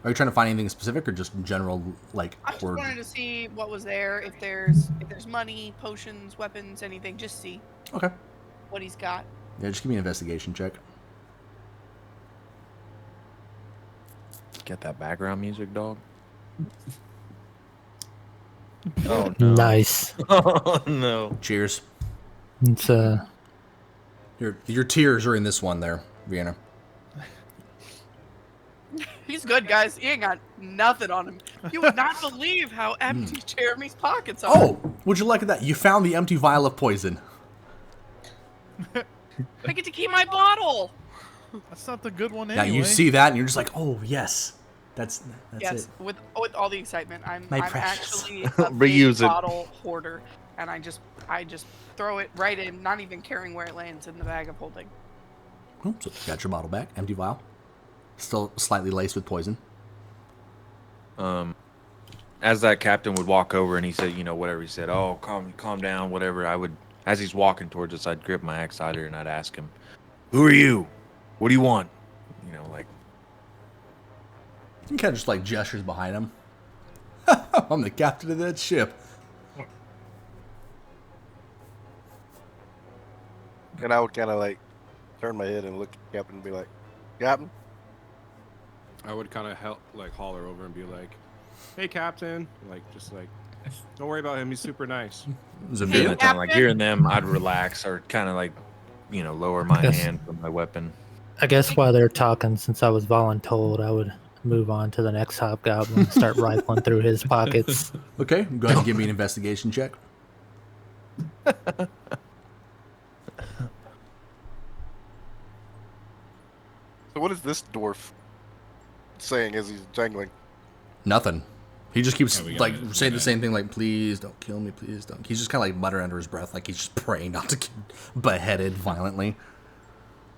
Are you trying to find anything specific or just general, like, I just hoard? wanted to see what was there, if there's money, potions, weapons, anything. Just see. Okay. What he's got. Yeah, just give me an investigation check. Get that background music, dog. Oh no! Nice. Oh no! Cheers. It's Your tears are in this one there, Vienna. He's good, guys. He ain't got nothing on him. You would not believe how empty Jeremy's pockets are. Oh, would you like that? You found the empty vial of poison. I get to keep my bottle. That's not the good one Yeah, anyway. you see that and you're just like, oh yes, that's yes, it. with all the excitement, I'm precious. actually a Reuse big it. bottle hoarder, and I just throw it right in, not even caring where it lands in the bag of holding. Oh, so got your bottle back, empty vial, still slightly laced with poison. As that captain would walk over and he said, whatever he said, oh, calm down, whatever. I would, as he's walking towards us, I'd grip my axe hider and I'd ask him, "Who are you? What do you want?" He kind of just like gestures behind him. I'm the captain of that ship. And I would kind of like turn my head and look at the captain and be like, "Captain." I would kind of holler over and be like, "Hey, Captain!" Don't worry about him. He's super nice. During the time, hearing them, I'd relax or kind of lower my hand from my weapon. I guess while they're talking, since I was voluntold, I would move on to the next hobgoblin and start rifling through his pockets. Okay, go ahead and give me an investigation check. So what is this dwarf saying as he's jangling? Nothing. He just keeps got saying the same thing, like, "Please don't kill me, please don't." He's just kind of like muttering under his breath, like he's just praying not to get beheaded violently.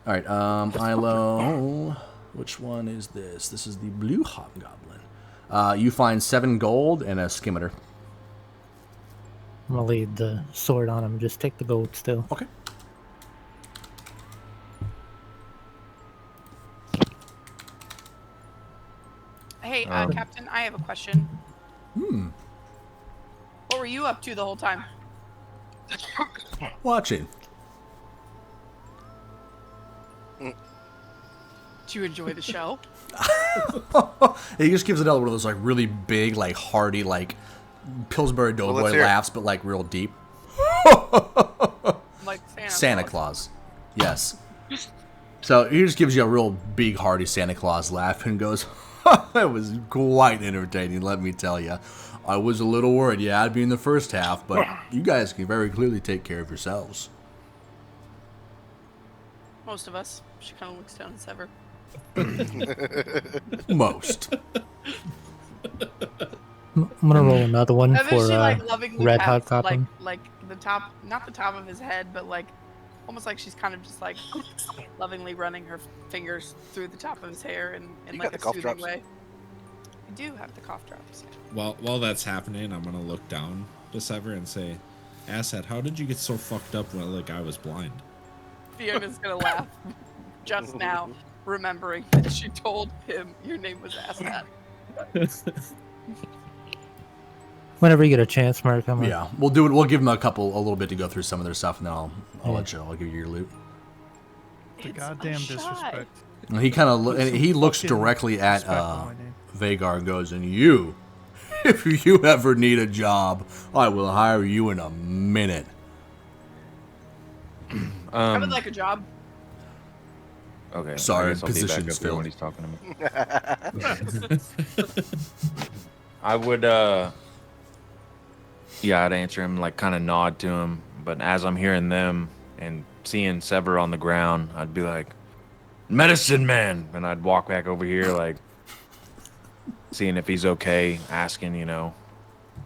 All right, Ilo, which one is this? This is the blue hobgoblin. You find 7 gold and a skimmeter. I'm gonna leave the sword on him. Just take the gold still. Okay. Hey, Captain, I have a question. What were you up to the whole time? Watching. Did you enjoy the show? He just gives another one of those like really big, like hearty, like Pillsbury Doughboy laughs, but like real deep. Like Santa Claus. Yes. So he just gives you a real big, hearty Santa Claus laugh and goes, "That was quite entertaining, let me tell you. I was a little worried, yeah, I'd be in the first half, but you guys can very clearly take care of yourselves." Most of us. She kind of looks down at Sever. Most. I'm gonna roll another one And for then she like lovingly Red pats, Hot Goblin. like the top, not the top of his head, but like almost like she's kind of just like lovingly running her fingers through the top of his hair in You like got a the cough soothing drops. way. I do have the cough drops. While that's happening, I'm gonna look down to Sever and say, "Asshat, how did you get so fucked up when like I was blind?" Fiona's gonna laugh just now, remembering that she told him your name was Asshat. Whenever you get a chance, Mark. Yeah, we'll do it. We'll give them a little bit to go through some of their stuff, and then I'll let you. I'll give you your loot. The goddamn disrespect. And he kind of he looks directly at Vagar and goes, "And you, if you ever need a job, I will hire you in a minute." I would like a job. Okay. Sorry, I guess I'll be back position's up here filled. when he's talking to me. I would, yeah, I'd answer him, like, kind of nod to him. But as I'm hearing them and seeing Sever on the ground, I'd be like, "Medicine man!" And I'd walk back over here, like, seeing if he's okay, asking, you know,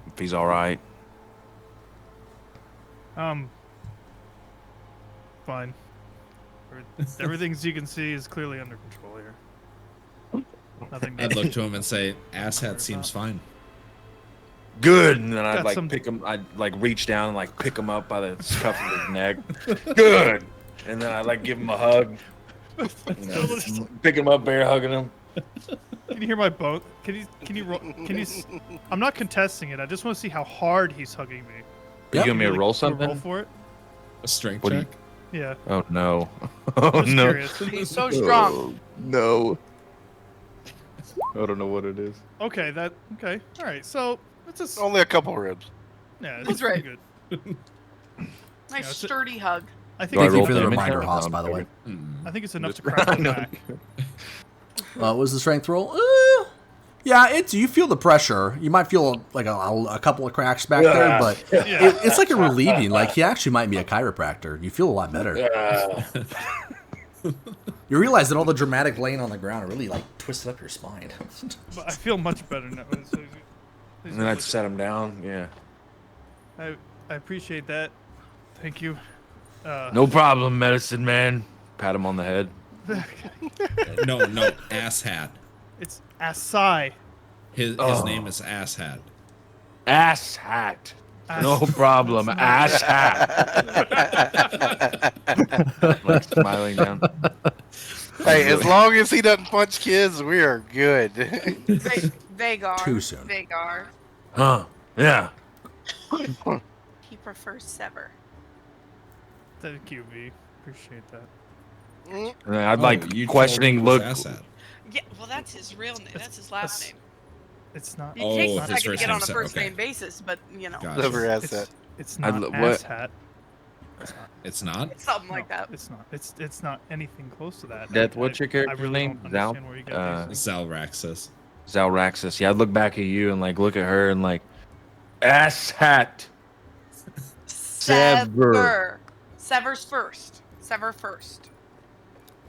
if he's all right. Fine. Everything you can see is clearly under control here. Nothing. I'd look to him and say, "Asshat seems fine." Good. And then I'd Got like some- pick him. I'd like reach down and like pick him up by the cuff of his neck. Good. And then I'd like give him a hug. You know, pick him up, bear hugging him. Can you hear my bone? Can you roll? I'm not contesting it. I just want to see how hard he's hugging me. You give me a Really- roll can we something? Roll for it. A strength What do you- check. Yeah. Oh no. Oh Just no. curious. He's so strong. Oh, no. I don't know what it is. Okay. Okay. All right. So it's just. Only a couple ribs. Yeah. That's right. Good. Nice it's a- sturdy hug. I think. Do I Thank you roll for the damage reminder, then? Haas, No, by the I'm way. I think it's enough to crack the No. back. What was the strength roll? Yeah, you feel the pressure. You might feel like a couple of cracks back there, but it's like a relieving. Like he actually might be a chiropractor. You feel a lot better. You realize that all the dramatic laying on the ground really like twisted up your spine. But I feel much better now. And then I'd set him down. Yeah. I appreciate that. Thank you. No problem, medicine man. Pat him on the head. No, Asshat. It's Asai. His name is Asshat. Ass hat. No problem. Ass hat. Like smiling down. Hey, as long as he doesn't punch kids, we are good. Vagar. Too soon. Vagar. Huh. Yeah. He prefers Sever. Thank you, V. Appreciate that. And then I'd like you questioning told look. him it was Asshat. Yeah, well, that's his real name. That's his last name. It's not. It takes a his second to first get on a name's- first okay. name basis, but you know, Gotcha. Never asked that. It's I'd not l- ass what- hat. It's not. it's something like that. It's not. It's not anything close to that. Death, what's your I character's really name? don't Zal? understand where you get these. Zalraxis. Zalraxis. Yeah, I'd look back at you and like look at her and like ass hat. Sever. Sever's first. Sever first.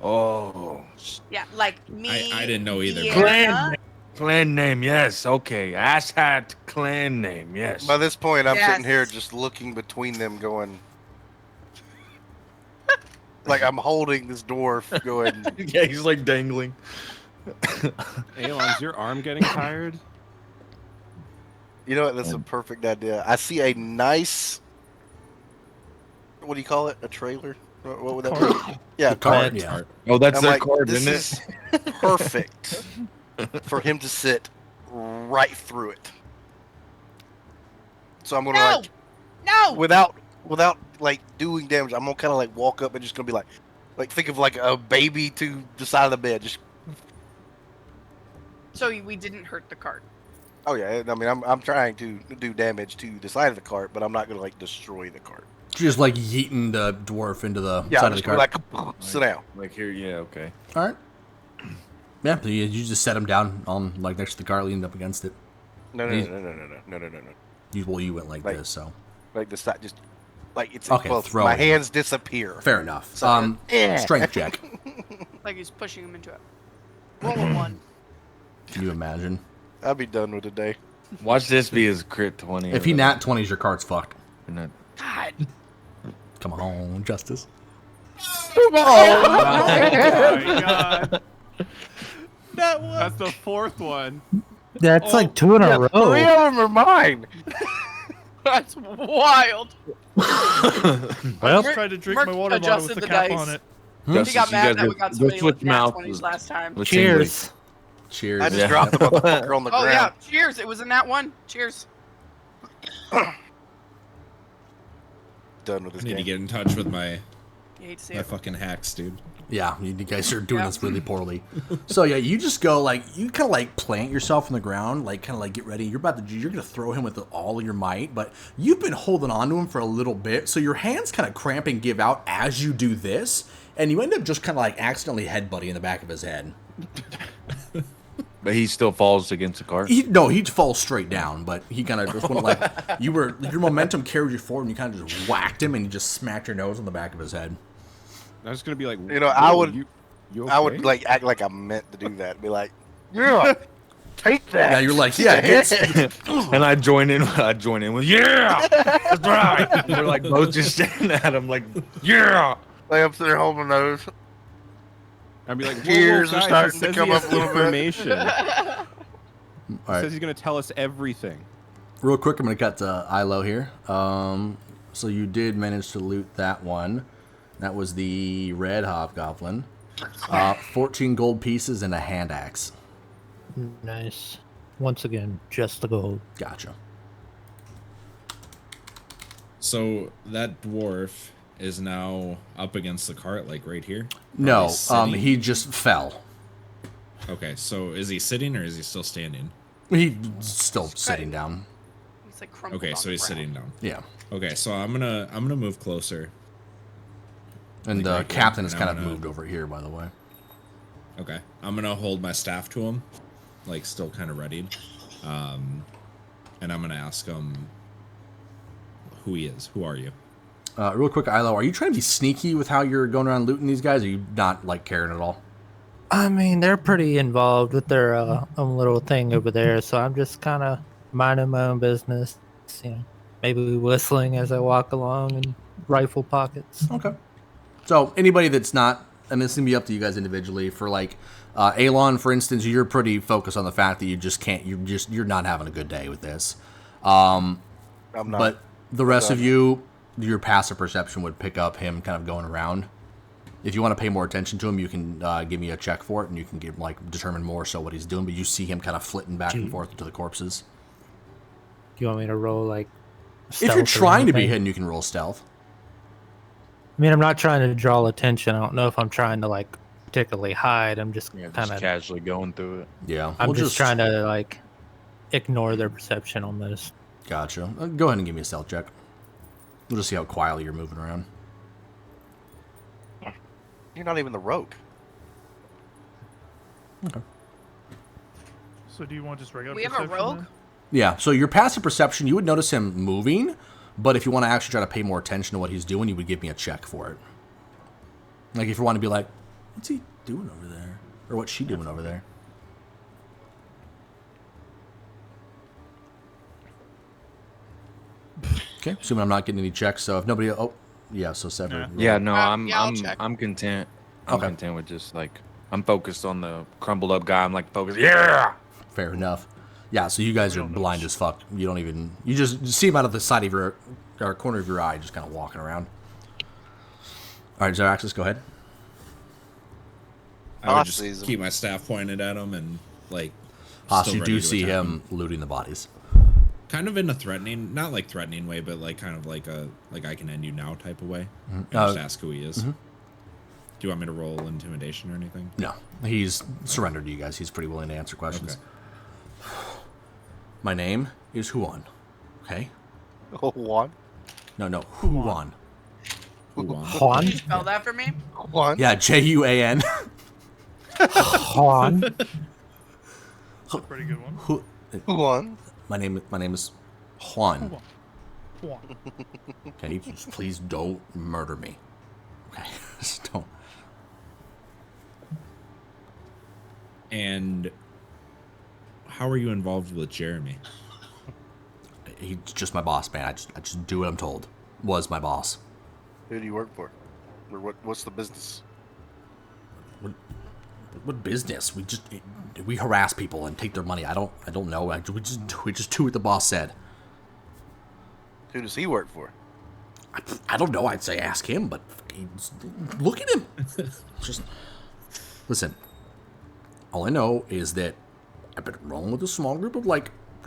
Oh. Yeah, like me. I didn't know either. Deanna. Clan name, yes. Okay. Ass hat clan name, yes. By this point, I'm sitting here Yes. just looking between them, going, like I'm holding this dwarf, going. Yeah, he's like dangling. Aelon, is your arm getting tired? You know what? That's a perfect idea. I see a nice. What do you call it? A trailer? What would that be? Yeah, Cart, cart. yeah. Oh, that's I'm their like, card, this isn't it? is perfect for him to sit right through it. So I'm gonna No, no. without like doing damage, I'm gonna kind of like walk up and just gonna be like think of like a baby to the side of the bed. Just So we didn't hurt the cart. oh yeah, I mean I'm trying to do damage to the side of the cart, but I'm not gonna like destroy the cart. Just like yeeting the dwarf into the Yeah, side I'm of the just cart. gonna like sit down. Like here, yeah, okay. All right. Yeah, so you just set him down on like next to the cart, leaning up against it. No. You went like this, so Like the side, just like it's Okay, well, throw my it. hands disappear. fair enough. So, Strength check. Like he's pushing him into it. Roll a 1. Can you imagine? I'll be done with the day. Watch this be his crit 20. If he nat 20s, your cart's fucked. God. Come on, Justice. Oh my god. That was. That's the fourth one. That's like 2 in a Three row. of them are mine. That's wild. Well, I tried to drink Merc my water bottle adjusted with the the cap dice. on it. He got mad that we got so many switch nat mouth. 20s last time. cheers. Cheers. I just dropped the motherfucker on the Oh ground. yeah, cheers. It was a nat 1. Cheers. Done with this I need to game. get in touch with my You hate to see my it. fucking hacks, dude. Yeah, you guys are doing Yeah. this really poorly. So yeah, you just go like you kind of like plant yourself in the ground, like kind of like get ready. You're gonna throw him with all of your might, but you've been holding on to him for a little bit, so your hands kind of cramp and give out as you do this, and you end up just kind of like accidentally headbutting in the back of his head. But he still falls against the cart. He falls straight down, but he kind of just went like your momentum carried you forward, and you kind of just whacked him, and you just smacked your nose on the back of his head. I was gonna be like, You know, I "Whoa, would- you I would okay?" like act like I meant to do that. Be like, yeah, take that. Yeah, you're like, yeah, it's, And I join in with, yeah, that's right. We're like both just staring at him like, yeah. Lay up there holding my nose. I'd be like, whoa, Tears whoa, are guys, starting he to says come he has up a little bit. information. all He right. says he's gonna tell us everything. Real quick, I'm going to cut to Ilo here. So you did manage to loot that one. That was the red hobgoblin. 14 gold pieces and a hand axe. Nice. Once again, just the gold. Gotcha. So that dwarf is now up against the cart, like right here? No, Probably sitting? he just fell. Okay, so is he sitting or is he still standing? He's still sitting down. He's like crumpled Okay, on so the he's ground. sitting down. Yeah. Okay, so I'm gonna move closer. And Like the right here, captain has and kind I'm of gonna- moved over here, by the way. Okay, I'm gonna hold my staff to him, like still kind of readied, and I'm gonna ask him who he is. Who are you? Real quick, Ilo, are you trying to be sneaky with how you're going around looting these guys? Or are you not like caring at all? I mean, they're pretty involved with their own little thing over there, so I'm just kind of minding my own business. You know, maybe whistling as I walk along in rifle pockets. Okay. So anybody that's not, and this is gonna be up to you guys individually. For like Alon, for instance, you're pretty focused on the fact that you just can't. You're not having a good day with this. I'm not. But the rest of you, your passive perception would pick up him kind of going around. If you want to pay more attention to him, you can give me a check for it, and you can determine more so what he's doing. But you see him kind of flitting back and forth into the corpses. Do you want me to roll like? If you're stealth or trying to be anything? hidden, you can roll stealth. I mean, I'm not trying to draw attention. I don't know if I'm trying to like particularly hide. I'm just Yeah, just kind of. casually going through it. Yeah, I'm we'll just trying to like ignore their perception on this. Gotcha. Go ahead and give me a stealth check. We'll just see how quietly you're moving around. You're not even the rogue. So do you want just regular We have a perception rogue? then? Yeah, so your passive perception, you would notice him moving, but if you want to actually try to pay more attention to what he's doing, you would give me a check for it. Like if you want to be like, what's he doing over there? Or what's she doing over there? Okay, assuming I'm not getting any checks, so if nobody, oh, yeah, so Sever. Yeah, no, I'm yeah, I'll I'm check. I'm content. I'm Okay. content with just like I'm focused on the crumbled up guy. I'm like focused. Yeah. Fair enough. Yeah, so you guys are blind as fuck. You don't even, you just see him out of the side of your, or corner of your eye, just kind of walking around. All right, Zaraxis, go ahead. I would Haas just sees him. keep my staff pointed at him and like. Haas, still you ready do to see attack him looting the bodies. kind of in a threatening, not like threatening way, but like kind of like a like I can end you now type of way. And just ask who he is. Do you want me to roll intimidation or anything? No, he's surrendered to you guys. He's pretty willing to answer questions. My name is Huan. Okay? Juan. No, Huan. Juan? Spell that for me. Juan. Yeah, Juan. Juan? That's a pretty good one. Juan. My name is Juan. Juan. Okay, just please don't murder me. Okay, just don't. And how are you involved with Jeremy? He's just my boss, man. I just do what I'm told. Was my boss. Who do you work for? Or what's the business? What business? We harass people and take their money. I don't know. We just do what the boss said. Who does he work for? I don't know. I'd say ask him, but look at him. Just listen. All I know is that I've been rolling with a small group of we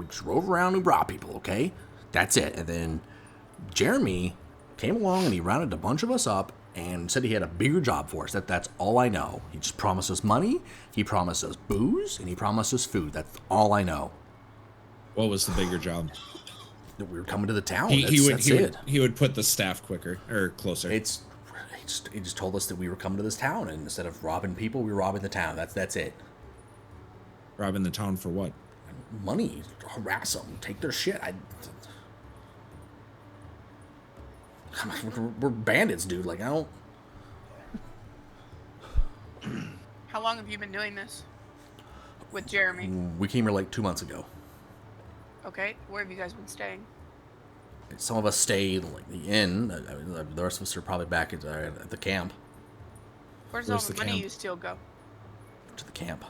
just drove around and robbed people. Okay, That's it. And then Jeremy came along and he rounded a bunch of us up and said he had a bigger job for us. That's all I know. He just promised us money, he promised us booze, and he promised us food. That's all I know. What was the bigger job? That we were coming to the town. He would put the staff quicker or closer. He just told us that we were coming to this town, and instead of robbing people, we were robbing the town. That's it. Robbing the town for what? Money. Harass them. Take their shit. Come on, we're bandits, dude. Like, I don't... How long have you been doing this with Jeremy? We came here like 2 months ago. Okay, where have you guys been staying? Some of us stayed like the inn. The rest of us are probably back at the camp. Where's all the money you steal go? To the camp.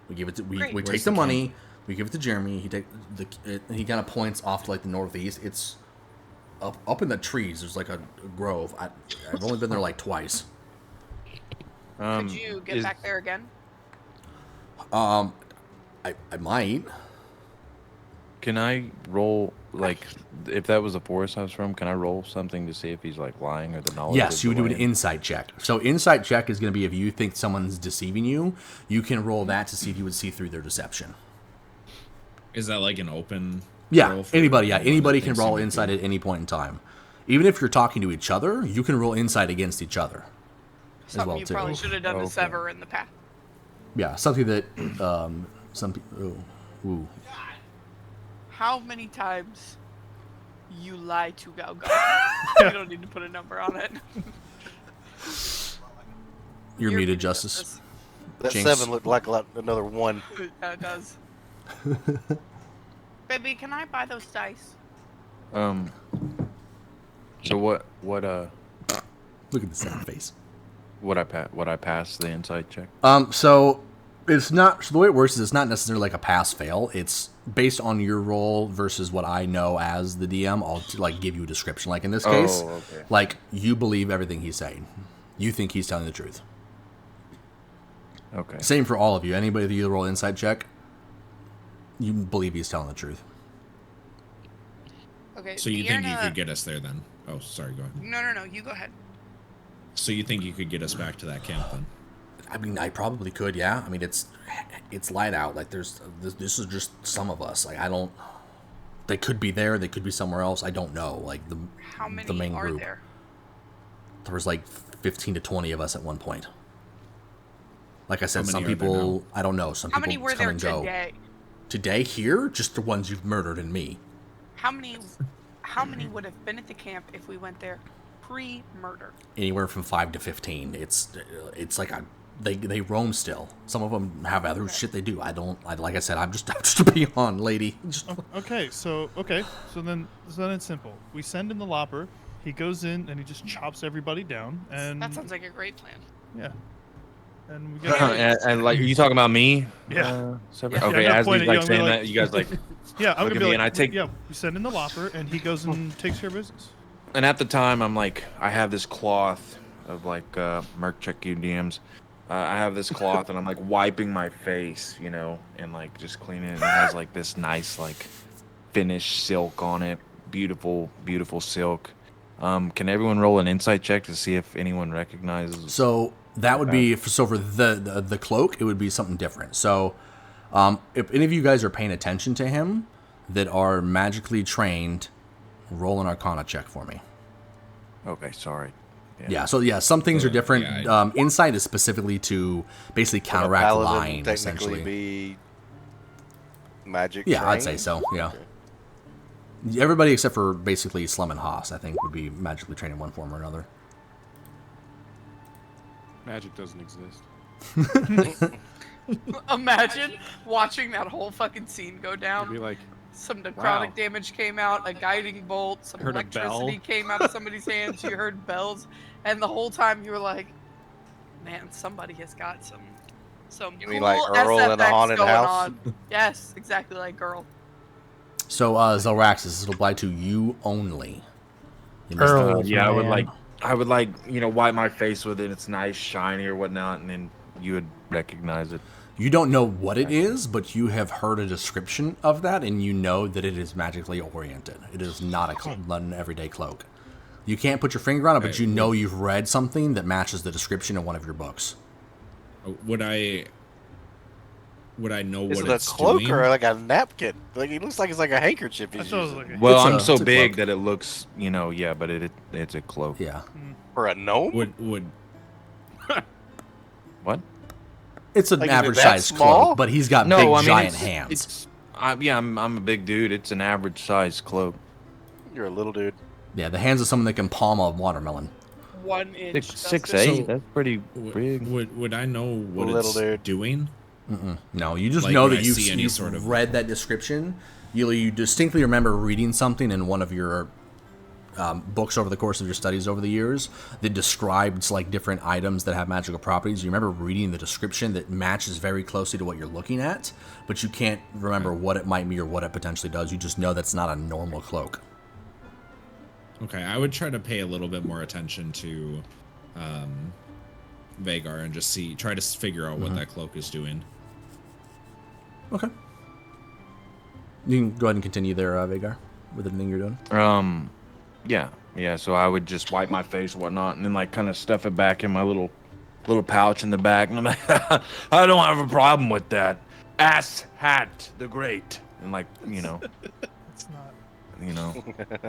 We give it to we Great. take the money. We give it to Jeremy. He he kind of points off to like the northeast. It's up in the trees. There's like a grove. I've only been there like twice. Could you get back there again? I might. Can I roll, like, if that was the forest I was from, can I roll something to see if he's, like, lying or the knowledge? Yes, you would do an insight check. So insight check is going to be if you think someone's deceiving you, you can roll that to see if you would see through their deception. Is that like an open? Yeah, anybody can roll insight at any point in time. Even if you're talking to each other, you can roll insight against each other Something you probably should have done to Sever in the past. Yeah, something that some people... Ooh. How many times you lie to Galga? You don't need to put a number on it. You're muted, Justice. That Jinx. 7 looked like another 1. Yeah, it does. Baby, can I buy those dice? So what Look at the sad face. would I pass the insight check? So it's not, so the way it works is it's not necessarily like a pass-fail. It's based on your role versus what I know as the DM. I'll like give you a description. Like in this case, like you believe everything he's saying. You think he's telling the truth. Okay. Same for all of you. Anybody that you roll insight check, you believe he's telling the truth. Okay. So you think you could get us there then? Oh, sorry, go ahead. No. You go ahead. So you think you could get us back to that camp then? I mean, I probably could, yeah. I mean, it's light out. Like, this is just some of us. Like, I don't... They could be there. They could be somewhere else. I don't know. Like, How many the main are group. there? There was, like, 15 to 20 of us at one point. Like I said, How some many are there people... now? I don't know. Some How people many were come there and go. today? Today, here? Just the ones you've murdered and me. How many would have been at the camp if we went there pre-murder? Anywhere from 5 to 15. It's like they roam still. Some of them have other shit they do. Like I said, I'm just a peon, lady. Okay, so then it's simple. We send in the lopper. He goes in and he just chops everybody down. And That sounds like a great plan. yeah. And we get and like, you talking about me? Yeah. Okay, Yeah, as point he's at you, like I'm saying like- that, you guys like yeah, I'm look gonna at be me like, and I take. yeah, we send in the lopper and he goes and takes care of business. And at the time, I'm like, I have this cloth of like Merc check you DMs. I have this cloth and I'm like wiping my face, you know, and like just cleaning it. And it has like this nice like finished silk on it, beautiful silk. Can everyone roll an insight check to see if anyone recognizes? So that would be for the cloak. It would be something different. So if any of you guys are paying attention to him that are magically trained, roll an Arcana check for me. Okay, sorry. Yeah. So some things are different. Yeah, Insight is specifically to basically counteract Paladin lying, technically essentially. be magic. Yeah, I'd say trained? so. Yeah. Okay. Everybody except for basically Slum and Haas, I think, would be magically trained in one form or another. Magic doesn't exist. Imagine watching that whole fucking scene go down. It'd be like, Some necrotic wow. damage came out, a guiding bolt, some Heard a bell. electricity came out of somebody's hands, you heard bells, and the whole time you were like, man, somebody has got some You cool mean like Earl in a SFX haunted going house? on. Yes, exactly like Girl. So, Zelraxis, this will apply to you only. You missed Earl. the- Yeah, Man. I would like, you know, wipe my face with it. It's nice, shiny or whatnot, and then you would recognize it. You don't know what it is, but you have heard a description of that, and you know that it is magically oriented. It is not an everyday cloak. You can't put your finger on it, but you know you've read something that matches the description in one of your books. Would I know Is what it a it's cloak doing? or like a napkin? Like it looks like it's like a handkerchief. He's thought it was using. like a- Well, It's I'm a- so it's a big cloak. that it looks, yeah, but it's a cloak. Yeah. For a gnome? Would What? It's an Like, is it average that size small? cloak, but he's got No, big I mean giant it's, hands. I'm a big dude. It's an average size cloak. You're a little dude. Yeah, the hands of someone that can palm a watermelon. 1 inch. 6'8". So- That's pretty big. would I know what Little it's dude. doing? No, you just Like, know would that I you've, see any you've sort of- read that description. You distinctly remember reading something in one of your books over the course of your studies over the years that describes like different items that have magical properties. You remember reading the description that matches very closely to what you're looking at, but you can't remember what it might be or what it potentially does. You just know that's not a normal cloak. Okay, I would try to pay a little bit more attention to Vagar and just try to figure out what that cloak is doing. Okay. You can go ahead and continue there, Vagar, with anything you're doing. Yeah. So I would just wipe my face, and whatnot, and then like kind of stuff it back in my little pouch in the back. And I'm like, I don't have a problem with that. Ass Hat the Great, and like It's not.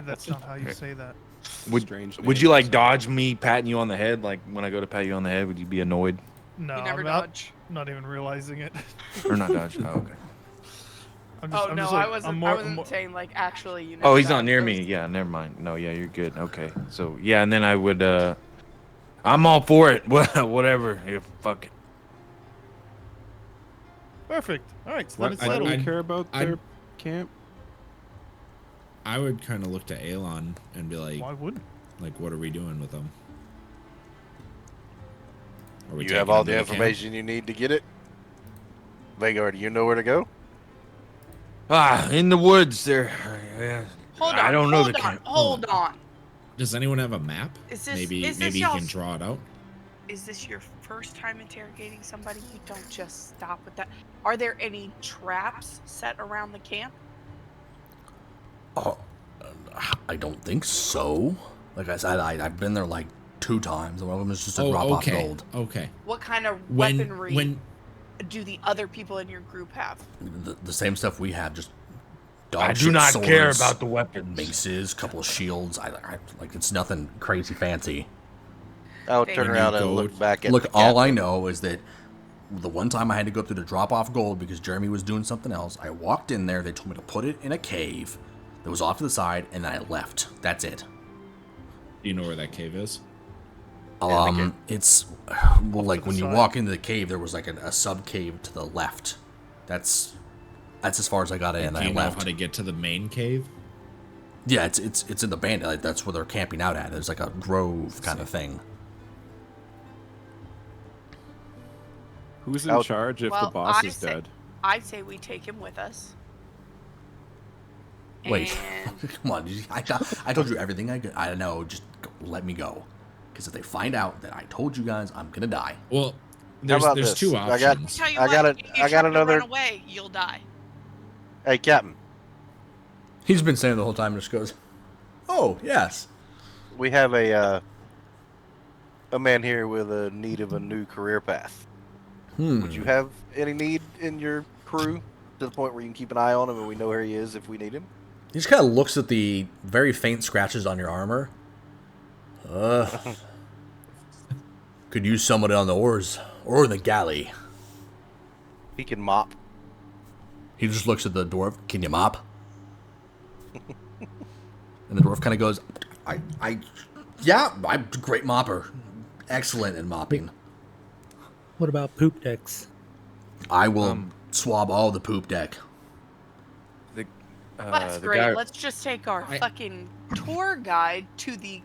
That's not how you say that. Would you like dodge me patting you on the head? Like when I go to pat you on the head, would you be annoyed? No, You never I'm dodge. not even realizing it. Or not dodge? Oh, okay. I like, wasn't saying like actually. You Oh, never he's not dodge. near I me. was- Yeah, never mind. No, yeah, you're good. Okay. So yeah, and then I would. I'm all for it. Whatever. Yeah, fuck it. Perfect. All right, so Why, then it's why do settled. we care about their camp? I would kind of look to Aelon and be like, Why wouldn't? like, what are we doing with them? Are we You taking have all them the to camp? information you need to get it. Vagar, do you know where to go? In the woods there. Yeah. Hold on. I don't know hold the on. camp. Hold on. Does anyone have a map? Is this- maybe is this maybe you y'all's- can draw it out. Is this your first time interrogating somebody? You don't just stop with that. Are there any traps set around the camp? Oh, I don't think so. Like I said, I've been there like 2 times, and one of them is just a drop off gold. Okay. What kind of When weaponry do the other people in your group have? The same stuff we have, just dog I do shit not care swords, about the weapons. maces, couple of shields. I like it's nothing crazy fancy. I would turn When around you and go- look back at Look, the all I captain. know is that the one time I had to go through the drop off gold because Jeremy was doing something else. I walked in there. They told me to put it in a cave that was off to the side, and then I left. That's it. Do you know where that cave is? It's well, like the when you side. walk into the cave, there was like a sub cave to the left. That's as far as I got in, and Do I you know left. how to get to the main cave? Yeah, it's in the band. Like, that's where they're camping out at. There's like a grove kind of thing. Who's in I'll- charge if Well, the boss I is say- dead? I say we take him with us. Wait, And come on! I told you everything I know. Just let me go, because if they find out that I told you guys, I'm gonna die. Well, there's about there's this? 2 I got- options. tell you I what, got a- if you I got try to another- run away, you'll die. Hey, Captain, He's been saying the whole time. Just goes, oh yes. we have a man here with a need of a new career path. Would you have any need in your crew to the point where you can keep an eye on him and we know where he is if we need him? He just kind of looks at the very faint scratches on your armor. Could use somebody on the oars or the galley. He can mop. He just looks at the dwarf. Can you mop? And the dwarf kind of goes, yeah, I'm a great mopper. Excellent in mopping. What about poop decks? I will swab all the poop deck. That's the great. guy- Let's just take our fucking tour guide to the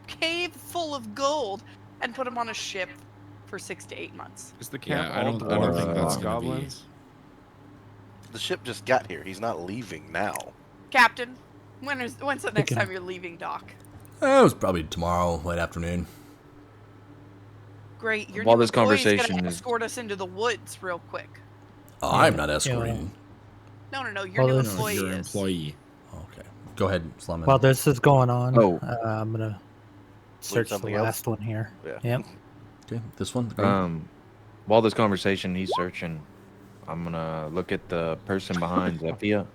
cave full of gold and put him on a ship for 6 to 8 months. Is the camp I all don't think dwarves that's and gonna be- goblins? The ship just got here. He's not leaving now. Captain, when's the next can- time you're leaving dock? It was probably tomorrow, late afternoon. Great. Your While new this employee's conversation gonna is- escort us into the woods real quick. Oh, Yeah, I'm not yeah. escorting. No, your Well, new this- No, employee your is. employee. Okay. Go ahead, Slummin. While this is going on, Oh. I'm gonna search the something else? last one here. Yeah. Yep. Okay, this one. The green? While this conversation he's searching, I'm gonna look at the person behind Zephyr.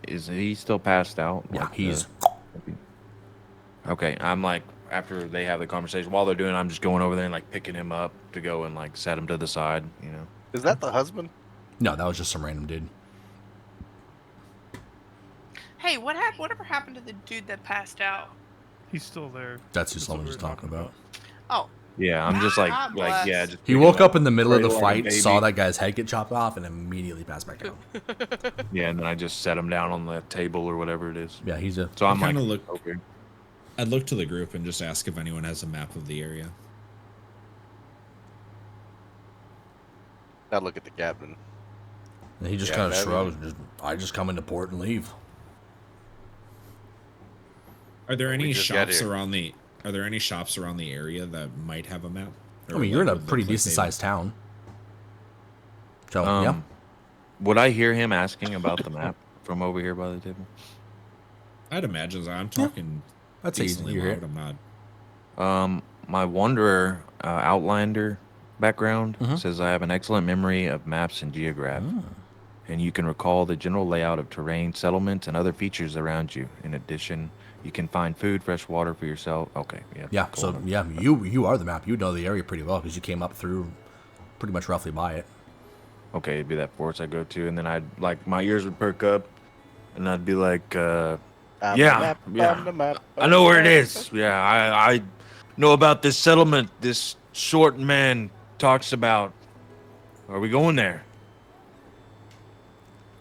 Is he still passed out? Yeah, Like he's. Okay, I'm like, after they have the conversation, while they're doing it, I'm just going over there and like picking him up to go and like set him to the side, you know. Is that the husband? No, that was just some random dude. Hey, whatever happened to the dude that passed out? He's still there. That's who That's what Slummin we was were talking about. Oh, Yeah, I'm just like, God yeah. bless. Just He picking woke him up in the middle of the like a fight, baby. saw that guy's head get chopped off, and immediately passed back down. Yeah, and then I just set him down on the table or whatever it is. Yeah, he's a. So I'm I like, kinda look- okay. I'd look to the group and just ask if anyone has a map of the area. I look at the captain. And he just Yeah, kind of that shrugs. I just come into port and leave. Are there any just got shops here. around the? Are there any shops around the area that might have a map? I mean, you're in a would look pretty like decent they- sized town. So yeah, Would I hear him asking about the map from over here by the table? I'd imagine. I'm talking. I'd say decently you hear loud. it. I'm not. My Wanderer Outlander background Mhm. says I have an excellent memory of maps and geograph, and you can recall the general layout of terrain, settlements, and other features around you. In addition, you can find food, fresh water for yourself. Okay, yeah. Yeah. cool. So yeah, you are the map. You know the area pretty well because you came up through, pretty much roughly by it. Okay, it'd be that forest I go to, and then I'd like my ears would perk up, and I'd be like, I'm Yeah, the map, yeah. I'm the map, I know where it I'm the is. Yeah, I know about this settlement this short man talks about. Are we going there?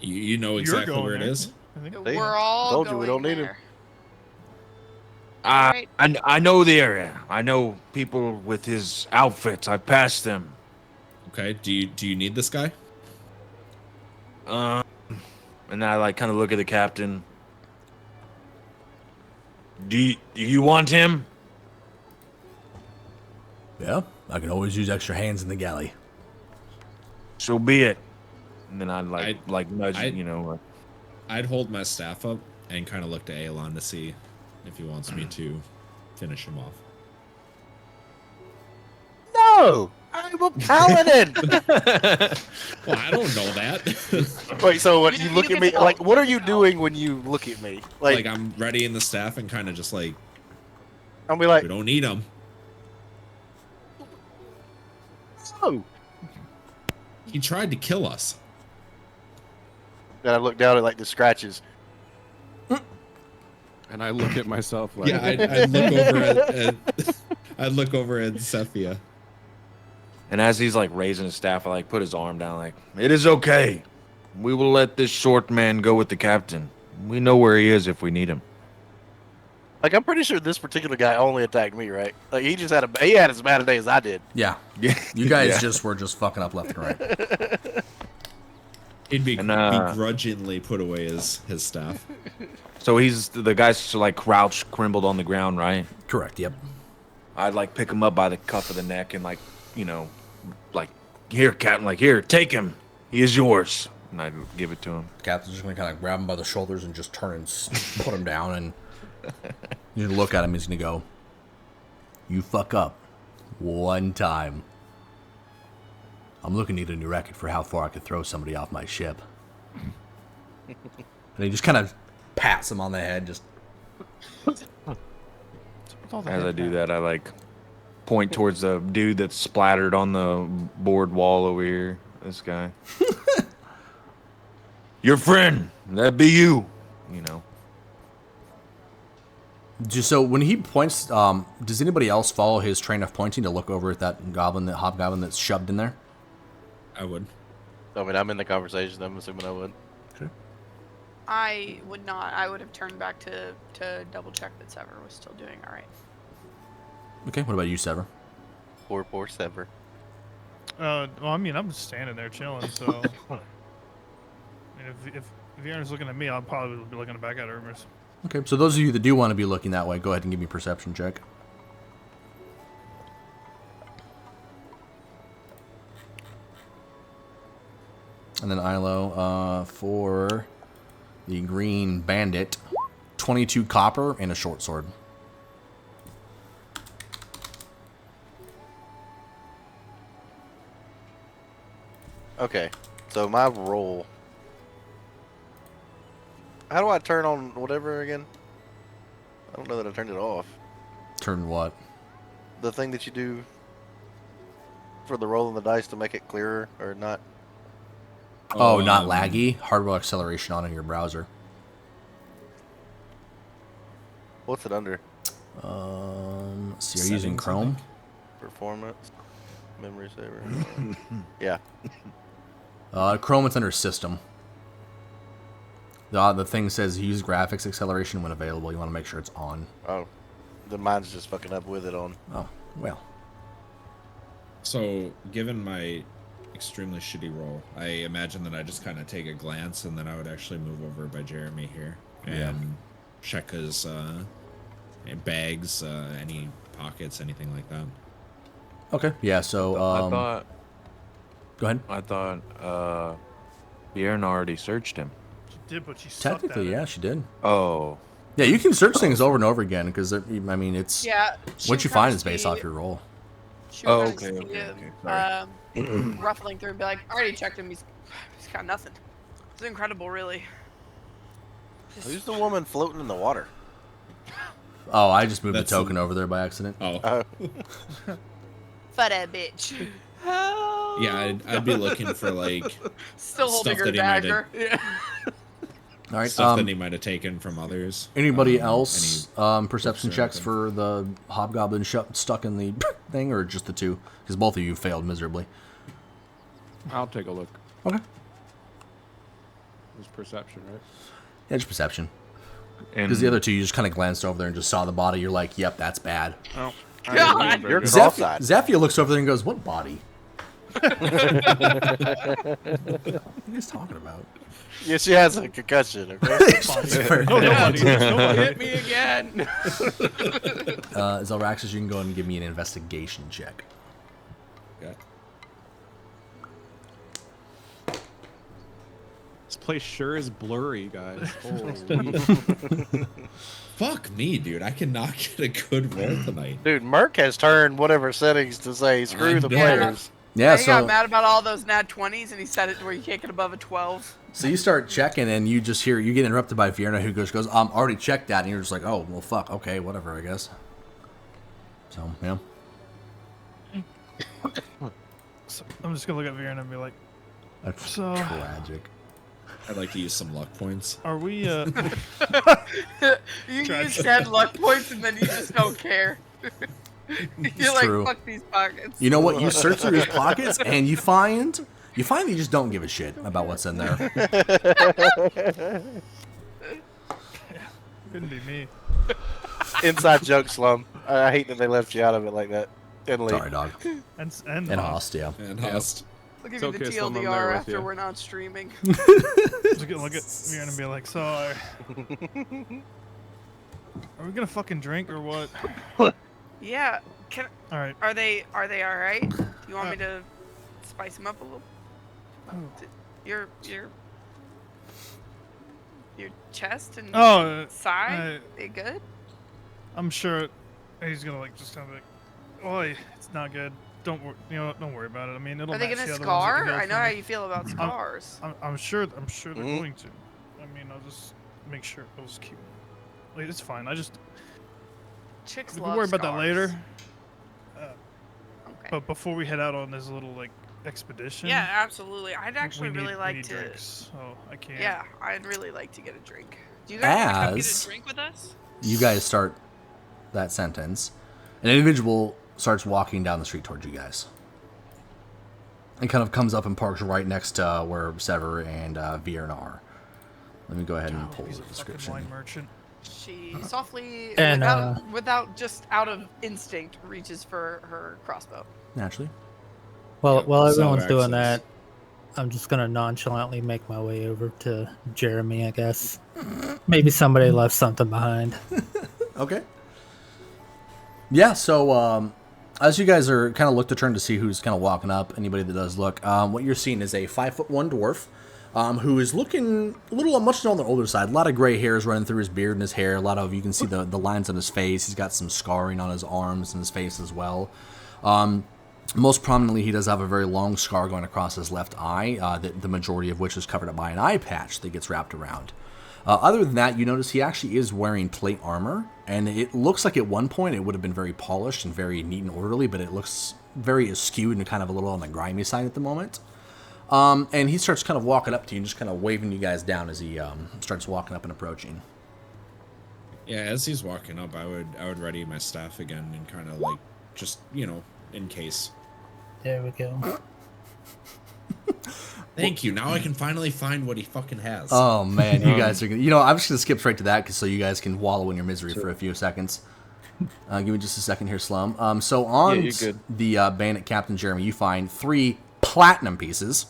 You know You're exactly going where it there. is. I think. Hey, we're all told you going we don't need him. there. I Right. I know the area. I know people with his outfits. I passed them. Okay. Do you need this guy? And I like kind of look at the captain. Do you want him? Yeah, I can always use extra hands in the galley. So be it. And then I'd nudge, I'd- you know. I'd hold my staff up and kind of look to Aelon to see if he wants me to finish him off. No, I'm a paladin. Well, I don't know that. Wait, so what? You You look get at me the- like? What are you doing when you look at me? like I'm readying the staff and kind of just like I'll be like, we don't need him. oh. He tried to kill us. Then I look down at like the scratches. And I look at myself like, Yeah, I'd look over at I'd look over at Zephia. And as he's like raising his staff, I like put his arm down, like, it is okay. We will let this short man go with the captain. We know where he is if we need him. Like I'm pretty sure this particular guy only attacked me, right? Like he just had as bad a day as I did. Yeah, Yeah, you guys yeah. were just fucking up left and right. He'd And, begrudgingly put away his staff. So he's the guy's like crouched, crumbled on the ground, right? Correct. Yep. I'd like pick him up by the cuff of the neck and like, you know, like, here, captain, like, here, take him. He is yours. And I'd give it to him. The captain's just gonna kind of grab him by the shoulders and just turn and put him down, and you look at him. He's gonna go, "You fuck up one time. I'm looking to get a new record for how far I could throw somebody off my ship." And he just kind of pats him on the head, just. As I do that, I like point towards the dude that's splattered on the board wall over here. This guy. Your friend. That be you. You know. Just so when he points, does anybody else follow his train of pointing to look over at that hobgoblin that's shoved in there? I would. I mean, I'm in the conversation. I'm assuming I would. I would not. I would have turned back to double check that Sever was still doing all right. Okay, what about you, Sever? Poor Sever. Well, I mean, I'm just standing there chilling, so. I mean, if Aaron's looking at me, I'll probably be looking back at Hermes. Okay, so those of you that do want to be looking that way, go ahead and give me a perception check. And then Ilo, for the green bandit, 22 copper and a short sword. Okay, so my roll. How do I turn on whatever again? I don't know that I turned it off. Turn what? The thing that you do for the rolling the dice to make it clearer or not. Oh, not laggy? Hardware acceleration on in your browser. What's it under? So you're using Chrome? Performance. Memory saver. Yeah. Chrome, it's under System. The thing says use graphics acceleration when available. You want to make sure it's on. Oh. Then mine's just fucking up with it on. Oh, well. So, given my extremely shitty roll, I imagine that I just kind of take a glance and then I would actually move over by Jeremy here and check his bags, any pockets, anything like that. Okay, yeah, so... I thought... Go ahead. I thought Bjorn already searched him. She did, but she sucked Technically, at it. yeah, she did. Oh. Yeah, you can search things over and over again, because, I mean, it's... Yeah. What you find is based off your roll. Oh, okay, okay. Sorry. Ruffling through and be like, I already checked him, he's got nothing. It's incredible, really. Who's the woman floating in the water? Oh, I just moved That's the token over there by accident. Oh. For that bitch. Yeah, I'd be looking for, like, Still holding stuff her that he might dagger. have, All right, stuff that he might have taken from others. anybody else perception books or checks anything? for the hobgoblin stuck in the thing, or just the two? Because both of you failed miserably. I'll take a look. Okay. It's perception, right? Yeah, just perception. And Because the other two, you just kind of glanced over there and just saw the body. You're like, yep, that's bad. Oh. God! You're cross-eyed. Zephyr looks over there and goes, what body? What are you guys talking about? Yeah, she has a concussion, okay? Nobody. Hit me again! Zelraxis, you can go ahead and give me an investigation check. Yeah. This place sure is blurry, guys. Holy. Fuck me, dude. I cannot get a good roll tonight. Dude, Merc has turned whatever settings to say screw the know. players. Yeah, He got so mad about all those nat 20s and he set it to where you can't get above a 12. so you start checking and you just hear, you get interrupted by Fiona who goes, already checked that. And you're just like, oh, well, fuck. Okay, whatever, I guess. So, yeah. So I'm just gonna look at Viren and be like, That's So- tragic. I'd like to use some luck points. are we, You use 10 luck points and then you just don't care. You're like, true. fuck these pockets. You know what? You search through his pockets and you find that you just don't give a shit about what's in there. couldn't be me. Inside joke, Slum. I hate that they left you out of it like that. And leave. Sorry, dog. And And Host, yeah. And Host. I'll give It's you the okay, Slim, I'm there TLDR with after you. we're not streaming. look at Viren and be like, so are we gonna fucking drink or what? Yeah. All right. Are they alright? Do you want me to spice them up a little? Your chest and side? They good? I'm sure he's gonna like just kind of like, oh, it's not good. Don't worry about it. I mean, it'll. Are they match gonna the other ones that scar? heal I for know how me. you feel about scars. I'm sure they're going to. I mean, I'll just make sure it was cute. Like, it's fine. Chicks We love can worry about that scars. later. Okay. But before we head out on this little like expedition. Yeah, absolutely. I'd actually we really need like to. drinks, so I can't. Yeah, I'd really like to get a drink. Do you guys want to come get As- a drink with us? You guys start that sentence. An individual starts walking down the street towards you guys. And kind of comes up and parks right next to where Sever and Viren are. Let me go ahead and pull He's the a fucking description. wine merchant. She softly, And, without just out of instinct, reaches for her crossbow. Naturally. While everyone's So doing access. that, I'm just gonna nonchalantly make my way over to Jeremy, I guess. Maybe somebody left something behind. Okay. Yeah, so as you guys are kind of look to turn to see who's kind of walking up, anybody that does look, what you're seeing is a 5'1" dwarf who is looking a little much on the older side. A lot of gray hairs running through his beard and his hair. A lot of you can see the lines on his face. He's got some scarring on his arms and his face as well. Most prominently, he does have a very long scar going across his left eye, the majority of which is covered up by an eye patch that gets wrapped around. Other than that, you notice he actually is wearing plate armor, and it looks like at one point it would have been very polished and very neat and orderly, but it looks very skewed and kind of a little on the grimy side at the moment. And he starts kind of walking up to you and just kind of waving you guys down as he starts walking up and approaching. Yeah, as he's walking up, I would ready my staff again and kind of like just, you know, in case. There we go. Thank you. Now I can finally find what he fucking has. Oh man, you guys are gonna, you know, I'm just gonna skip straight to that so you guys can wallow in your misery for a few seconds. Give me just a second here, Slum. So on the Bandit Captain Jeremy, you find 3 platinum pieces.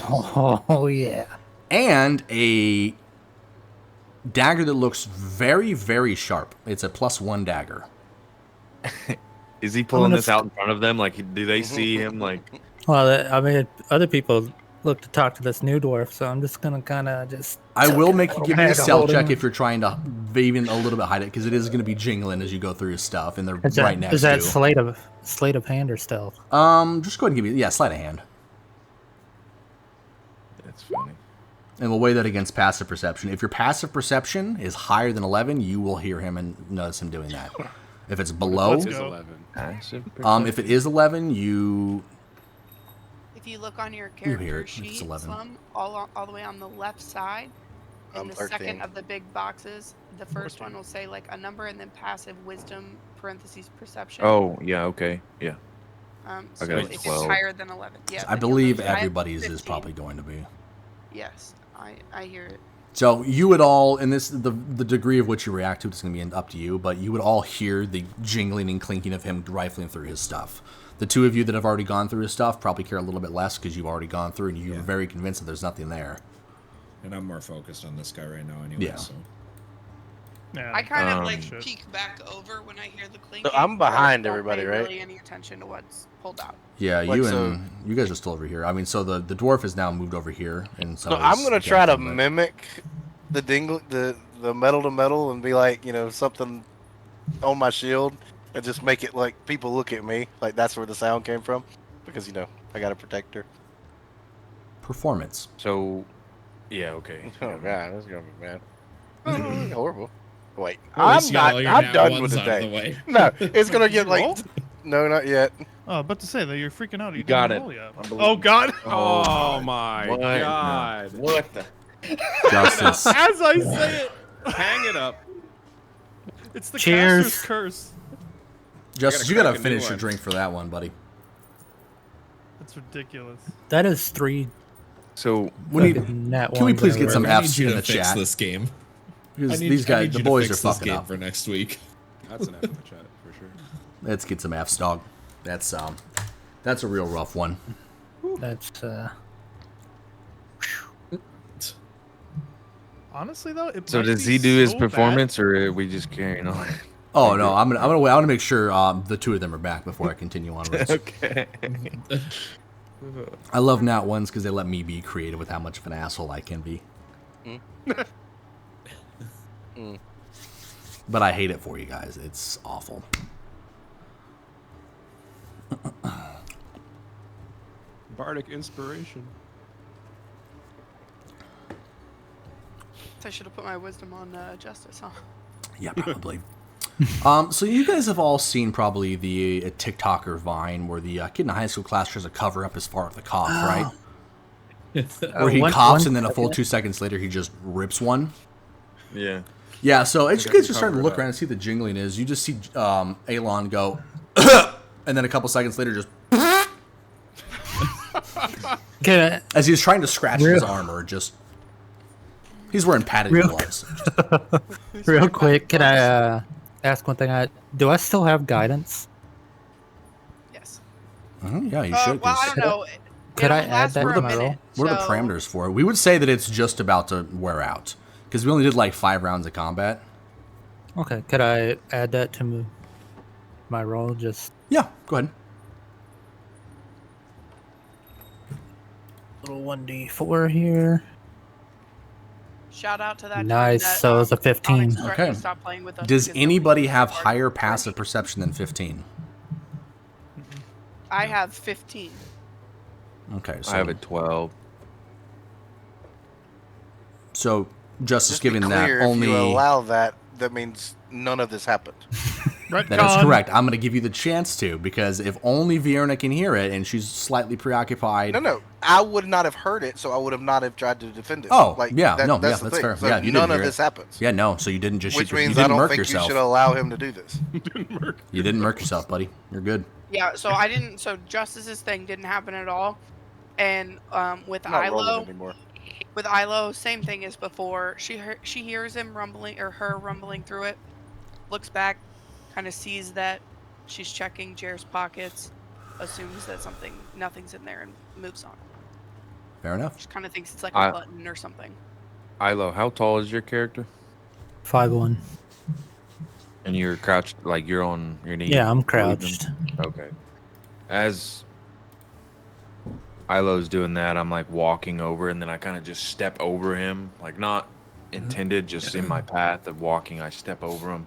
Oh yeah. And a dagger that looks very, very sharp. It's a +1 dagger. Is he pulling this out in front of them? Like, do they see him? Like, well, I mean, other people look to talk to this new dwarf, so I'm just gonna kind of just. I will make you give me a stealth check if you're trying to even a little bit hide it, because it is going to be jingling as you go through his stuff, and they're right next to. Is that sleight of hand or stealth? Just go ahead and give me sleight of hand. that's funny. And we'll weigh that against passive perception. If your passive perception is higher than 11, you will hear him and notice him doing that. If it's below, Let's go. if it is 11, you. If you look on your hear character it. sheet, It's 11. Slum, all the way on the left side, in the 13. second of the big boxes, the first one will say like a number and then passive wisdom parentheses perception. Oh, yeah, okay, yeah. So got if it's 12. higher than 11, yeah. I then believe you'll lose. I have everybody's is 15. probably going to be. Yes, I hear it. So you would all, and this the degree of which you react to it is going to be up to you, but you would all hear the jingling and clinking of him rifling through his stuff. The two of you that have already gone through his stuff probably care a little bit less because you've already gone through and you're very convinced that there's nothing there. And I'm more focused on this guy right now anyway. Yeah. So. Yeah, I kind of like shit. peek back over when I hear the clinking. So I'm behind but don't everybody, pay right? Really any attention to what's pulled out. Yeah, Like, you guys are still over here. I mean, so the dwarf is now moved over here, and so I'm gonna try to mimic. mimic the metal to metal and be like, you know, something on my shield and just make it like people look at me like that's where the sound came from, because you know I got a protector. Performance. So, yeah, okay. Oh god, this is gonna be bad. Horrible. Wait, At least I'm you got not. all your I'm nat done with ones the out of day. way. No, it's gonna get like. Roll? No, not yet. Oh, about to say that you're freaking out. You got didn't it. roll yet. Unbelievable. Oh god. Oh my What? god. What the? Justice. As I say it, Hang it up. it's the Cheers. caster's curse. Justice, you crack gotta a new finish your one. drink for that one, buddy. That's ridiculous. That is 3. So, We need, fucking nat can we ones please that get were- some I need F's you in to the fix chat? this game. Because I need- these I guys, need the you to boys are fix this fucking game up. for next week. That's an F in the chat for sure. Let's get some F's, dog. That's a real rough one. That's Honestly, though, it so might does be he do his so performance, or are we just carrying on? Oh no, I want to make sure the two of them are back before I continue onwards. Okay. I love nat ones because they let me be creative with how much of an asshole I can be. But I hate it for you guys. It's awful. Bardic inspiration. So I should have put my wisdom on justice, huh? Yeah, probably. So you guys have all seen probably the TikToker Vine where the kid in a high school class tries to cover up his fart with a cough, right? Where he coughs and then a full 2 seconds later he just rips one. Yeah. Yeah, so as you Okay, guys are starting to cover look it around and see the jingling is, you just see Alon go, and then a couple seconds later just, Can as he's trying to scratch his armor, just, he's wearing padded gloves. real quick, can I ask one thing? Do I still have guidance? Yes. Yeah, you should. Well, I 'cause don't know. Could I It'll add last that for to a my minute, roll? What are the so- parameters for it? We would say that it's just about to wear out. Because we only did like 5 rounds of combat. Okay, could I add that to my roll? Just Yeah, go ahead. Little 1d4 here. Shout out to that Nice, time that so it's a 15. Onyx threatened Okay. to stop playing with us Does because nobody anybody was have smart. higher passive perception than 15? I have 15. Okay, so I have a 12. So Justice Just be giving clear, that only. if you allow that, that means none of this happened. Retcon. That is correct. I'm going to give you the chance to, because if only Vierna can hear it and she's slightly preoccupied. No. I would not have heard it, so I would have not have tried to defend it. Oh, like, yeah, that, no, that's yeah, the that's thing. fair. So Yeah, you none didn't of hear this it. happens. Yeah, no. So you didn't just Which shoot. You means I didn't don't murk think yourself. you should allow him to do this. You didn't murk yourself, buddy. You're good. Yeah, so I didn't. So Justice's thing didn't happen at all. And with I'm not rolling Ilo, anymore. same thing as before. She hears him rumbling, or her rumbling through it. Looks back, kind of sees that she's checking Jer's pockets, assumes that nothing's in there, and moves on. Fair enough. She kind of thinks it's like a button or something. Ilo, how tall is your character? 5'1". And you're crouched, like you're on your knees? Yeah, I'm crouched. Okay. As Ilo's doing that, I'm like walking over, and then I kind of just step over him, like not intended, just in my path of walking. I step over him,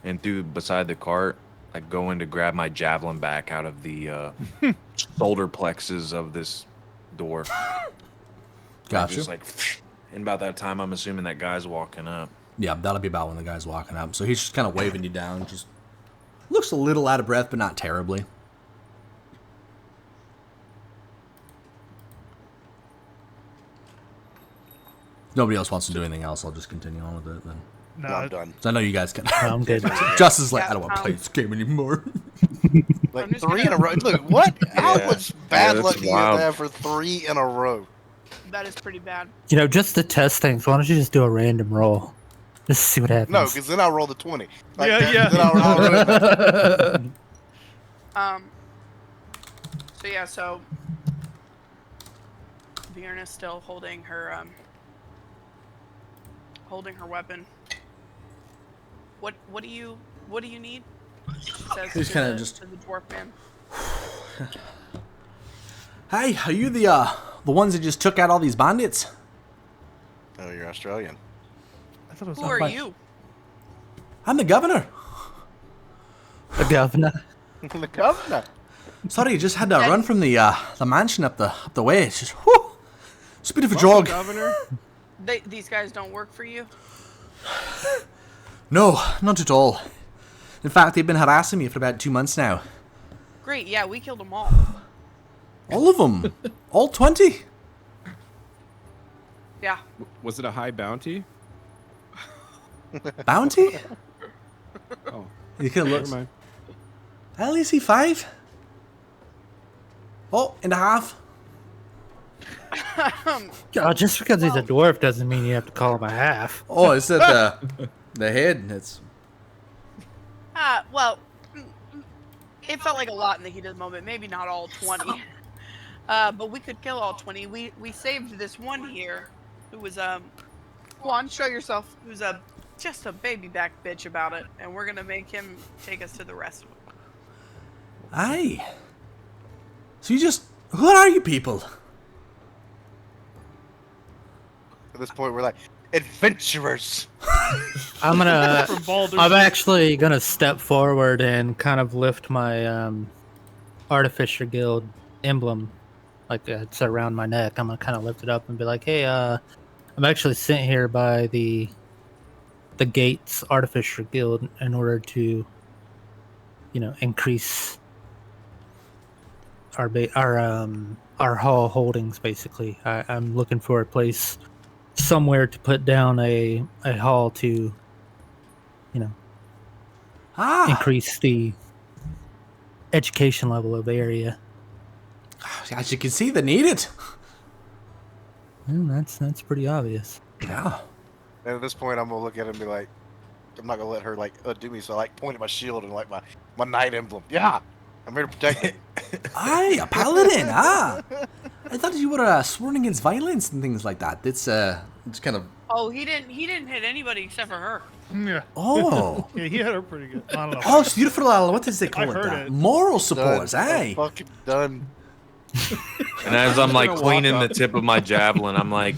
and through beside the cart, I go in to grab my javelin back out of the shoulder plexus of this door. Gotcha. Just like, and about that time, I'm assuming that guy's walking up. Yeah, that'll be about when the guy's walking up. So he's just kind of waving you down. Just looks a little out of breath, but not terribly. Nobody else wants to do anything else. I'll just continue on with it then. No, I'm done. So I know you guys can. I'm good. Justice is like, Yeah, I don't want to play this game anymore. Like just 3 gonna- in a row. Look, what? How Yeah. much bad Yeah, luck that's do you have wild. to have for 3 in a row? That is pretty bad. Just to test things, why don't you just do a random roll? Just see what happens. No, because then I'll roll the 20. Like, Yeah. Then I'll roll it. So yeah, so Vierna's still holding her weapon. What do you need? She says He's to kinda the- just- to the dwarf man. Hey, are you the ones that just took out all these bandits? Oh, you're Australian. I thought it was Who are quite- you? I'm the governor. The governor. The governor. Sorry, just had to run from the mansion up the way. It's just, whew, it's a bit of a jog. Governor. These guys don't work for you? No, not at all. In fact, they've been harassing me for about 2 months now. Great, yeah, we killed them all. All of them. All 20. Yeah. Was it a high bounty? Bounty? Oh, You can never look. mind. I only see 5. Oh, and a half. Just because he's a dwarf doesn't mean you have to call him a half. Oh, is it the head? It's Well, it felt like a lot in the heat of the moment. Maybe not all 20. But we could kill all 20. We saved this one here who was, go on, show yourself, who's just a baby back bitch about it. And we're going to make him take us to the rest of them. aye. So you just, who are you people? At this point, we're like, adventurers. I'm From Baldur's I'm Gate. actually gonna step forward and kind of lift my Artificer Guild emblem, like it's around my neck. I'm gonna kind of lift it up and be like, "Hey, I'm actually sent here by the Gates Artificer Guild in order to, increase our hall holdings. Basically, I'm looking for a place somewhere to put down a hall to, increase the education level of the area." As you can see, they need it. Well, that's pretty obvious. Yeah. And at this point, I'm gonna look at him and be like, I'm not gonna let her like do me. So I like point at my shield and like my knight emblem. Yeah, I'm here to protect it. Aye, a paladin. I thought you were sworn against violence and things like that. It's kind of. Oh, he didn't hit anybody except for her. Yeah. Oh. Yeah, he had her pretty good. I don't know. Oh, so you're for what does they call I it? heard it. Moral support, Done. eh? Fucking done. And as I'm like gonna cleaning walk the up. tip of my javelin, I'm like,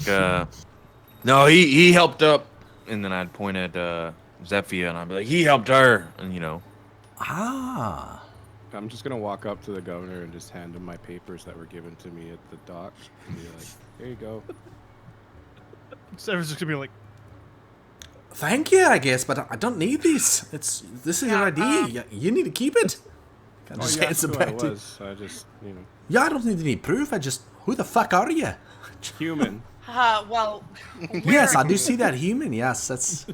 no, he helped up. And then I'd point at Zephia and I'd be like, he helped her. And you know. Ah. I'm just gonna walk up to the governor and just hand him my papers that were given to me at the dock and be like, "Here you go." Sever's just gonna be like, Thank you, I guess, but I don't need this. This is your ID. You need to keep it. Kind Oh, of you asked who I back to. was. I just, Yeah, I don't need any proof. Who the fuck are you? human. Well, Yes, I do see that human. Yes, that's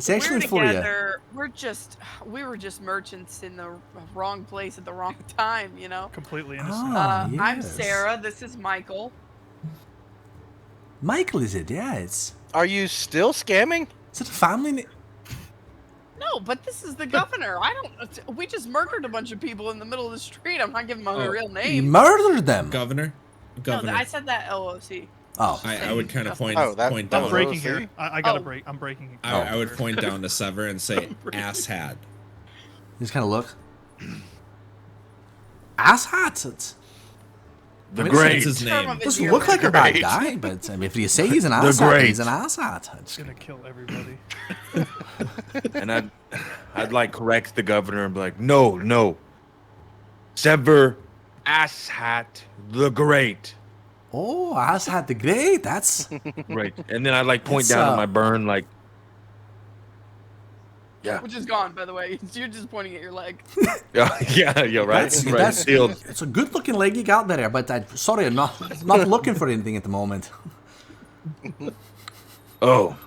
actually we're for you. together. We were just merchants in the wrong place at the wrong time, you know. completely innocent. Ah, I'm yes. Sarah. This is Michael. Michael, is it? Yeah, it's. Are you still scamming? Is it a family name? No, but this is the governor. We just murdered a bunch of people in the middle of the street. I'm not giving them a real You name. murdered them. Governor. No, I said that LOC. Oh, I would kind of point Oh, that- point that I'm down. break- breaking see? here. I gotta Oh. break. I'm breaking. I would point down to Sever and say asshat. you just kind of look. Asshat. It's. The That's great. his name. Doesn't look like a bad guy, but if you say he's an asshat, he's an asshat. It's gonna kill everybody. And I'd like correct the governor and be like, no. Sever Asshat the Great. Oh, asshat the great. That's. Right. And then I'd like point It's, down at my burn like, yeah. Which is gone, by the way. You're just pointing at your leg. Yeah, right. Right. Sealed. It's a good-looking leg you got there, but sorry, I'm not looking for anything at the moment. Oh.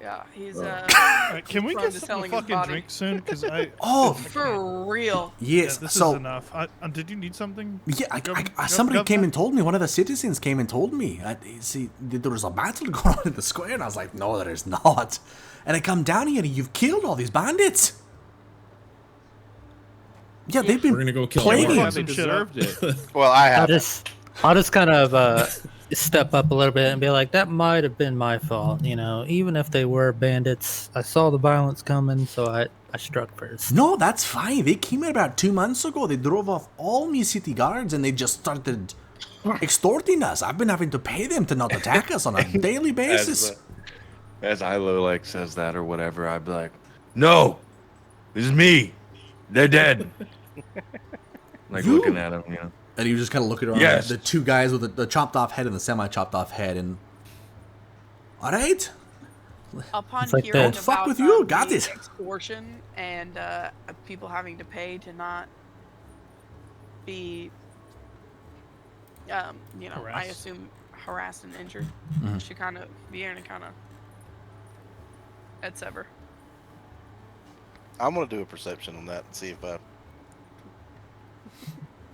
Yeah, he's Alright, can we prone get to some selling his fucking body. drink soon? Because I. Oh, For real. yes. This So is enough. Did you need something? yeah, Gov- somebody Governor? came and told me. One of the citizens came and told me. See, there was a battle going on in the square, and I was like, no, there is not. And I come down here, and you've killed all these bandits. Yeah, they've been We're gonna go kill plaguing. more. Yeah, they deserved it. Well, I I'll have. just kind of step up a little bit and be like, that might have been my fault, you know. Even if they were bandits, I saw the violence coming, so I struck first. No, that's fine. They came in about 2 months ago. They drove off all me city guards, and they just started extorting us. I've been having to pay them to not attack us on a daily basis. As Ilo like says that or whatever, I'd be like, no, this is me. They're dead. Like You- looking at him, you know. And you just kind of look around Yes. the two guys with the chopped off head and the semi chopped off head, and all right, Upon It's like hearing that. Don't fuck about with you, got the it. extortion and people having to pay to not be, you know, I Harassed. assume harassed and injured, Mhm. she kind of began to kind of at Sever. I'm gonna do a perception on that and see if I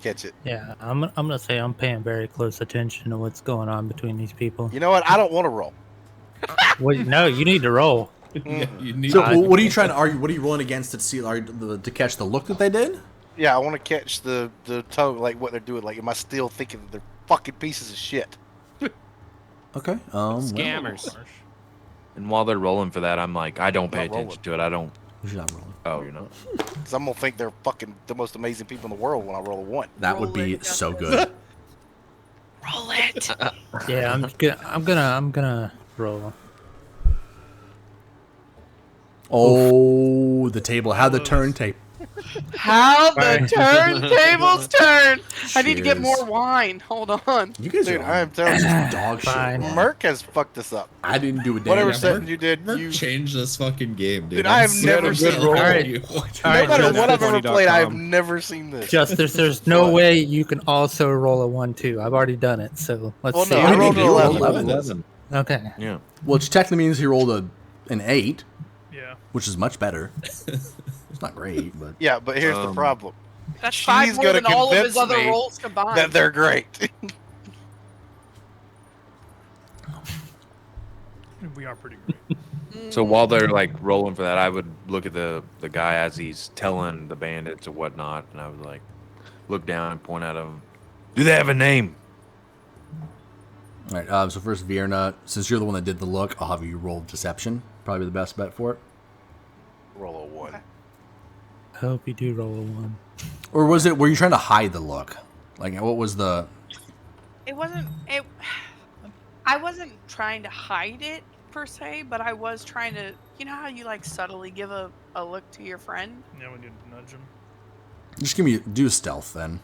catch it. Yeah, I'm gonna say I'm paying very close attention to what's going on between these people. You know what? I don't want to roll. Well, no, you need to roll. Yeah, you need. So what are you trying to argue? What are you rolling against to see? To catch the look that they did? Yeah, I want to catch the tone, like what they're doing. Like, am I still thinking that they're fucking pieces of shit? Okay. Scammers. And while they're rolling for that, I'm like, I don't pay Not rolling. attention to it. I don't. You should not roll. Oh, you're not. Because I'm gonna think they're fucking the most amazing people in the world when I roll a 1. That would Roll be it, so Justice. good. Roll it. Yeah, I'm gonna roll. Oh, the table. How the turntable. How the turntables turn. I need to get Cheers. more wine. Hold on. You guys Dude, are I am telling you, dog shit. Fine. man. Merc has fucked us up. I didn't do a damn Whatever Yeah, setting Merc- you did, Merc you. changed this fucking game, dude. Dude, I have I'm never so seen- proud of Alright. you. No Alright, matter Justice. what I've ever played, I have 20.com. never seen this. Justice, there's no way you can also roll a 1-2. I've already done it, so let's Well, see. no, What I do you rolled mean? an You rolled 11. 11. Okay. Yeah. Which technically means he rolled an 8, Yeah. which is much better. It's not great, but Yeah, but here's the problem. That's She's 5 more gonna than all of his convince other me rolls combined. That they're great. We are pretty great. So while they're like rolling for that, I would look at the guy as he's telling the bandits or whatnot, and I would like look down and point at him. Do they have a name? All right. So first, Vierna, since you're the one that did the look, I'll have you roll deception. Probably the best bet for it. Roll a 1. I hope you do roll a 1. Or were you trying to hide the look? Like, what was the... It wasn't... I wasn't trying to hide it, per se, but I was trying to... You know how you, like, subtly give a look to your friend? Yeah, when you nudge him. Just do stealth, then.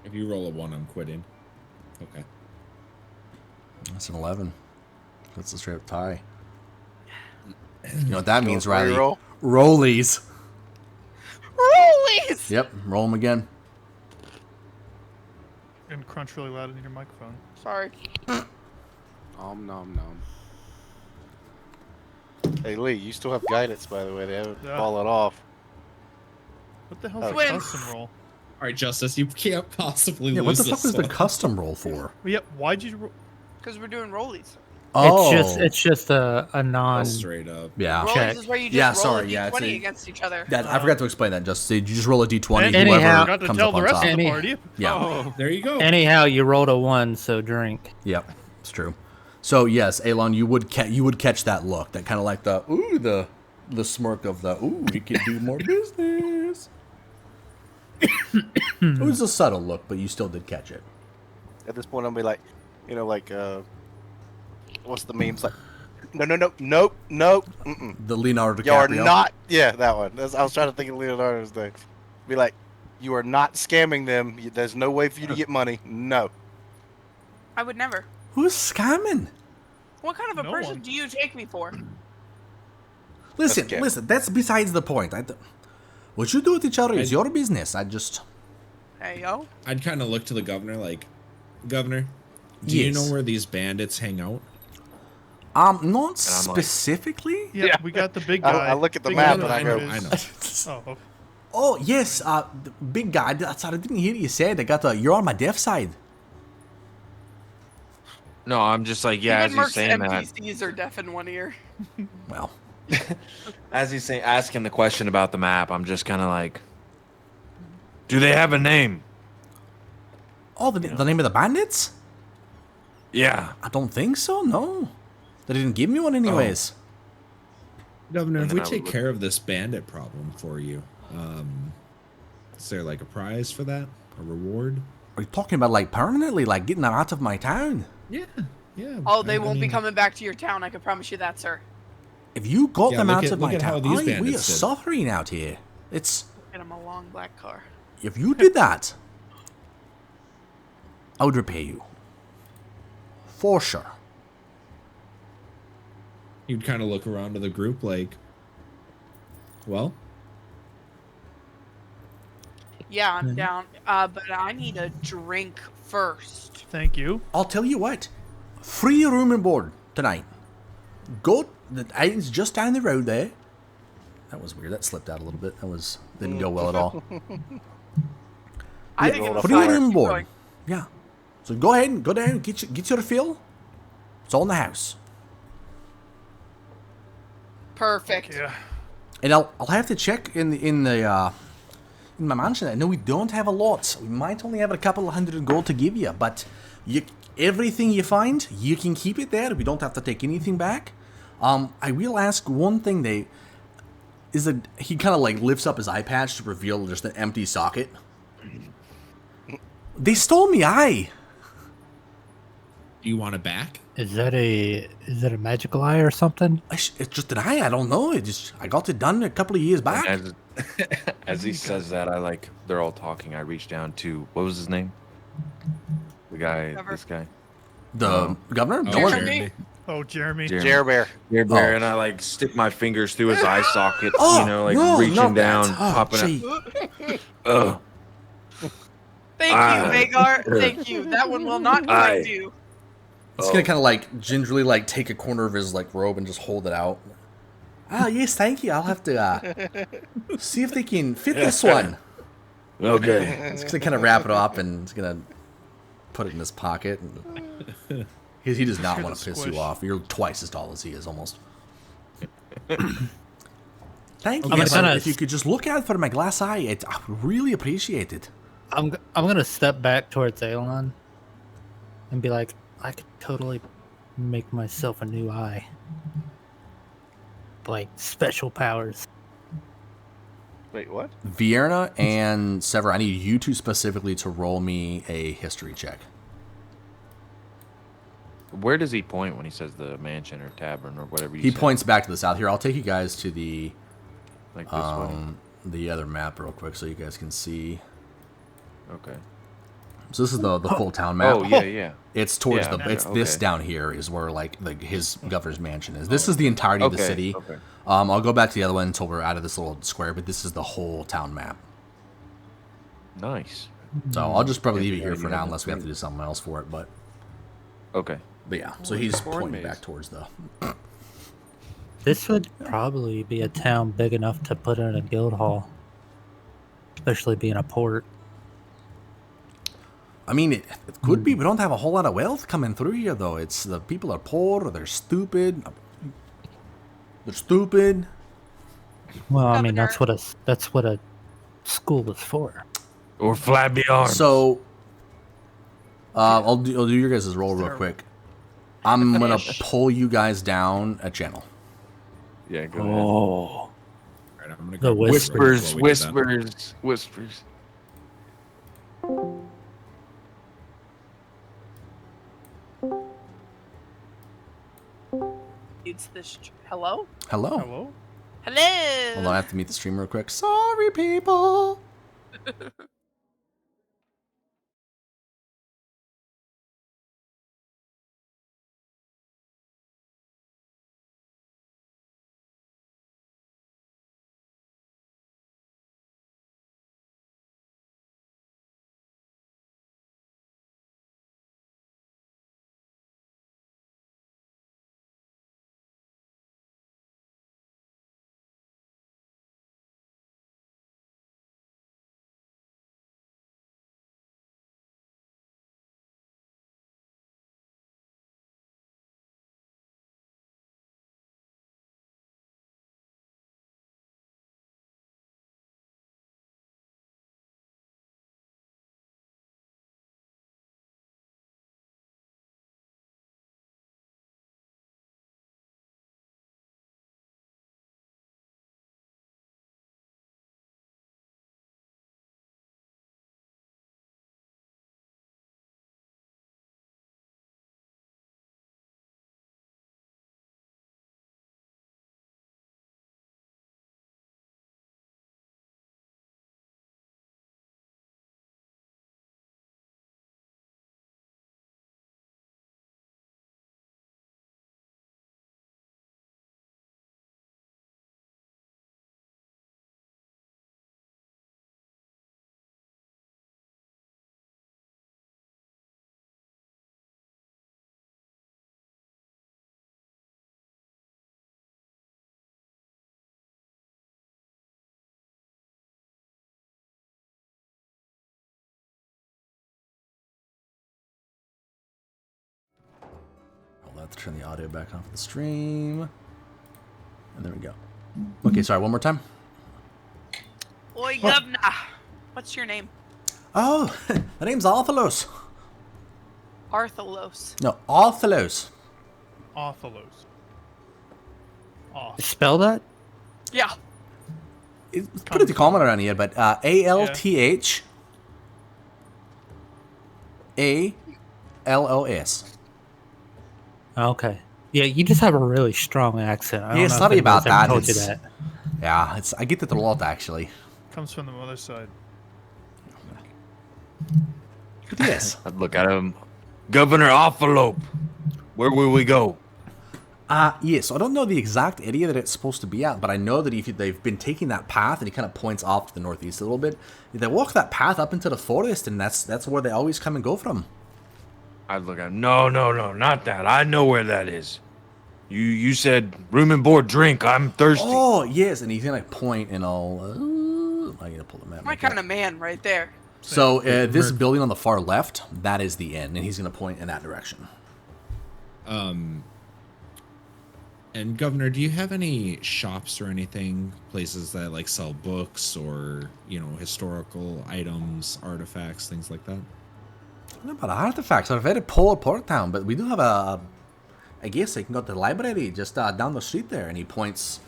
If you roll a 1, I'm quitting. Okay. That's an 11. That's a straight up tie. You know what that means, Roll, Riley? roll. Rollies. Rollies! Yep, roll them again. And crunch really loud into your microphone. Sorry. Nom nom nom. Hey Lee, you still have guidance, by the way. They haven't Yeah. fallen off. What the hell's a Win. custom roll? All right, Justice, you can't possibly Yeah, lose what the fuck this was the one. custom roll for? Well, yeah, why'd you roll? Because we're doing rollies. Oh, It's just a non. Straight up. yeah. Rollies is where you just Yeah, roll sorry, a yeah, d20 it's against each other. I forgot to explain that. Just you just roll a d20. And Anyhow- Whoever Forgot to comes tell up the on rest top. of the Any- party. Yeah. Oh, There you go. Anyhow, you rolled a 1, so drink. Yep, it's true. So yes, Alon, you would catch that look, that kind of like the smirk of the we can do more business. It was a subtle look, but you still did catch it. At this point, I'll be like, what's the memes like? Nope. Mm-mm. The Leonardo You are DiCaprio. not. Yeah, that one. I was trying to think of Leonardo's name. Be like, you are not scamming them. There's no way for you to get money. No. I would never. Who's scamming? What kind of a No person one. do you take me for? Listen, Okay. listen. That's besides the point. What you do with each other is your business. Hey, yo. I'd kind of look to the governor like, Governor, do Yes. you know where these bandits hang out? Not I'm like- specifically. Yeah, we got the big guy. I look at the Big map guy and I knows go, where it I is. know. Oh, okay. Oh yes, the big guy. That's I didn't hear you say. They got you're on my deaf side. No, I'm just like, yeah, as Even he's Merc's saying that, NPCs are deaf in one ear. Well, as he's saying, asking the question about the map, I'm just kind of like, do they have a name? oh, the name of the bandits? Yeah. I don't think so. No, they didn't give me one anyways. Governor, And if we then I take would- care of this bandit problem for you, is there like a prize for that? A reward? Are you talking about like permanently, like getting them out of my town? Yeah. Oh, they I won't be mean, coming back to your town. I can promise you that, sir. If you got Yeah, them look out at- of look my at how town, these we are bandits did. suffering out here. It's Get him a long black car. if you did that, I would repay you for sure. You'd kind of look around to the group like, well, Yeah, I'm down. But I need a drink first. Thank you. I'll tell you what, free room and board tonight. Go. The island's just down the road there. That was weird. That slipped out a little bit. Didn't go well at all. I think it'll free fire. room and Keep board. going. Yeah. So go ahead and go down and get your fill. It's all in the house. Perfect. Yeah. And I'll have to check in my mansion. I know we don't have a lot. So we might only have a couple of hundred gold to give you, but everything you find, you can keep it there. We don't have to take anything back. I will ask one thing. He kind of like lifts up his eye patch to reveal just an empty socket. They stole me eye. do you want it back? Is that a magical eye or something? It's just an eye. I don't know. I got it done a couple of years back. As he says that, they're all talking. I reach down to, what was his name? The guy, Trevor. this guy. The governor? Oh, Don't worry. Jeremy. Oh, Jeremy. Jer Bear. Bear, and I stick my fingers through his eye socket, Oh, no, reaching not down, that. Oh, popping gee. up. Thank Ah. you, Vagar. Thank you. That one will not Aye. correct you. It's gonna kind of like gingerly take a corner of his robe and just hold it out. Ah, yes, thank you. I'll have to see if they can fit this one. Okay. It's gonna kind of wrap it up and it's gonna put it in his pocket. And he does not want to piss you Squish. off. You're twice as tall as he is, almost. Thank you. I'm Yes, gonna- if you could just look at it for my glass eye, I would really appreciate it. I'm gonna step back towards Alon and be like, I could totally make myself a new eye. Like special powers. Wait, what? Vierna and Sever, I need you two specifically to roll me a history check. Where does he point when he says the mansion or tavern or whatever you He said? points back to the south. Here, I'll take you guys to the Like this way? the other map real quick so you guys can see. Okay. So this is the full town map. Oh, yeah. It's towards Yeah, it's this okay. down here is where like his governor's mansion is. This is the entirety of the Okay, city. okay. I'll go back to the other one until we're out of this little square, but this is the whole town map. Nice. So I'll just probably leave it Yeah, here for yeah, now unless we have to do something else for it. But Okay. yeah, so he's Corn pointing maze. back towards the. This would probably be a town big enough to put in a guild hall. Especially being a port. I mean, it could be. We don't have a whole lot of wealth coming through here, though. It's the people are poor or they're stupid. They're stupid. Well, I mean Governor. that's what a school is for. Or flabby arms. So, I'll do your guys' roll real quick. I'm gonna pull you guys down a channel. Yeah, go ahead. Oh. All right, I'm gonna The go whispers. Whispers. It's this. Hello? Hello. Hello? Hello. Hold on, I have to meet the stream real quick. Sorry, people. I'll have to turn the audio back off the stream. And there we go. Okay, sorry, one more time. Oi, governor. What's your name? Oh, my name's Arthalos. Arthalos. No, Arthalos. Othalos. Off. Spell that? Yeah. It's pretty common around here, but ALTHALOS. Okay. Yeah, you just have a really strong accent. I don't Yeah, know if sorry about anybody's ever that. Told you It's- that. Yeah, I get it a lot actually. Comes from the mother's side. But yes. I'd look at him. Governor Envelope. Where will we go? Yes, I don't know the exact area that it's supposed to be at, but I know that if they've been taking that path, and he kind of points off to the northeast a little bit, they walk that path up into the forest, and that's where they always come and go from. I'd look at him. No, not that. I know where that is. You said room and board drink. I'm thirsty. Oh, yes, and he's going to point, and I'll... I'm going to pull the map. My kind of man right there. So, this building on the far left, that is the inn, and he's going to point in that direction. And Governor, do you have any shops or anything, places that like sell books or, historical items, artifacts, things like that? No, but artifacts are a very poor port town, but we do have I guess I can go to the library just down the street there. And he points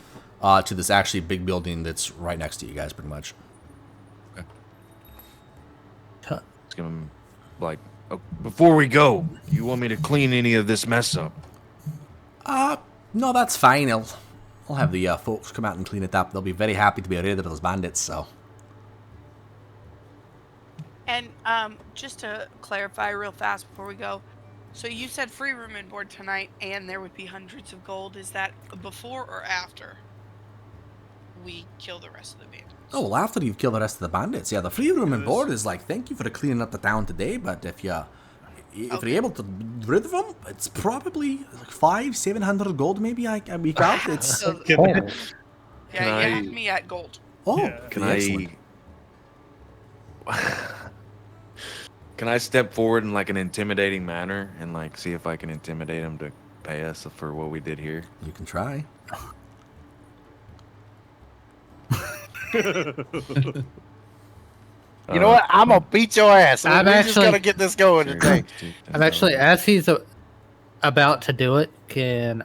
to this actually big building that's right next to you guys, pretty much. It's gonna, before we go, you want me to clean any of this mess up? No, that's fine. I'll have the folks come out and clean it up. They'll be very happy to be rid of those bandits, so. And just to clarify real fast before we go, so you said free room and board tonight, and there would be hundreds of gold. Is that before or after we kill the rest of the bandits? Oh, well, after you've killed the rest of the bandits, yeah, the free room and board is like, thank you for cleaning up the town today, but if you're able to get rid of them, it's probably like 500-700 gold maybe a week out. It's you have me at gold. Oh, Yeah. Can I step forward in like an intimidating manner and like see if I can intimidate him to pay us for what we did here? You can try. You know what? I'm gonna beat your ass. I'm We're just actually- gonna get this going today. I'm actually, as he's about to do it, can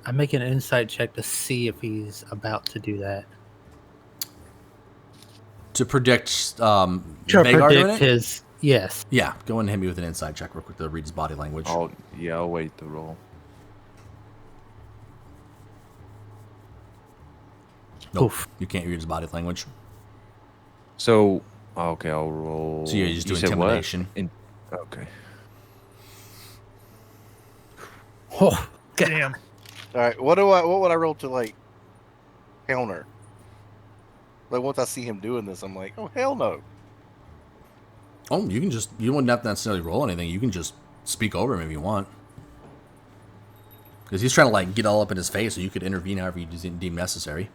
I make an insight check to see if he's about to do that? To predict To Vagar doing predict it? his, yes. Yeah, go and hit me with an inside check real quick to read his body language. I'll wait the roll. Nope, Oof. you can't read his body language. So, okay, I'll roll. So you just do said what? intimidation. Okay. Oh, Damn. All right, what would I roll to like counter? Like once I see him doing this, I'm like, oh hell no. Oh, you wouldn't have to necessarily roll anything. You can just speak over him if you want. Because he's trying to like get all up in his face, so you could intervene however you deem necessary.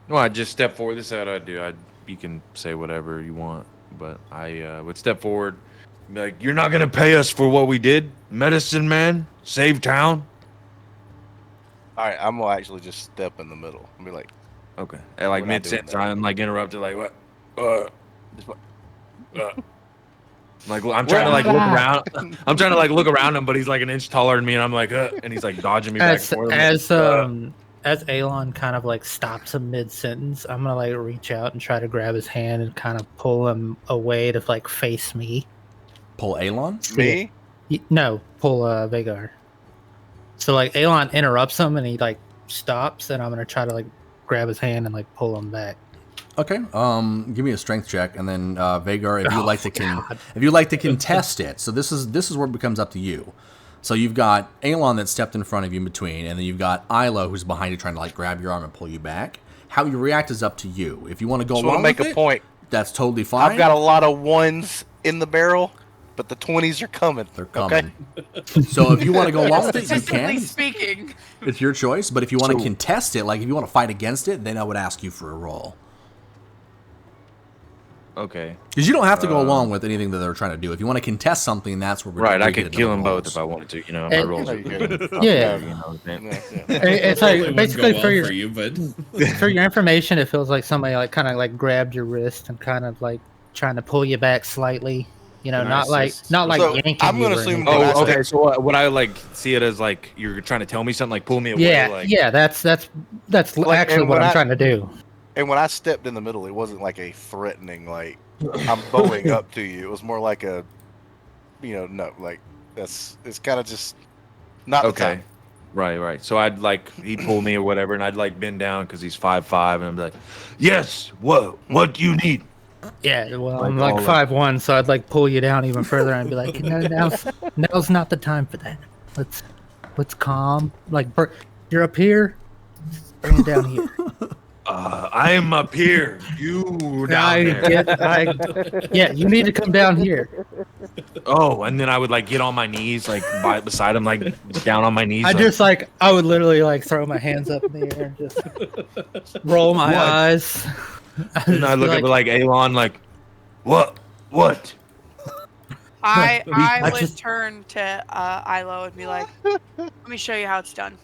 No, I just step forward. This is what I do. You can say whatever you want, but I would step forward, and be like, "You're not gonna pay us for what we did, medicine man. Save town." All right, I'm gonna actually just step in the middle and be like, Okay. At like We're not mid doing sentence, that. I'm like interrupted, like what? just like, Like I'm trying to like look around. I'm trying to like look around him, but he's like an inch taller than me, and I'm like, and he's like dodging me back and forth. As Alon kind of like stops him mid sentence, I'm gonna like reach out and try to grab his hand and kind of pull him away to like face me. Pull Alon? me? No, pull Vagar. So like Alon interrupts him and he like stops, and I'm gonna try to like grab his hand and like pull him back. Okay. Give me a strength check, and then Vagar, if you Oh, like to contest it. So this is where it becomes up to you. So you've got Alon that stepped in front of you in between, and then you've got Ilo who's behind you trying to like grab your arm and pull you back. How you react is up to you. If you want to go Just want along to make with a it, point. that's totally fine. I've got a lot of ones in the barrel, but the 20s are coming. They're Okay? coming. So if you want to go along with it, you Statistically can. speaking. It's your choice. But if you want to So- contest it, like if you want to fight against it, then I would ask you for a roll. Okay. Because you don't have to go along with anything that they're trying to do. If you want to contest something, that's where we're Right, I we get could into kill the them both rolls. if I wanted to. You know, And- my rolls are good. Yeah. You know what I'm saying? It's Probably like wouldn't basically go for well your for you, but for your information, it feels like somebody like kind of like grabbed your wrist and kind of like trying to pull you back slightly. You know, Can I not like assist? not like So, yanking I'm you gonna or assume anything. that Oh, okay. So would I like see it as like you're trying to tell me something, like pull me away? Yeah, like, yeah, that's Like, actually and what when I'm I- trying to do. And when I stepped in the middle, it wasn't like a threatening, like, I'm bowing up to you. It was more like a, no, like, it's kind of just not the Okay. time. Right. So I'd like he'd pull me or whatever, and I'd like bend down because he's 5'5", and I'm like, yes. What do you need? Yeah, well, Like I'm like all of- 5'1", so I'd like pull you down even further and be like, no, now's not the time for that. Let's calm. Like, you're up here, bring it down here. I am up here. You down there. Yeah, you need to come down here. Oh, and then I would like get on my knees, like beside him, like down on my knees. I would literally like throw my hands up in the air and just roll my eyes. and I look at like Alon, like, what? I I would just- turn to Ilo and be like, let me show you how it's done.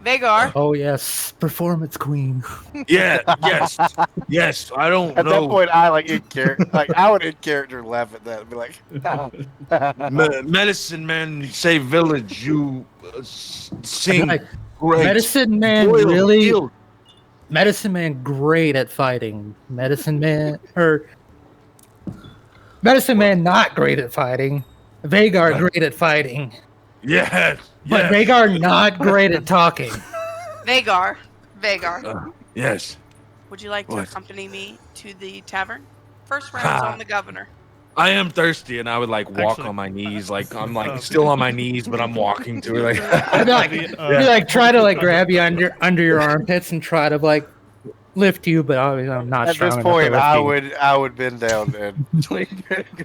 Vagar. Oh yes, performance queen. Yeah, yes. I don't At that know. point, I like in character, like I would in character laugh at that and be like, Medicine man, save village. You sing Like, great. Medicine man Boil, really. heal. Medicine man great at fighting. Medicine man Medicine man not great at fighting. Vagar great at fighting. Yes, But yes. Vagar not great at talking. Vagar. Yes. Would you like to What? accompany me to the tavern? First round's on the governor. I am thirsty, and I would like walk Actually- on my knees, like I'm like still on my knees, but I'm walking to it. Like, I'd be like try to like grab you under your armpits and try to like lift you, but I'm not at strong this enough to point, lift you. I would bend down and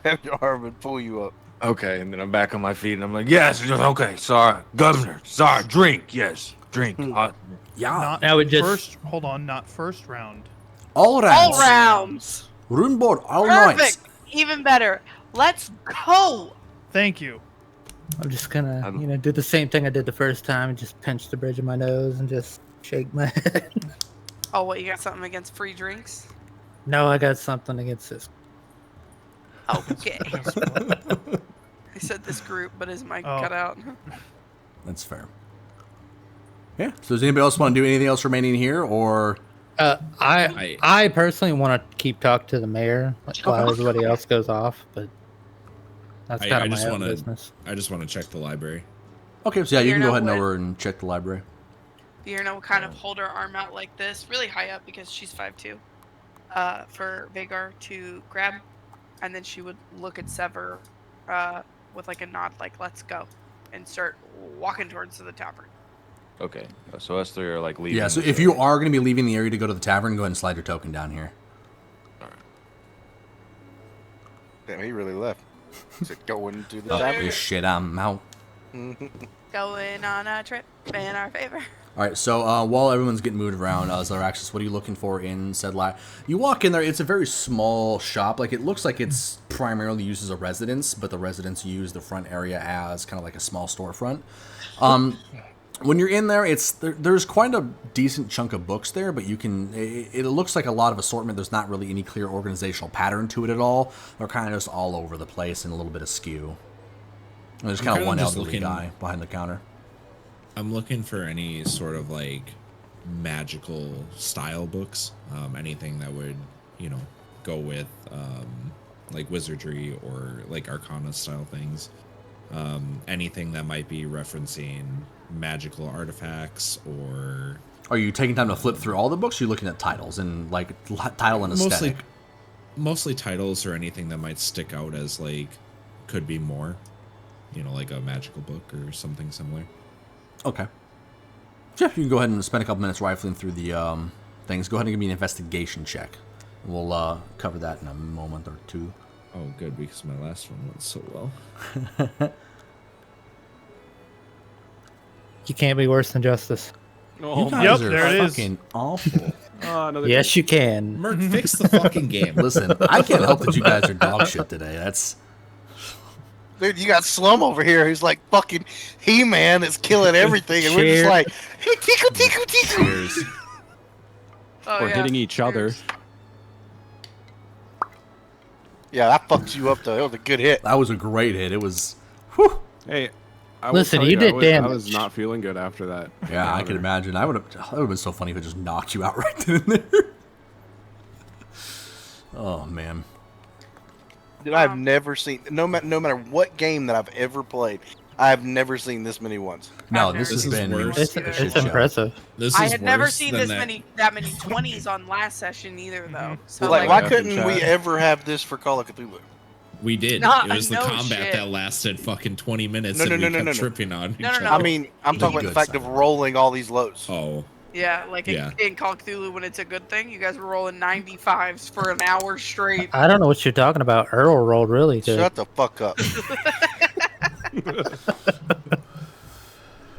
grab your arm and pull you up. okay, and then I'm back on my feet, and I'm like, yes, okay, sorry, governor, sorry, drink, yes, drink. Yeah. Not I would just- not first round. All rounds. All rounds. Room board, all Perfect. nights. Even better. Let's go. Thank you. I'm just gonna, do the same thing I did the first time and just pinch the bridge of my nose and just shake my head. Oh, what? You got something against free drinks? No, I got something against this. Okay. I said this group, but his mic Oh. cut out. That's fair. Yeah. So does anybody else want to do anything else remaining here, or I personally want to keep talking to the mayor while everybody else goes off, but that's I kind of just my own wanna- business. I just want to check the library. okay? So yeah, you You're can go not ahead and wet. over and check the library. Fiona will kind of hold her arm out like this, really high up because she's 5'2", for Vagar to grab, and then she would look at Sever with like a nod, like "Let's go," and start walking towards the tavern. Okay, so us three are like leaving. Yeah. So this if you area. are going to be leaving the area to go to the tavern, go ahead and slide your token down here. Damn, he really left. Is it going to the Oh, tavern? this shit, I'm out. Going on a trip in our favor. All right, so while everyone's getting moved around, Zaraxis, what are you looking for in said lot? You walk in there, it's a very small shop. Like, it looks like it's primarily used as a residence, but the residents use the front area as kind of like a small storefront. When you're in there, there's quite a decent chunk of books there, but it looks like a lot of assortment. There's not really any clear organizational pattern to it at all. They're kind of just all over the place and a little bit askew. And there's kind of kinda one just elderly looking- guy behind the counter. I'm looking for any sort of like magical style books, anything that would, go with like wizardry or like arcana style things. Anything that might be referencing magical artifacts or Are you taking time to flip through all the books? Or are you looking at titles and like title and aesthetic? mostly titles or anything that might stick out as like could be more, like a magical book or something similar. Okay. Yeah, you can go ahead and spend a couple minutes rifling through the things. Go ahead and give me an investigation check. We'll cover that in a moment or two. Oh, good, because my last one went so well. You can't be worse than justice. You guys Yep, are there it is. fucking awful. Yes, you can. Merc, fix the fucking game. Listen, I can't help that you guys are dog shit today. That's Dude, you got Slum over here who's like fucking He-Man is killing everything, and we're just Cheer. like, hey, tickle, tickle, tickle. Cheers. Oh, Or hitting each other. Yeah, that fucked you up though. That was a good hit. that was a great hit. It was, whew. Hey, I Listen, will tell you did I was damage. not feeling good after that. Yeah, I can imagine. That would have been so funny if it just knocked you out right then and there. Oh man. Dude, I've never seen no matter what game that I've ever played, I've never seen this many ones. No, I've this has never been seen this. a It's shit show. impressive. This I is had never worse seen than this that. that many 20s on last session either, though. So Like, like, why couldn't we ever have this for Call of Cthulhu? We did. Nah, It was the no combat shit. that lasted fucking 20 minutes No, and no, we no, no, kept no, no. tripping on each No, no, other. no. I mean, I'm talking about the Good fact of side. rolling all these lows. Oh, yeah, like Yeah. in Call of Cthulhu when it's a good thing, you guys were rolling 95s for an hour straight. I don't know what you're talking about. Earl rolled really good. Shut the fuck up.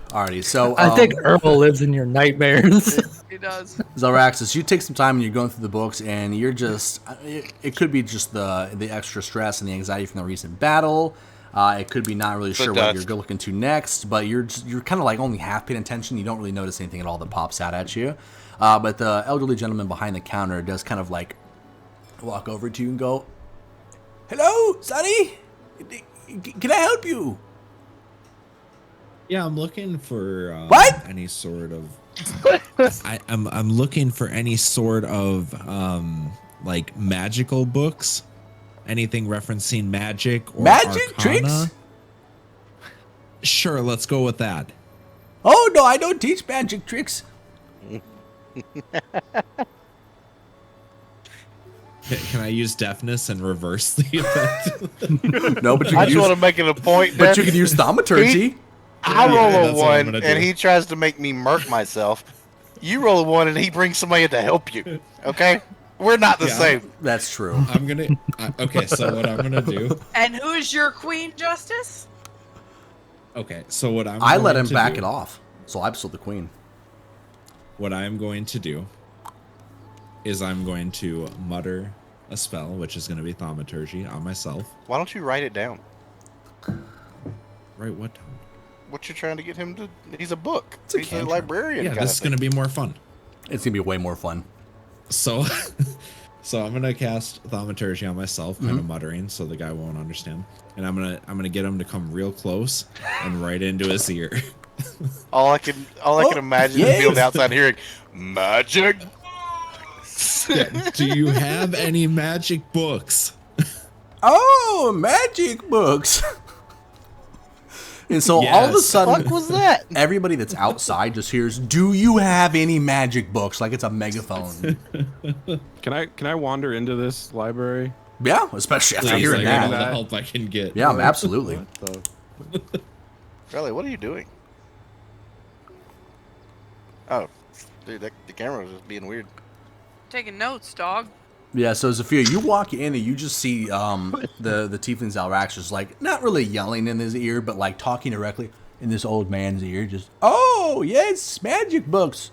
Alrighty, so I think Earl lives in your nightmares. He does. Zaraxis, you take some time and you're going through the books, and you're just it could be just the extra stress and the anxiety from the recent battle. It could be not really sure what dust. you're looking to next, but you're kind of like only half paying attention. You don't really notice anything at all that pops out at you. But the elderly gentleman behind the counter does kind of like walk over to you and go, "Hello, Sonny. Can I help you?" Yeah, I'm looking for What? any sort of. I'm looking for any sort of like magical books, anything referencing magic or Magic arcana. tricks? Sure, let's go with that. Oh no, I don't teach magic tricks. Can I use deafness and reverse the effect? No, but you I can just want use, to make it a point. but that you can use thaumaturgy. I Yeah, roll that's a what I'm 1, gonna and do. he tries to make me murk myself. You roll a 1, and he brings somebody in to help you. Okay, we're not the Yeah. same. That's true. I'm gonna. Okay, so what I'm gonna do. And who's your queen, Justice? Okay, so what I let going him to back do- it off, so I'm still the queen. What I'm going to do is I'm going to mutter a spell, which is going to be thaumaturgy on myself. Why don't you write it down? Right? What? What you're trying to get him to? He's a book. It's a He's a cantrip. librarian. Yeah, this is going to be more fun. It's gonna be way more fun. So, so I'm gonna cast thaumaturgy on myself, kind of muttering, so the guy won't understand. And I'm gonna get him to come real close and right into his ear. All I can imagine is being on the outside hearing magic. Yeah, do you have any magic books? Oh, magic books. And so all of a Yes. sudden, What was that? everybody that's outside just hears, "Do you have any magic books?" Like it's a megaphone. Can I wander into this library? Yeah, especially after Please, hearing I got all that. the help I can get. Yeah, absolutely. What the- Riley, what are you doing? Oh, dude, the camera was just being weird. Taking notes, dog. Yeah, so Zafia, you walk in and you just see the Tiefling Zalrax just like not really yelling in his ear, but like talking directly in this old man's ear. Just, "Oh yes, magic books.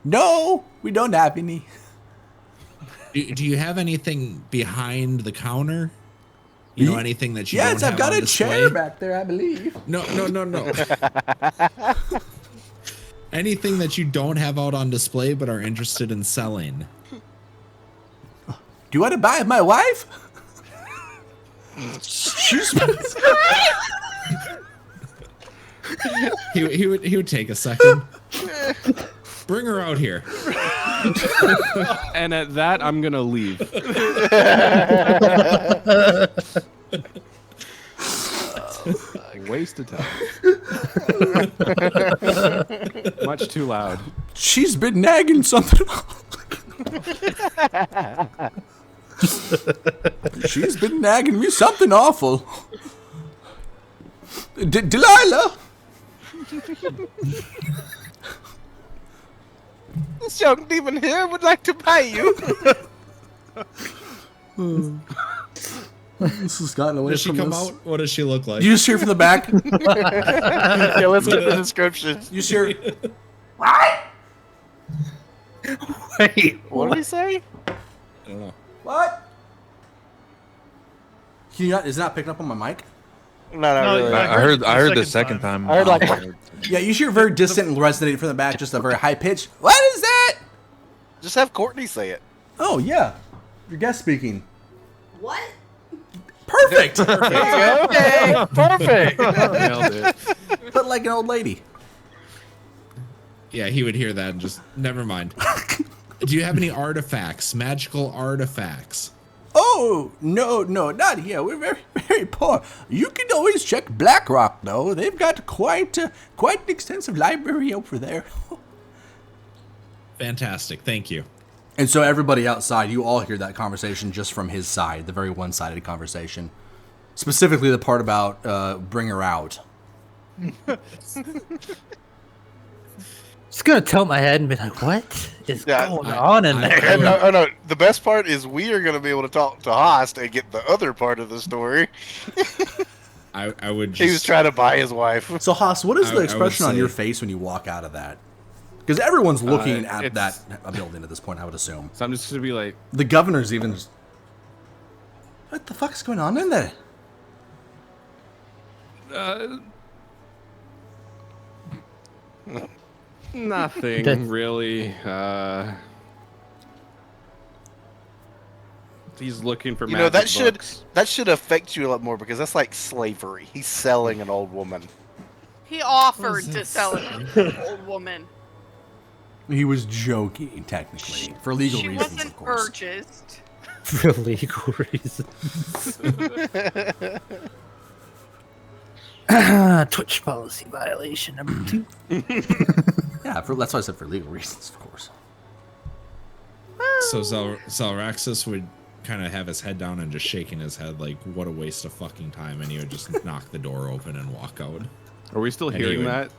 No, we don't have any." Do you have anything behind the counter? You know, anything that you Yes, don't I've have got on a display? chair back there, I believe. No. Anything that you don't have out on display but are interested in selling. Do you want to buy my wife? She's He would take a second. Bring her out here. And at that, I'm gonna leave. Waste of time. Much too loud. She's been nagging something. She's been nagging me something awful. Delilah. This young demon here would like to buy you. This has gotten away Does she from come us. out? What does she look like? You just hear from the back. Yeah, let's get the description. You just hear. Wait, What did he say? I don't know. What? Can you not? Is it not picking up on my mic? No, not No, really. I I heard the the second second time. I heard like Yeah, you hear very distant and resonating from the back, just a very high pitch. What is that? just have Courtney say it. Oh yeah, your guest speaking. What? Perfect. There you go. Perfect. Nailed it. But like an old lady. Yeah, he would hear that and just never mind. Do you have any artifacts? Magical artifacts? Oh no, not here. We're very, very poor. You can always check BlackRock though. They've got quite an extensive library over there. Fantastic. Thank you. And so everybody outside, you all hear that conversation just from his side, the very one-sided conversation. Specifically the part about bring her out. Just gonna tilt my head and be like, "What is Yeah, going on in there?" And no. The best part is we are going to be able to talk to Host and get the other part of the story. I would just... He was trying to buy his wife. So Haas, what is I the would expression on say- your face when you walk out of that? Because everyone's looking at it's- that building at this point, I would assume. So I'm just gonna be like, The governor's even just, what the fuck's going on in there? Nothing That's- really. He's looking for You know, magic books. that should affect you a lot more because that's like slavery. He's selling an old woman. He offered Was to it sell an old woman. He was joking, technically, for legal She reasons, wasn't of course. purchased. For legal reasons. Twitch policy violation number 2. Yeah, that's why I said for legal reasons, of course. So Zalraxis would kind of have his head down and just shaking his head like, what a waste of fucking time, and he would just knock the door open and walk out. Are we still And he hearing would- that?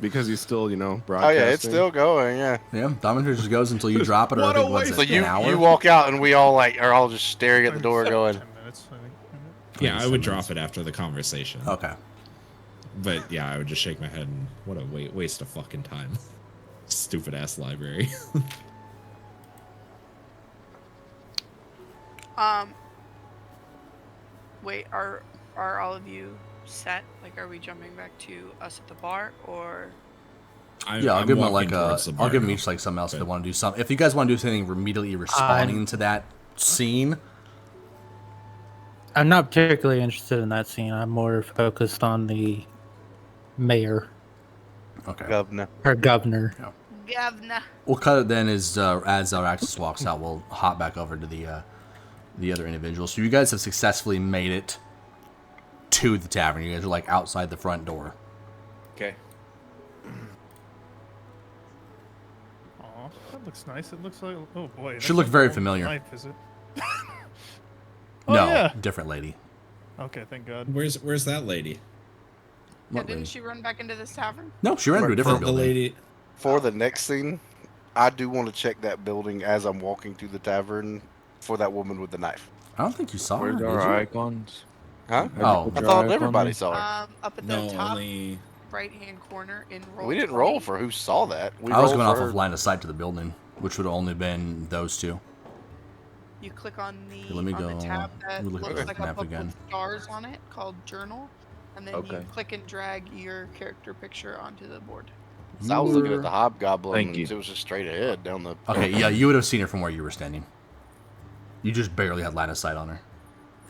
Because he's still, Oh broadcasting. yeah, it's still going. Yeah. Yeah, Dominator just goes until you drop it, or I What a think what's waste. it, So you an hour? walk out and we all are all just staring at the door, going, 10 minutes, I think. Yeah, I would drop it after the conversation. Okay. But yeah, I would just shake my head and what a waste of fucking time. Stupid ass library. Wait, are all of you set? Like, are we jumping back to us at the bar, or? Yeah, I'll I'm give them walking like towards the I'll bar give them now. each like something else if Okay. they want to do something. If you guys want to do something immediately responding to that scene, I'm not particularly interested in that scene. I'm more focused on the mayor okay. Governor. or governor. Governor. We'll cut it then as our Axis walks out. We'll hop back over to the other individual. So you guys have successfully made it to the tavern. You guys are like outside the front door. Okay. Aw, that looks nice. It looks like, oh boy. that's Should look not very the familiar. Knife, is it? No, yeah. different lady. Okay, thank God. Where's that lady? Yeah, What didn't lady? she run back into this tavern? No, she ran to a different The building. lady. For the next scene, I do want to check that building as I'm walking through the tavern for that woman with the knife. I don't think you saw her. Where's Did our you? icons? Huh? Oh. I thought everybody saw her. Up at the No, top only. right-hand corner in roll. We didn't 20. roll for who saw that. We I was rolled going off for of line of sight to the building, which would have only been those two. You click on the Here, let me on the go- tab that let me look at looks the like a map book again. with stars on it called Journal, and then you Okay. click and drag your character picture onto the board. So I was looking at the hobgoblin. Thank and you. It was just straight ahead down the. Okay, yeah, you would have seen her from where you were standing. You just barely had line of sight on her.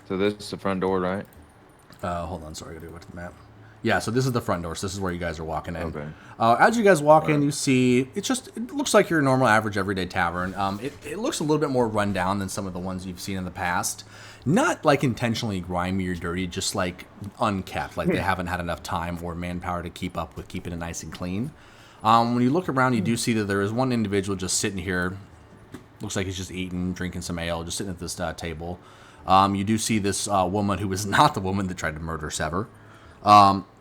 So this is the front door, right? Hold on, sorry, I gotta go back to the map. Yeah, so this is the front door, so this is where you guys are walking in. Okay. As you guys walk in, you see, it looks like your normal, average, everyday tavern. It looks a little bit more run down than some of the ones you've seen in the past. Not like intentionally grimy or dirty, just like unkept, like they haven't had enough time or manpower to keep up with keeping it nice and clean. When you look around, you do see that there is one individual just sitting here. Looks like he's just eating, drinking some ale, just sitting at this table. You do see this woman who is not the woman that tried to murder Sever.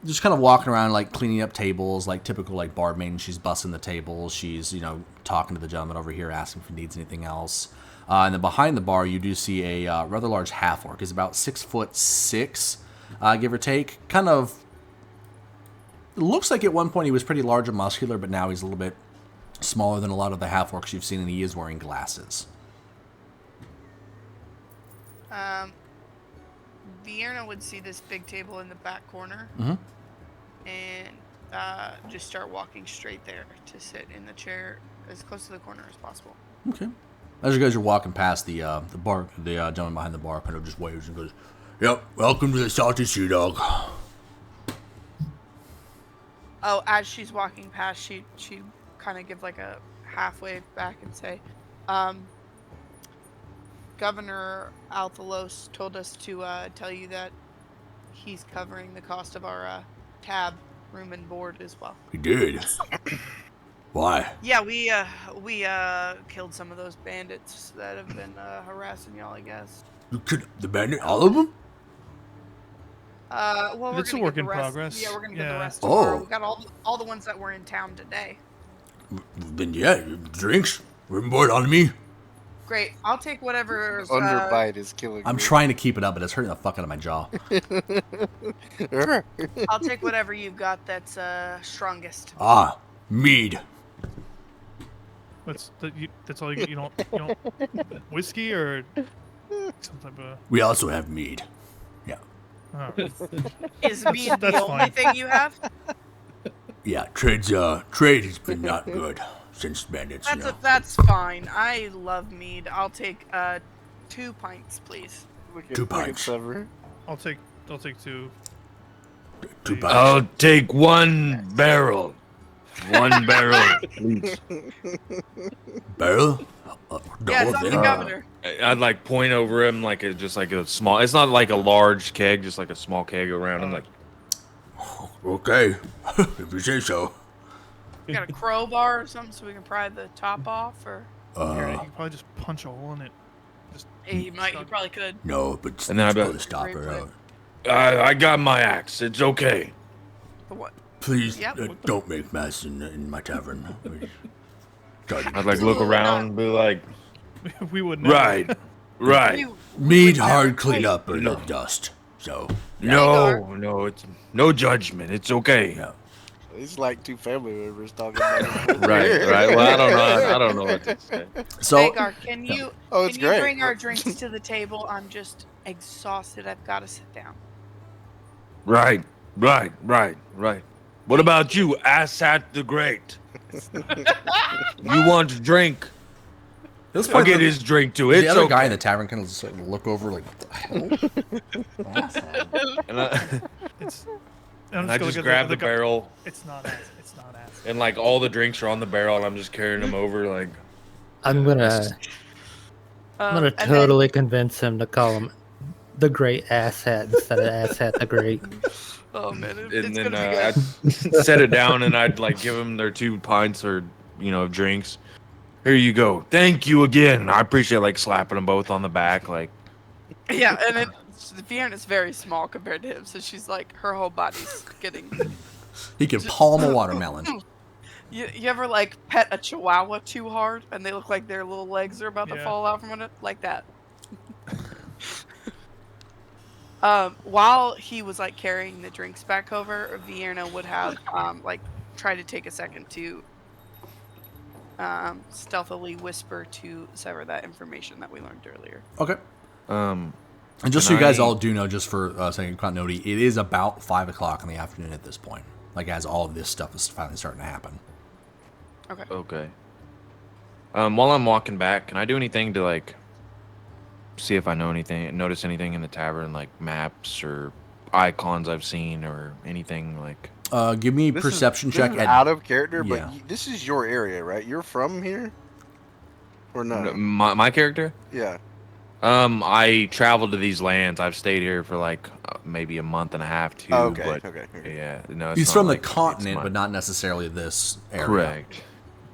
Just kind of walking around, like cleaning up tables, like typical like barmaid. She's bussing the tables. She's talking to the gentleman over here, asking if he needs anything else. And then behind the bar, you do see a rather large half orc. He's about 6'6", give or take. Kind of looks like at one point he was pretty large and muscular, but now he's a little bit smaller than a lot of the half orcs you've seen, and he is wearing glasses. Vierna would see this big table in the back corner Mhm. and just start walking straight there to sit in the chair as close to the corner as possible. Okay. As you guys are walking past the bar, the gentleman behind the bar kind of just waves and goes, "Yep, welcome to the Salty Sea Dog." Oh, as she's walking past, she kind of give like a half wave back and say, Governor Althalos told us to tell you that he's covering the cost of our tab, room and board as well. He did. Why? Yeah, we killed some of those bandits that have been harassing y'all, I guess. You killed the bandit, all of them? Well, we're It's a gonna work get in the rest. progress. Yeah, we're gonna get the Yeah. rest tomorrow. Oh. We got all the ones that were in town today. Then yeah, drinks, room board on me. Great. I'll take whatever. Underbite is killing I'm me. trying to keep it up, but it's hurting the fuck out of my jaw. I'll take whatever you've got that's strongest. Ah, mead. That's all you get. You don't whiskey or some type of. We also have mead. Yeah. Oh, Is mead the That's only fine. thing you have? Yeah, trade has been not good since bandits. That's fine. I love mead. I'll take 2 pints, please. Two Look at pints. Sever. I'll take 2. Two Please. pints. I'll take 1 barrel. 1 barrel, please. Barrel? The Yeah, whole it's on the thing? governor. I'd like point over him like just like a small. It's not like a large keg, just like a small keg around him. Like, Okay, if you say so. You got a crowbar or something so we can pry the top off, or You can probably just punch a hole in it. hey, you probably could. No, but And then I bet- put a stopper out. I got my axe. It's okay. The what? Please Yep. don't make mess in my tavern. I'd like look around and be like, We would never. right. Mead hard clean up or the dust. So No, it's no judgment. It's okay. yeah. It's like 2 family members talking about it. Right. Well, I don't know what to say. So Vagar, can you Oh, it's can you great. bring our drinks to the table? I'm just exhausted. I've got to sit down. Right. What about you, Asshat the Great? You want a drink? I'll get his drink too. It's the other okay. guy in the tavern kind of just like look over like, what the hell? And I just grab the barrel, It's not acid. It's not acid. and like all the drinks are on the barrel, and I'm just carrying them over. Like, I'm gonna And totally convince him to call him the Great Asshat instead of Asshat the Great. Then, oh man, and it's then gonna be good. I'd set it down, and I'd like give them their 2 pints or of drinks. Here you go. Thank you again. I appreciate like slapping them both on the back, like. Yeah, and Vienna's very small compared to him, so she's like her whole body's getting. He can palm a watermelon. You ever like pet a chihuahua too hard and they look like their little legs are about to Yeah. fall out from it? Like that. While he was like carrying the drinks back over, Vienna would have like try to take a second to stealthily whisper to Sever that information that we learned earlier. Okay. Um, And just so Can you guys I- all do know, just for sake of continuity, it is about 5 o'clock in the afternoon at this point. Like as all of this stuff is finally starting to happen. Okay. While I'm walking back, can I do anything to like see if I notice anything in the tavern, like maps or icons I've seen or anything like? Give me a This perception is, check. This is out of character, yeah. but this is your area, right? You're from here, or no? My character? Yeah. I traveled to these lands. I've stayed here for like maybe a month and a half, 2. Oh, okay. But Okay. yeah, no. It's He's not from like the it's continent, my- but not necessarily this area.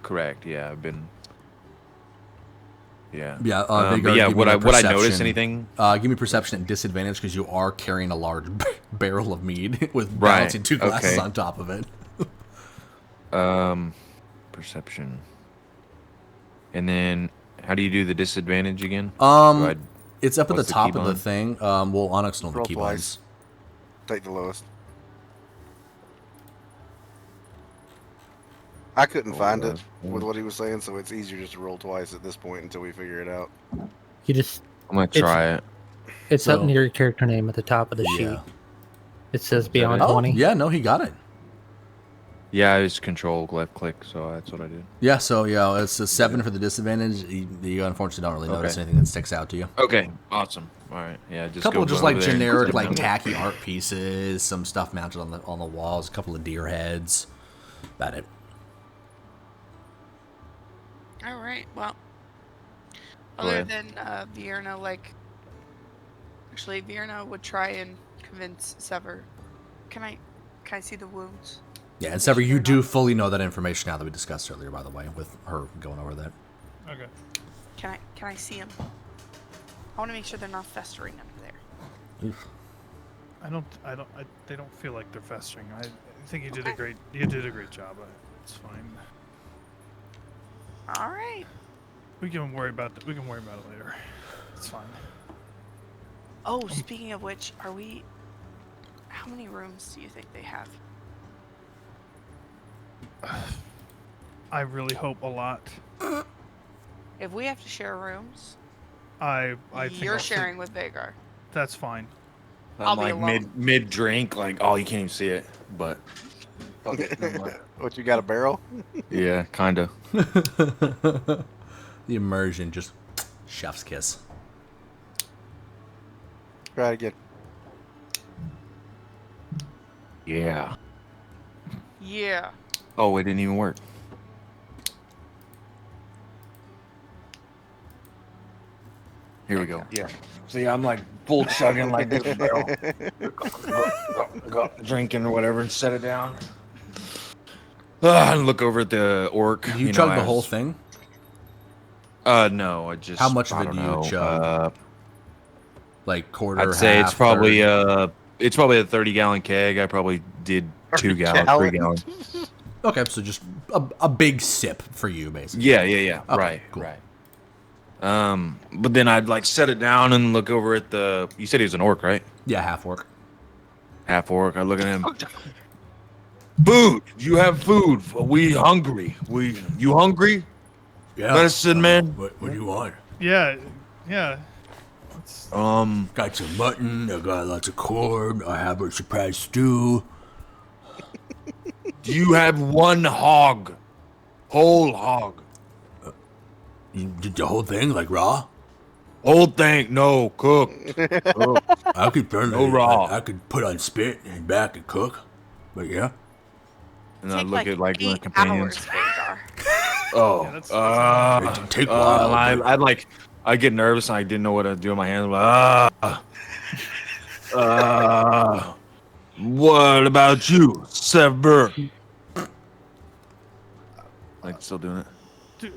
Correct. Yeah, I've been. Yeah. Yeah. But Vigor, yeah, give me would a I notice perception. anything? Give me perception at disadvantage because you are carrying a large barrel of mead with Right, balancing 2 glasses okay. on top of it. Perception. And then, how do you do the disadvantage again? It's up at the what's the top of the keybond? thing. Well, Onyx knows the Roll keybinds. twice. Take the lowest. I couldn't find it with what he was saying, so it's easier just to roll twice at this point until we figure it out. You just I'm gonna try it. it's up So- near your character name at the top of the sheet. Yeah. It says beyond it? 20. Yeah, no, he got it. Yeah, I just control left click, so that's what I did. Yeah, so yeah, it's a 7 for the disadvantage. You unfortunately don't really notice Okay. anything that sticks out to you. Okay, awesome. All right, yeah, A just couple go of just over like there and generic, sit like down. tacky art pieces, some stuff mounted on the walls, a couple of deer heads. About it. All right. Well, Go other ahead. than Vierna, like, actually, Vierna would try and convince Sever. Can I see the wounds? Yeah, and Sever, you do fully know that information now that we discussed earlier, by the way, with her going over that. Okay. Can I see them? I want to make sure they're not festering under there. They don't feel like they're festering. I think you did a great job. It's fine. All right. We can worry about it later. It's fine. Oh, speaking of which, how many rooms do you think they have? I really hope a lot. If we have to share rooms, I think you're I'll sharing with Vagar. That's fine. I'll I'm be like alone. mid drink, like oh you can't even see it, but fuck it, never mind. What, you got a barrel? Yeah, kinda. The immersion, just chef's kiss. Try it again. Yeah. Yeah. Oh, it didn't even work. Here we go. Yeah. See, I'm like full chugging like this barrel. Go, drinking or whatever and set it down. And look over at the orc. You chugged the whole thing? No, I just. How much of I it don't do you know, chug? Like quarter, I'd say half, it's probably third? it's probably a 30-gallon keg. I probably did 2 gallons, 3 gallons. Okay, so just a big sip for you, basically. Yeah. Okay, Right, cool. right. But then I'd like set it down and look over at the. You said he was an orc, right? Yeah, half orc. Half orc. I look at him. Food. You have food. We hungry. You hungry? Yeah. Medicine man. What do you want? Yeah. Got some mutton. I got lots of corn. I have a surprise stew. Do you have one hog? Whole hog. You did the whole thing, like raw? Whole thing. No, cook. I could burn No it. raw. I could put on spit and back and cook. But yeah. And I Take look at like my 8 companions. hours, Vagar. Oh, It take a while. I'd I get nervous and I didn't know what to do with my hands. What about you, Sever? Like still doing it.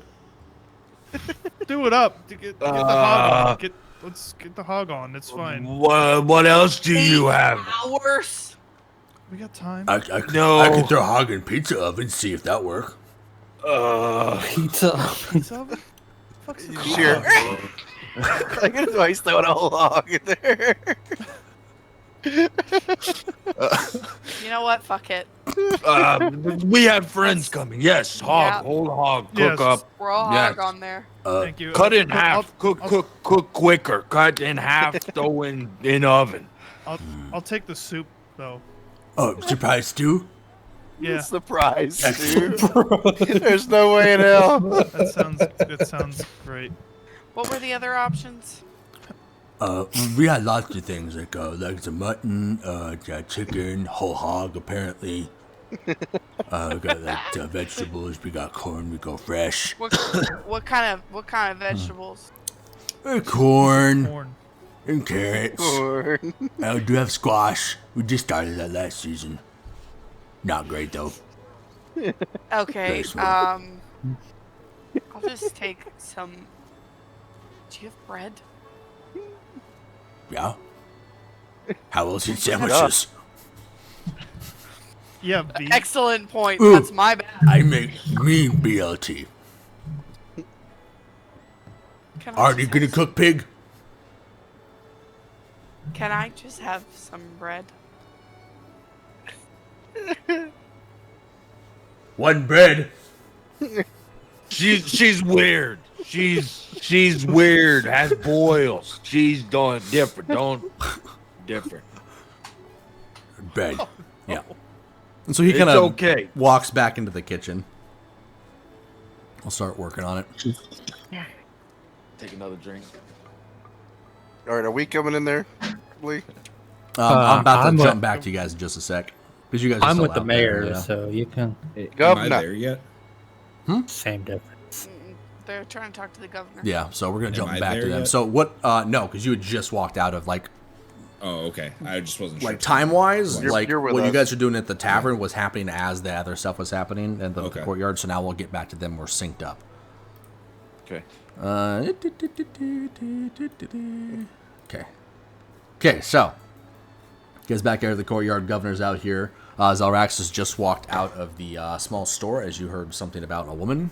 Do it up. Get the hog on. Let's get the hog on. It's fine. What else do you 8 have? hours. We got time. I could throw hog in pizza oven, see if that work. Pizza. Pizza oven? Fuck's the Sure. I could twice throw a whole hog in there. You know what? Fuck it. We have friends coming. Yes, hog, Yeah. whole hog, Yes. cook up. Raw Yes. hog on there. Thank you. Cut in I'll- half. I'll- Cook quicker. Cut in half. Throw in oven. I'll take the soup though. Oh, surprise stew? Yeah, Surprise, dude. There's no way in hell. that sounds great. What were the other options? We had lots of things like legs of mutton, chicken, whole hog apparently. We got like vegetables. We got corn. We go fresh. What kind of vegetables? Corn Corn. and carrots. Corn. I do have squash. We just started that last season. Not great though. Okay. Very small. I'll just take some. Do you have bread? Yeah. How else eat sandwiches? Yeah, beef. Excellent point. Ooh. That's my bad. I make mean BLT. Can I Aren't you just gonna have cook pig? Can I just have some bread? One bread. She's weird. She's weird. Has boils. She's doing different. Different. Bread. Yeah. And so he It's kind of okay. walks back into the kitchen. I'll start working on it. Take another drink. All right, are we coming in there, Lee? I'm about to I'm jump with- back to you guys in just a sec. Because you guys are I'm still with the out there, mayor, yeah. so you can. Am I Governor. there yet? Same difference. They're trying to talk to the governor. Yeah, so we're going to Am jump I back to there them. yet? So what, no, because you had just walked out of, like Oh, okay. I just wasn't sure. time-wise, You're- like, you're with what you us. guys are doing at the tavern was happening as the other stuff was happening in the Okay. courtyard, so now we'll get back to them. We're synced up. Okay. Okay, so you guys back out of the courtyard. Governor's out here. Zelrax has just walked out of the small store as you heard something about a woman.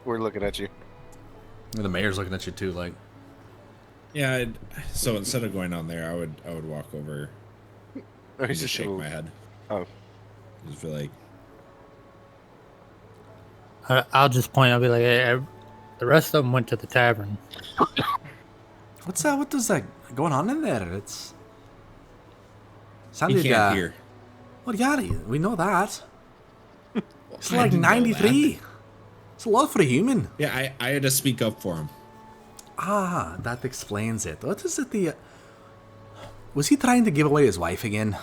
We're looking at you. And the mayor's looking at you too, like, Yeah. So instead of going down there, I would walk over Oh, and he's just shake cool. my head. Oh. Just feel like I'll just point. I'll be like, hey, the rest of them went to the tavern. What is going on in there? It's sounded. He can't hear. Well, yeah, we know that. It's I like didn't know 93. that. It's a lot for a human. Yeah, I had to speak up for him. Ah, that explains it. What is it? Was he trying to give away his wife again?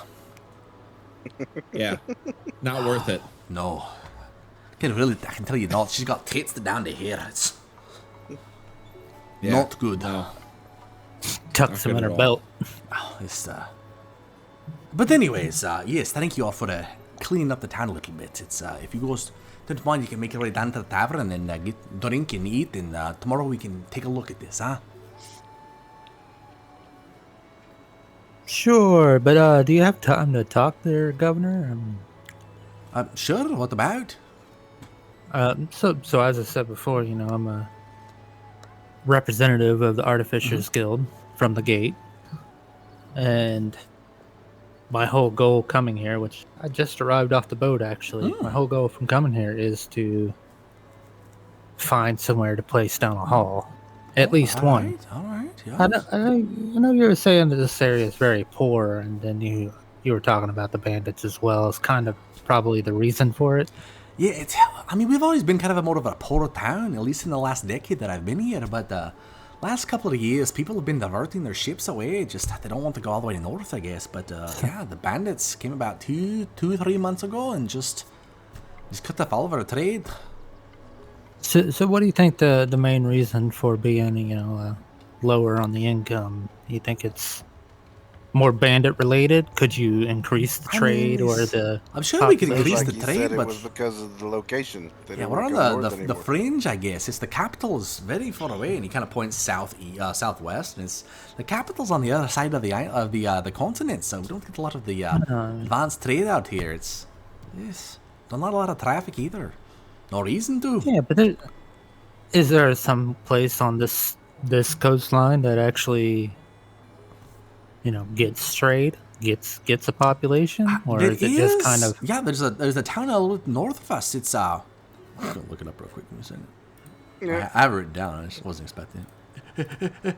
Yeah, not worth it. No. I can tell you not. She's got tits down to here. It's not good. No. Tucks them in her belt. Oh, But anyways, yes, thank you all for cleaning up the town a little bit. It's if you guys don't mind, you can make your way down to the tavern and get drink and eat, and tomorrow we can take a look at this, huh? Sure, but do you have time to talk there, Governor? Sure. What about? So as I said before, I'm a representative of the Artificers Guild from the Gate, and my whole goal coming here, which I just arrived off the boat actually, my whole goal from coming here is to find somewhere to place down a hall, at least one. All right. Yeah. I know you were saying that this area is very poor, and then you were talking about the bandits as well as kind of probably the reason for it. Yeah, we've always been kind of more of a poor town, at least in the last decade that I've been here, but last couple of years, people have been diverting their ships away, just they don't want to go all the way north, I guess, but yeah, the bandits came about 3 months ago and just cut off all of our trade. So what do you think the main reason for being, lower on the income? You think it's more bandit related? Could you increase the trade or the? I'm sure we can increase Like the you trade, said, but it was because of the location. They yeah, didn't we're wanna on go north the anymore. fringe, I guess. It's the capital is very far away, and he kind of points southwest, and the capital's on the other side of the continent, so we don't get a lot of the advanced trade out here. It's not a lot of traffic either. No reason to. Yeah, but is there some place on this coastline that actually, gets trade, gets a population, or is it just kind of? Yeah, there's a town a little north of us. It's I'm gonna look it up real quick. Give me a second. Yeah. I have it written down. I just wasn't expecting it.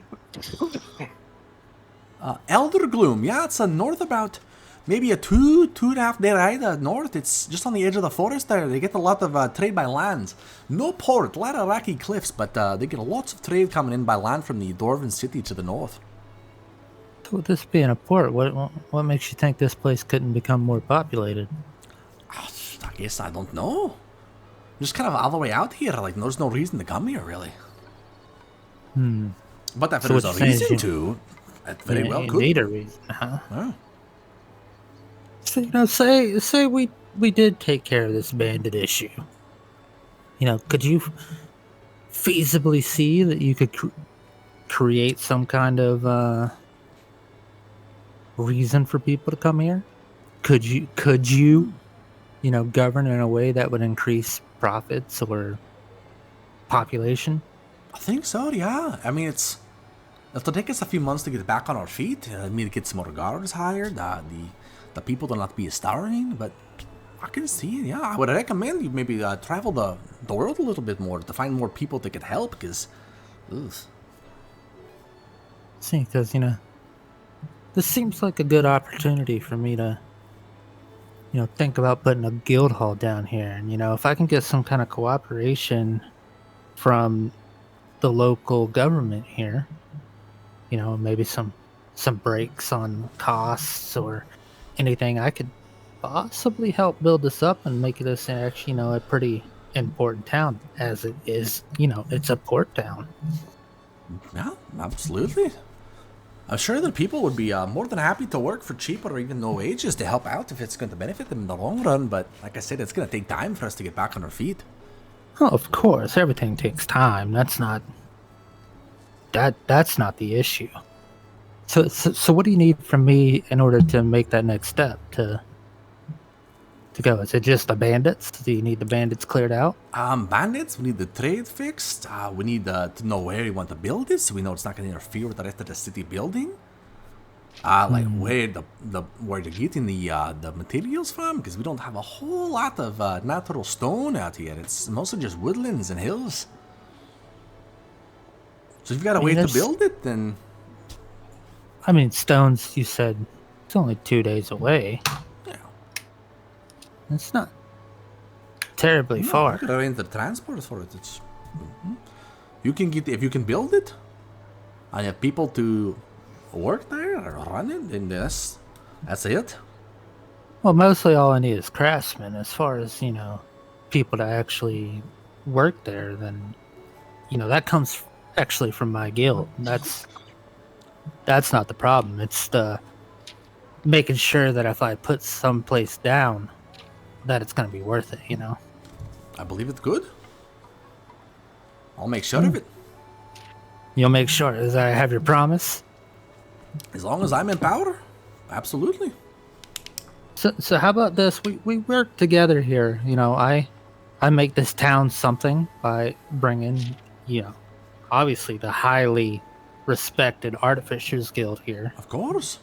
Elder Gloom. Yeah, it's north about maybe a 2.5 day ride north. It's just on the edge of the forest there. They get a lot of trade by land. No port, a lot of rocky cliffs, but they get lots of trade coming in by land from the Dwarven city to the north. With this being a port, what makes you think this place couldn't become more populated? I guess I don't know. Just kind of all the way out here. Like, there's no reason to come here, really. But if there's a reason to, that very well you could. need a reason, huh? Oh. So, say we did take care of this bandit issue. Could you feasibly see that you could create some kind of reason for people to come here? Could you govern in a way that would increase profits or population? I think so, yeah. It'll take us a few months to get back on our feet. To get some more guards hired. The people will not be starving, but I can see, yeah. I would recommend you maybe travel the world a little bit more to find more people that could help, because, See, because, this seems like a good opportunity for me to, think about putting a guild hall down here. And, if I can get some kind of cooperation from the local government here, maybe some breaks on costs or anything, I could possibly help build this up and make this actually, a pretty important town, as it is, it's a port town. Yeah, absolutely. I'm sure that people would be more than happy to work for cheap or even no wages to help out if it's going to benefit them in the long run. But like I said, it's going to take time for us to get back on our feet. Oh, of course, everything takes time. That's not the issue. So what do you need from me in order to make that next step to go? Is it just the bandits? Do you need the bandits cleared out? Bandits, we need the trade fixed. We need to know where you want to build this, so we know it's not going to interfere with the rest of the city building. Like where you're getting the materials from, because we don't have a whole lot of natural stone out here. It's mostly just woodlands and hills. So if you've got a way to build it, then I mean, Stones, you said it's only 2 days away. Yeah. It's not terribly No, far. you can arrange the transport for it. It's, you can get, if you can build it, and have people to work there or run it, then that's it. Well, mostly all I need is craftsmen. As far as, people to actually work there, then, that comes actually from my guild. That's not the problem. It's the making sure that if I put someplace down, that it's going to be worth it, I believe it's good. I'll make sure of it. You'll make sure. As I have your promise? As long as I'm in power, absolutely. So how about this? We work together here. I make this town something by bringing, obviously the highly respected Artificers Guild here. Of course.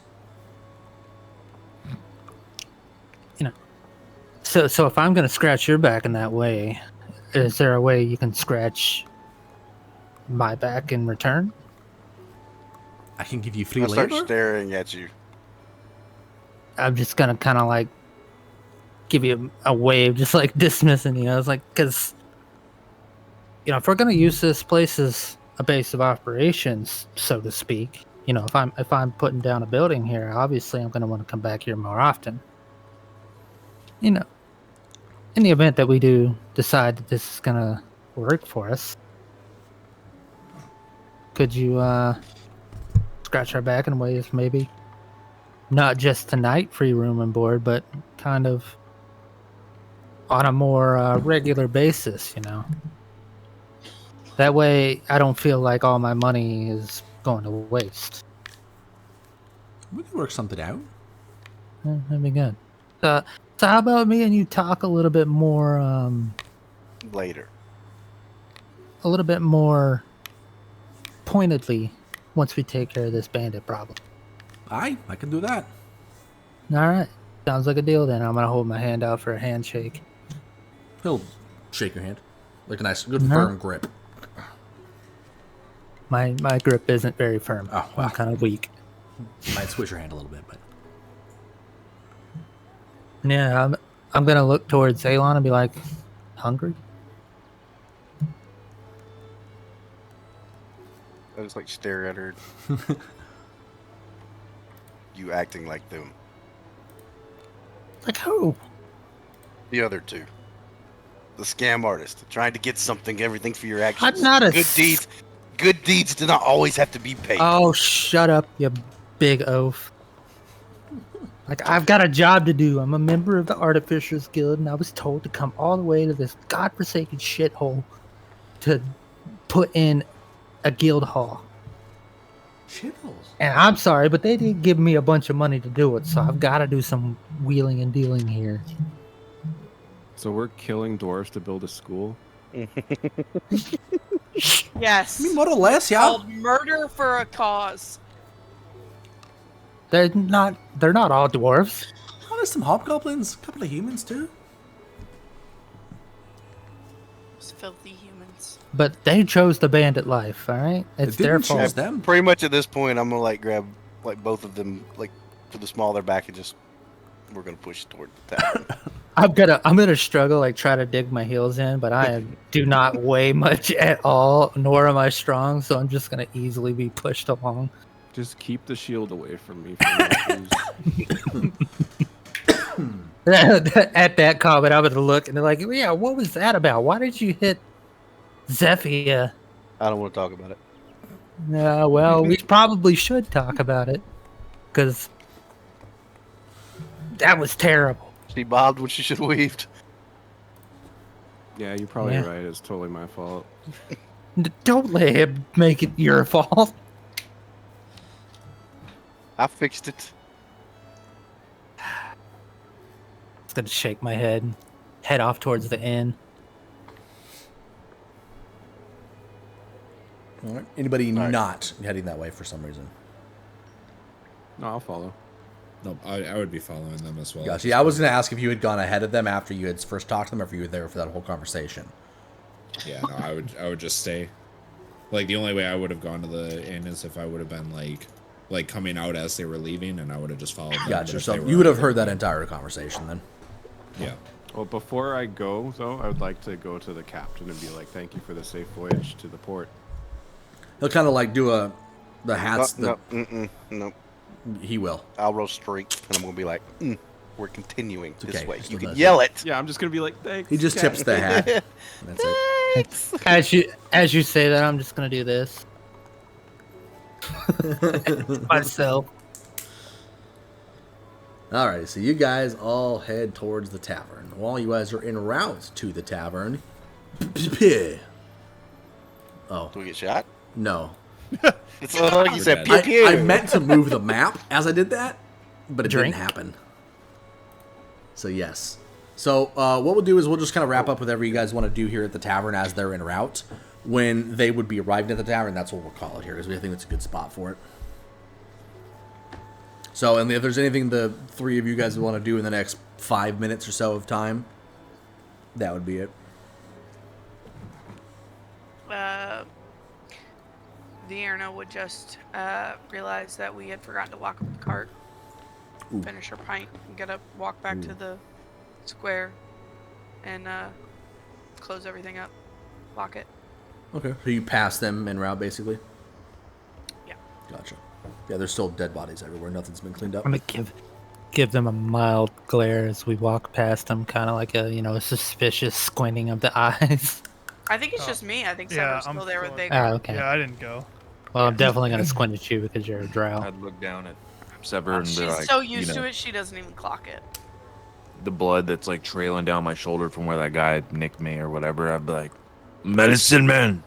So if I'm going to scratch your back in that way, is there a way you can scratch my back in return? I can give you free I'll start labor. staring at you. I'm just going to kind of like give you a wave, just like dismissing you. I was like, because, if we're going to use this place as a base of operations, so to speak, if I'm putting down a building here, obviously I'm going to want to come back here more often. In the event that we do decide that this is going to work for us, could you scratch our back in ways maybe not just tonight, free room and board, but kind of on a more regular basis, That way I don't feel like all my money is going to waste. We can work something out. Yeah, that'd be good. So how about me and you talk a little bit more Later. a little bit more pointedly once we take care of this bandit problem? Aye, I can do that. All right. Sounds like a deal then. I'm going to hold my hand out for a handshake. He'll shake your hand. Like a nice, good, No. firm grip. My grip isn't very firm. Oh, wow. I'm kind of weak. Might squish your hand a little bit, but Yeah, I'm going to look towards Alon and be like, hungry? I just like stare at her. You acting like them. Like who? The other two. The scam artist. Trying to get something, everything for your actions. I'm not a Good deeds do not always have to be paid. Oh, shut up, you big oaf. Like, I've got a job to do. I'm a member of the Artificers Guild, and I was told to come all the way to this godforsaken shithole to put in a guild hall. shitholes. And I'm sorry, but they didn't give me a bunch of money to do it, so I've got to do some wheeling and dealing here. So we're killing dwarves to build a school? Yes. I mean, more or less, yeah. Called murder for a cause. They're not all dwarves. Oh, there's some hobgoblins, a couple of humans too. Those filthy humans. But they chose the bandit life, all right? It's their didn't fault. choose them. Pretty much at this point, I'm gonna like grab like both of them like to the small of their back and just we're gonna push toward the tavern. I'm gonna struggle, like try to dig my heels in, but I do not weigh much at all, nor am I strong, so I'm just gonna easily be pushed along. Just keep the shield away from me. For At that comment, I'm gonna look and they're like, "Yeah, what was that about? Why did you hit Zephia?" I don't want to talk about it. Yeah, well, we probably should talk about it, because that was terrible. She bobbed when she should have weaved. Yeah, you're probably Yeah. right. It's totally my fault. Don't let him make it your fault. I fixed it. It's gonna shake my head, head off towards the inn. All right. Anybody All right. not heading that way for some reason? No, I'll follow. No, I would be following them as well. Gotcha. Yeah, I was going to ask if you had gone ahead of them after you had first talked to them, or if you were there for that whole conversation. Yeah, no, I would just stay. Like, the only way I would have gone to the inn is if I would have been like like coming out as they were leaving, and I would have just followed them. but Gotcha. if So they were you would have already heard that leaving- entire conversation then. Yeah. Well, before I go, though, I would like to go to the captain and be like, "Thank you for the safe voyage to the port." He'll kind of like do the hats. No, no. He will. I'll roll straight, and I'm gonna be like, "We're continuing this okay, way." just You the can best. yell it. Yeah, I'm just gonna be like, "Thanks." He just tips the hat. That's it. As you say that, I'm just gonna do this myself. Alright, so you guys all head towards the tavern. While you guys are en route to the tavern, oh Do we get shot? no, It's like you said. dead. Pew pew. I meant to move the map as I did that, but it Drink? didn't happen. So yes. So what we'll do is we'll just kind of wrap up whatever you guys want to do here at the tavern as they're en route. When they would be arriving at the tavern, that's what we'll call it here, because we think it's a good spot for it. So, and if there's anything the three of you guys want to do in the next 5 minutes or so of time, that would be it. Vierna would just realize that we had forgotten to lock up the cart, Ooh. finish her pint, and get up, walk back to the square, and close everything up, lock it. Okay. So you pass them en route, basically? Yeah. Gotcha. Yeah, there's still dead bodies everywhere. Nothing's been cleaned up. I'm gonna give them a mild glare as we walk past them, kind of like a suspicious squinting of the eyes. I think it's just me. I think Yeah, Sever's I'm still there with still- Big. Oh, okay. Yeah, I didn't go. Well, I'm definitely gonna squint at you because you're a drow. I'd look down at Sever and be She's like, so used to it, she doesn't even clock it. the blood that's like trailing down my shoulder from where that guy nicked me or whatever. I'd be like, medicine man.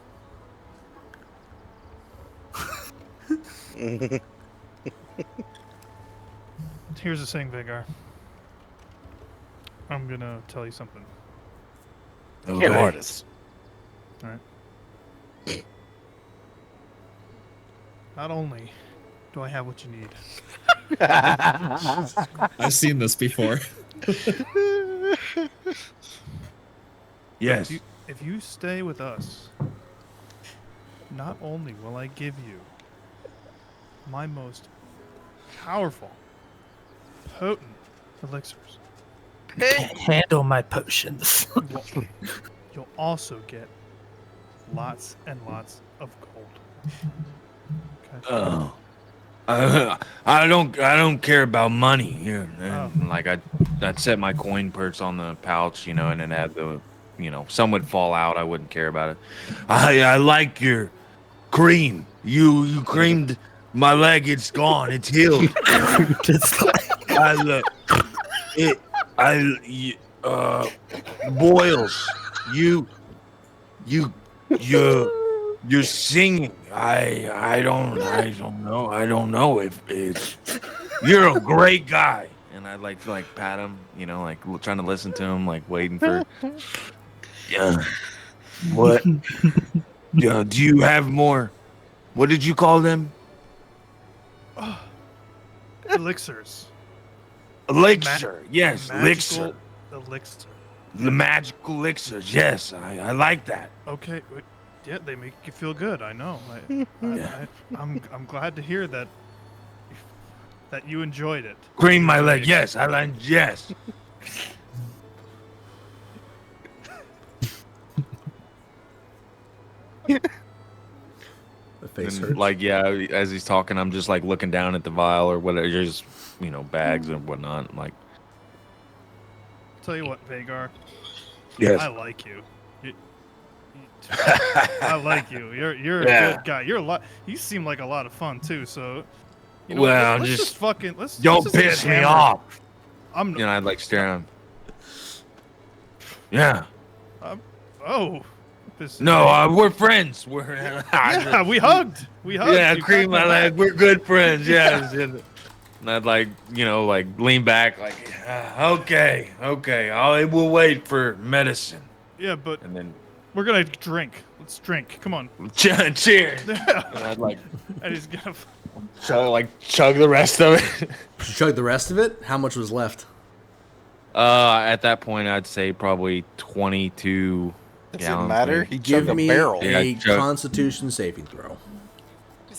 Here's the thing, Vagar. I'm gonna tell you something. Okay. Artist. Not only do I have what you need, I've seen this before. Yes. if you stay with us, not only will I give you my most powerful, potent elixirs, Handle my potions. you'll also get lots and lots of gold. Okay? I don't care about money here. Oh. Like I'd set my coin purse on the pouch, and then add the, some would fall out. I wouldn't care about it. I like your cream. You creamed my leg. It's gone. It's healed. Just like, I look it. Boils. You're singing. I don't know if it's. You're a great guy. And I'd like to pat him, trying to listen to him, waiting for. Yeah. What? Yeah. Do you have more? What did you call them? Elixirs. Elixir. Yes, Magical elixir. elixir. The magical elixirs. Yes, I like that. Okay. Yeah, they make you feel good. I know. Yeah. I'm glad to hear that you enjoyed it. Cream my leg. Yes, I like. Yes. The face And, hurts. as he's talking, I'm just looking down at the vial or whatever, just bags and whatnot. Tell you what, Vagar. Yes. I like you. I like you. You're a good guy. You're a lot. You seem like a lot of fun too. So, Well, let's just just fucking let's. don't let's just piss me hammer. off. I'm. I'd stare at him. Yeah. Oh. This. No, we're friends. We're. Yeah, we hugged. We hugged. Yeah, You cream cracked my leg. We're good friends. Yes. And I'd lean back, okay, we'll wait for medicine. Yeah, but And then we're gonna drink. Let's drink. Come on. cheers. Yeah. And I'd And he's gonna. chug the rest of it. Chug the rest of it? How much was left? At that point, I'd say probably 22 Does it gallons. matter? maybe. He Give chugged a me barrel. a Yeah, chug. Constitution saving throw.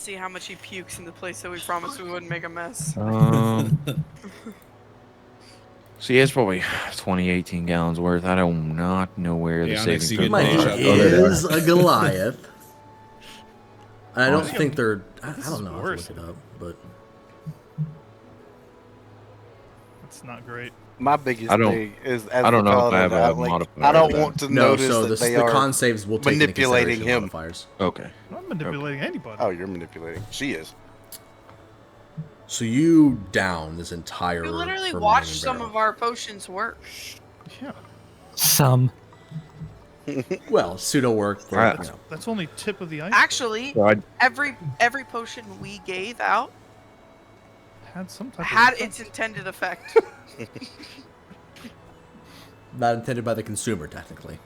see how much he pukes in the place that we promised we wouldn't make a mess. See, it's probably 18 gallons worth. I do not know where the Onyx, saving you throw can Mine finish up. is a Goliath. I don't Honestly, think they're. I this don't is know. I'll worse. look it up, but It's not great. My biggest I don't- thing is as I don't the know if I have paladin, a modifier I don't for want to no. notice So that they the are con saves will take into manipulating consideration him. modifiers. Okay. I'm not manipulating anybody. Oh, you're manipulating. She is. So you down this entire. You literally remaining watched some barrel. of our potions work. Yeah. Some. Well, pseudo work. For, Right. you know. That's only tip of the iceberg. Actually, So I, every potion we gave out Had some type had of its intended effect. Not intended by the consumer, technically.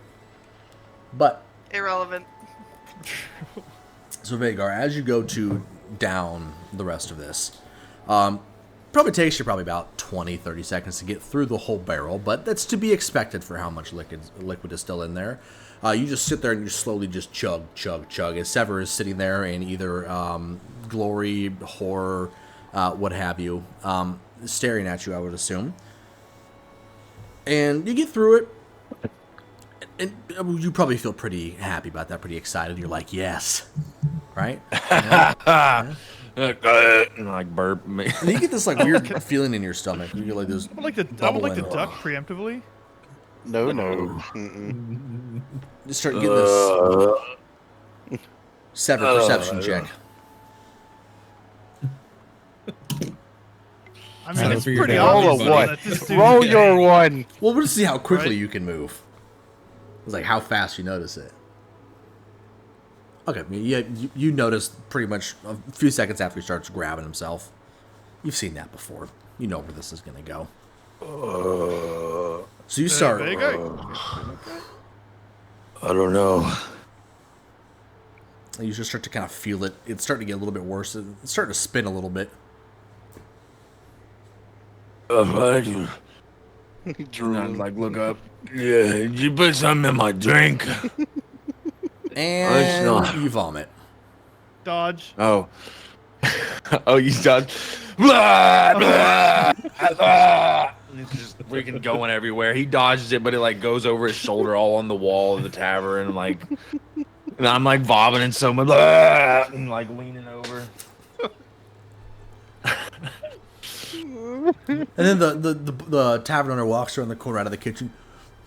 But Irrelevant. so Vagar, as you go to down the rest of this, probably takes you about 20-30 seconds to get through the whole barrel, but that's to be expected for how much liquid is still in there. You just sit there and you slowly just chug as Sever is sitting there in either glory, horror, what have you, staring at you, I would assume. And you get through it, and you probably feel pretty happy about that, pretty excited. You're like, yes, right? and like burp me. And you get this like weird feeling in your stomach. You get like this. I would like to bubbling. duck preemptively. No. Mm-mm. You start getting this Sever perception check. I mean, it's for your pretty dad. obvious Roll a one. that this dude- Roll your one. Well, we'll just see how quickly Right. you can move. It's like how fast you notice it. Okay, you notice pretty much a few seconds after he starts grabbing himself. You've seen that before. You know where this is going to go. So you start. There you go. I don't know. You just start to kind of feel it. It's starting to get a little bit worse. It's starting to spin a little bit. And I like look up. Yeah, did you put something in my drink? And not. you vomit. Dodge. Oh. Oh, you done? Blah, blah, blah. And it's just freaking going everywhere. He dodges it, but it like goes over his shoulder all on the wall of the tavern. Like, and I'm like vomiting so much. Blah, and like leaning over. And then the tavern owner walks around the corner out of the kitchen.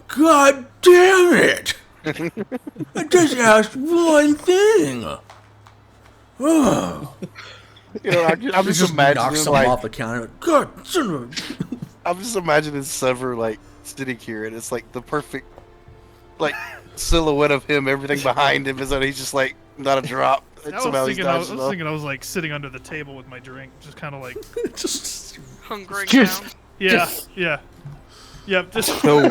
God damn it! I just asked one thing. Oh. You know, I'm He just knocks imagining something like off the counter. God, son of a... I'm just imagining Sever like sitting here, and it's like the perfect like silhouette of him. Everything behind him is that he's just like not a drop. And I was somehow he's thinking, I was dodging off. thinking I was like sitting under the table with my drink, just kind of like, just Hunkering Just- down. yeah, yeah, yep, just So,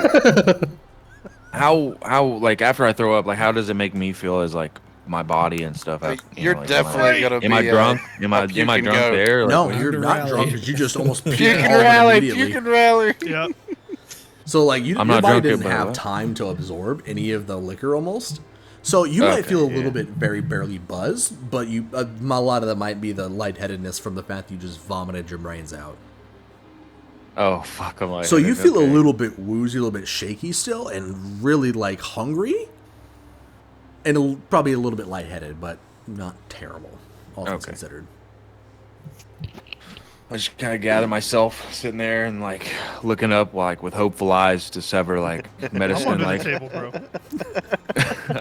how like after I throw up, like how does it make me feel as like my body and stuff? Like, You you're know, like, definitely gonna Am I be. drunk? Am I puke am I and drunk go. there? Like, no, what- you're to not rally. drunk because you just almost puked You can all of it rally. immediately. You can rally. yeah. So like your I'm not body drunk yet, didn't but have what? time to absorb any of the liquor almost. So you might Okay, feel a little yeah. bit very barely buzzed, but you a lot of that might be the lightheadedness from the fact that you just vomited your brains out. Oh fuck! I'm like. So you feel a okay. little bit woozy, a little bit shaky still, and really like hungry, and probably a little bit lightheaded, but not terrible, all things Okay. considered. I just kind of gather myself, sitting there and like looking up, like with hopeful eyes to Sever, like I'm medicine, under like the table, bro.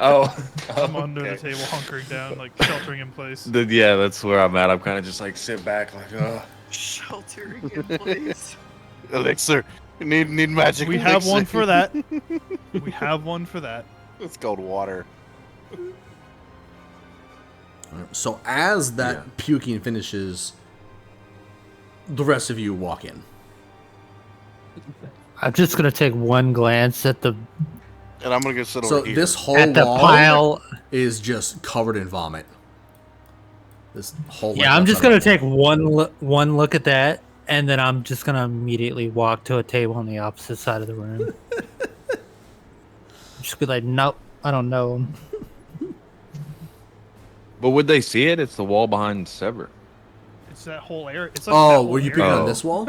oh, I'm under the okay. table, hunkering down, like sheltering in place. Yeah, that's where I'm at. I'm kind of just like sit back, like Sheltering in place. Elixir. Need magic. We have elixir. one for that. We have one for that. It's called water. So as that Yeah. puking finishes, the rest of you walk in. I'm just gonna take one glance at the And I'm gonna go sit So over here. this whole at the wall pile. is just covered in vomit. This whole Yeah, length I'm just outside gonna of the take wall. one look at that, and then I'm just gonna immediately walk to a table on the opposite side of the room. Just be like, nope, I don't know him. But would they see it? It's the wall behind Sever. It's that whole area. It's like that whole were you picking area. on this wall?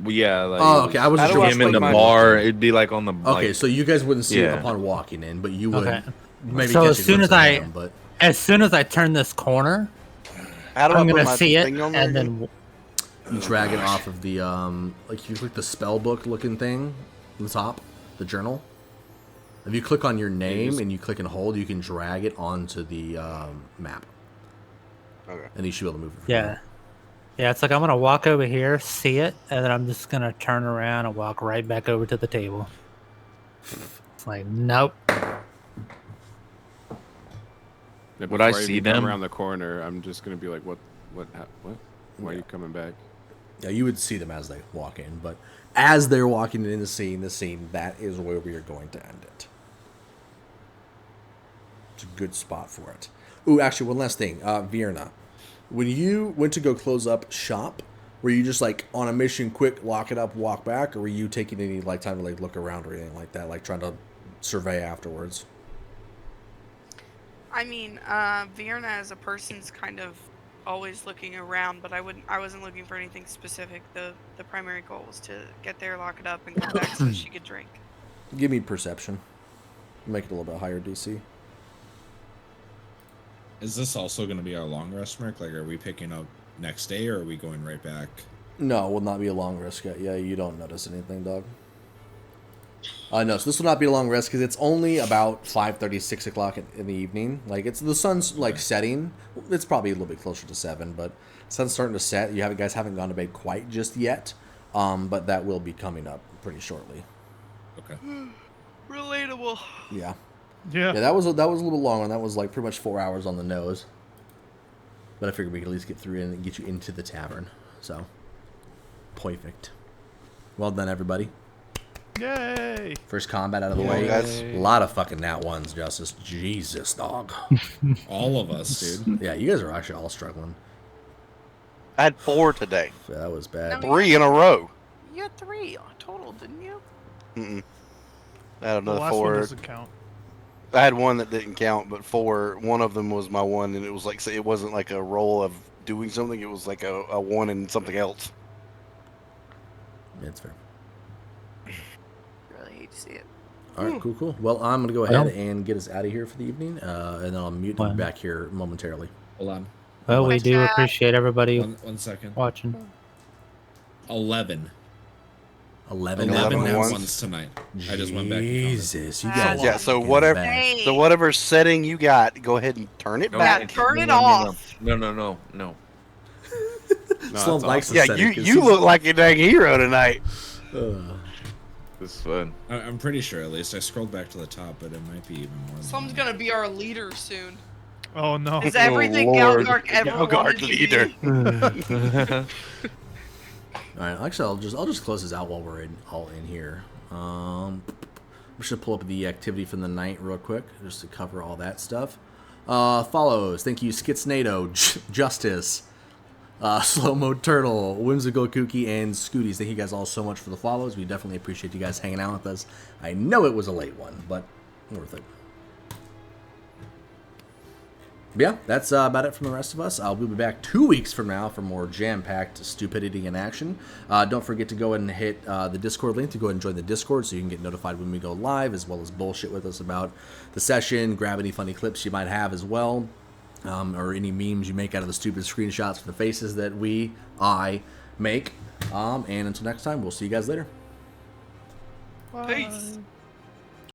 Well, yeah. Like, Oh, okay. I wasn't How sure do I him in the split my- bar. It'd be like on the. Okay, so you guys wouldn't see it Yeah. upon walking in, but you would maybe So catch as a soon glimpse as of I- them, but As soon as I turn this corner, How do I'm I put gonna my see it, thing on there and again? then you drag it off of the like you click the spell book looking thing on the top, the journal. If you click on your name and you click and hold, you can drag it onto the map. Okay. And you should be able to move it. From yeah, yeah. It's like I'm gonna walk over here, see it, and then I'm just gonna turn around and walk right back over to the table. It's like nope. Yeah, Would I before see even come them? around the corner? I'm just gonna be like, what? Why are you coming back? Yeah, you would see them as they walk in, but as they're walking in the scene, that is where we are going to end it. It's a good spot for it. Ooh, actually, one last thing. Vierna, when you went to go close up shop, were you just like on a mission, quick, lock it up, walk back, or were you taking any like time to like look around or anything like that, like trying to survey afterwards? I mean, Vienna as a person's kind of always looking around, but I wasn't looking for anything specific. The primary goal was to get there, lock it up, and come back so she could drink. Give me perception. Make it a little bit higher DC. Is this also going to be our long rest, Merc? Like, are we picking up next day, or are we going right back? No, it will not be a long rest yet. Yeah, you don't notice anything, dog. No, so this will not be a long rest because it's only about 5:30, 6 o'clock in the evening. Like, it's the sun's like setting. It's probably a little bit closer to 7, but sun's starting to set. You guys haven't gone to bed quite just yet, but that will be coming up pretty shortly. Okay. Relatable. Yeah. Yeah. Yeah, that was a little long one. That was like pretty much 4 hours on the nose. But I figured we could at least get through and get you into the tavern. So, perfect. Well done, everybody. Yay! First combat out of the Yeah, way. guys. A lot of fucking nat ones, Justice. Jesus, dog. All of us, dude. Yeah, you guys are actually all struggling. I had 4 today. Yeah, that was bad. No. 3 in a row. You had 3 total, didn't you? Mm-mm. I had The another last one 4. doesn't count. I had 1 that didn't count, but 4. One of them was my 1, and it was like, it wasn't like a roll of doing something. It was like a 1 and something else. Yeah, it's fair. Really hate to see it. All right, cool. Well, I'm going to go ahead and get us out of here for the evening, and then I'll mute you back here momentarily. Hold on. Well, we Nice do job. appreciate everybody 1 second. watching. 11. 11 11 nat ones. ones tonight. I just went back and counted. Jesus, you Wow. guys. Yeah, are so getting whatever- bad. Hey. So whatever setting you got, go ahead and turn it No, Yeah, back. turn it no. off. No. No, Slump that's likes awesome. the Yeah, setting 'cause you he's- look like a dang hero tonight. This is fun. I'm pretty sure, at least. I scrolled back to the top, but it might be even more than Someone's that. gonna be our leader soon. Oh no. Is everything Lord. Galgark ever Galgark wanted to leader. be? All right, actually, I'll just close this out while we're all in here. I'm just gonna pull up the activity from the night real quick, just to cover all that stuff. Follows. Thank you, Skitsnado, Justice, Slow Mo Turtle, Whimsical Kooky, and Scooties. Thank you guys all so much for the follows. We definitely appreciate you guys hanging out with us. I know it was a late one, but worth it. Yeah, that's about it from the rest of us. We'll be back 2 weeks from now for more jam-packed stupidity in action. Don't forget to go ahead and hit the Discord link to go ahead and join the Discord so you can get notified when we go live, as well as bullshit with us about the session, grab any funny clips you might have as well, or any memes you make out of the stupid screenshots for the faces that I make. And until next time, we'll see you guys later. Peace.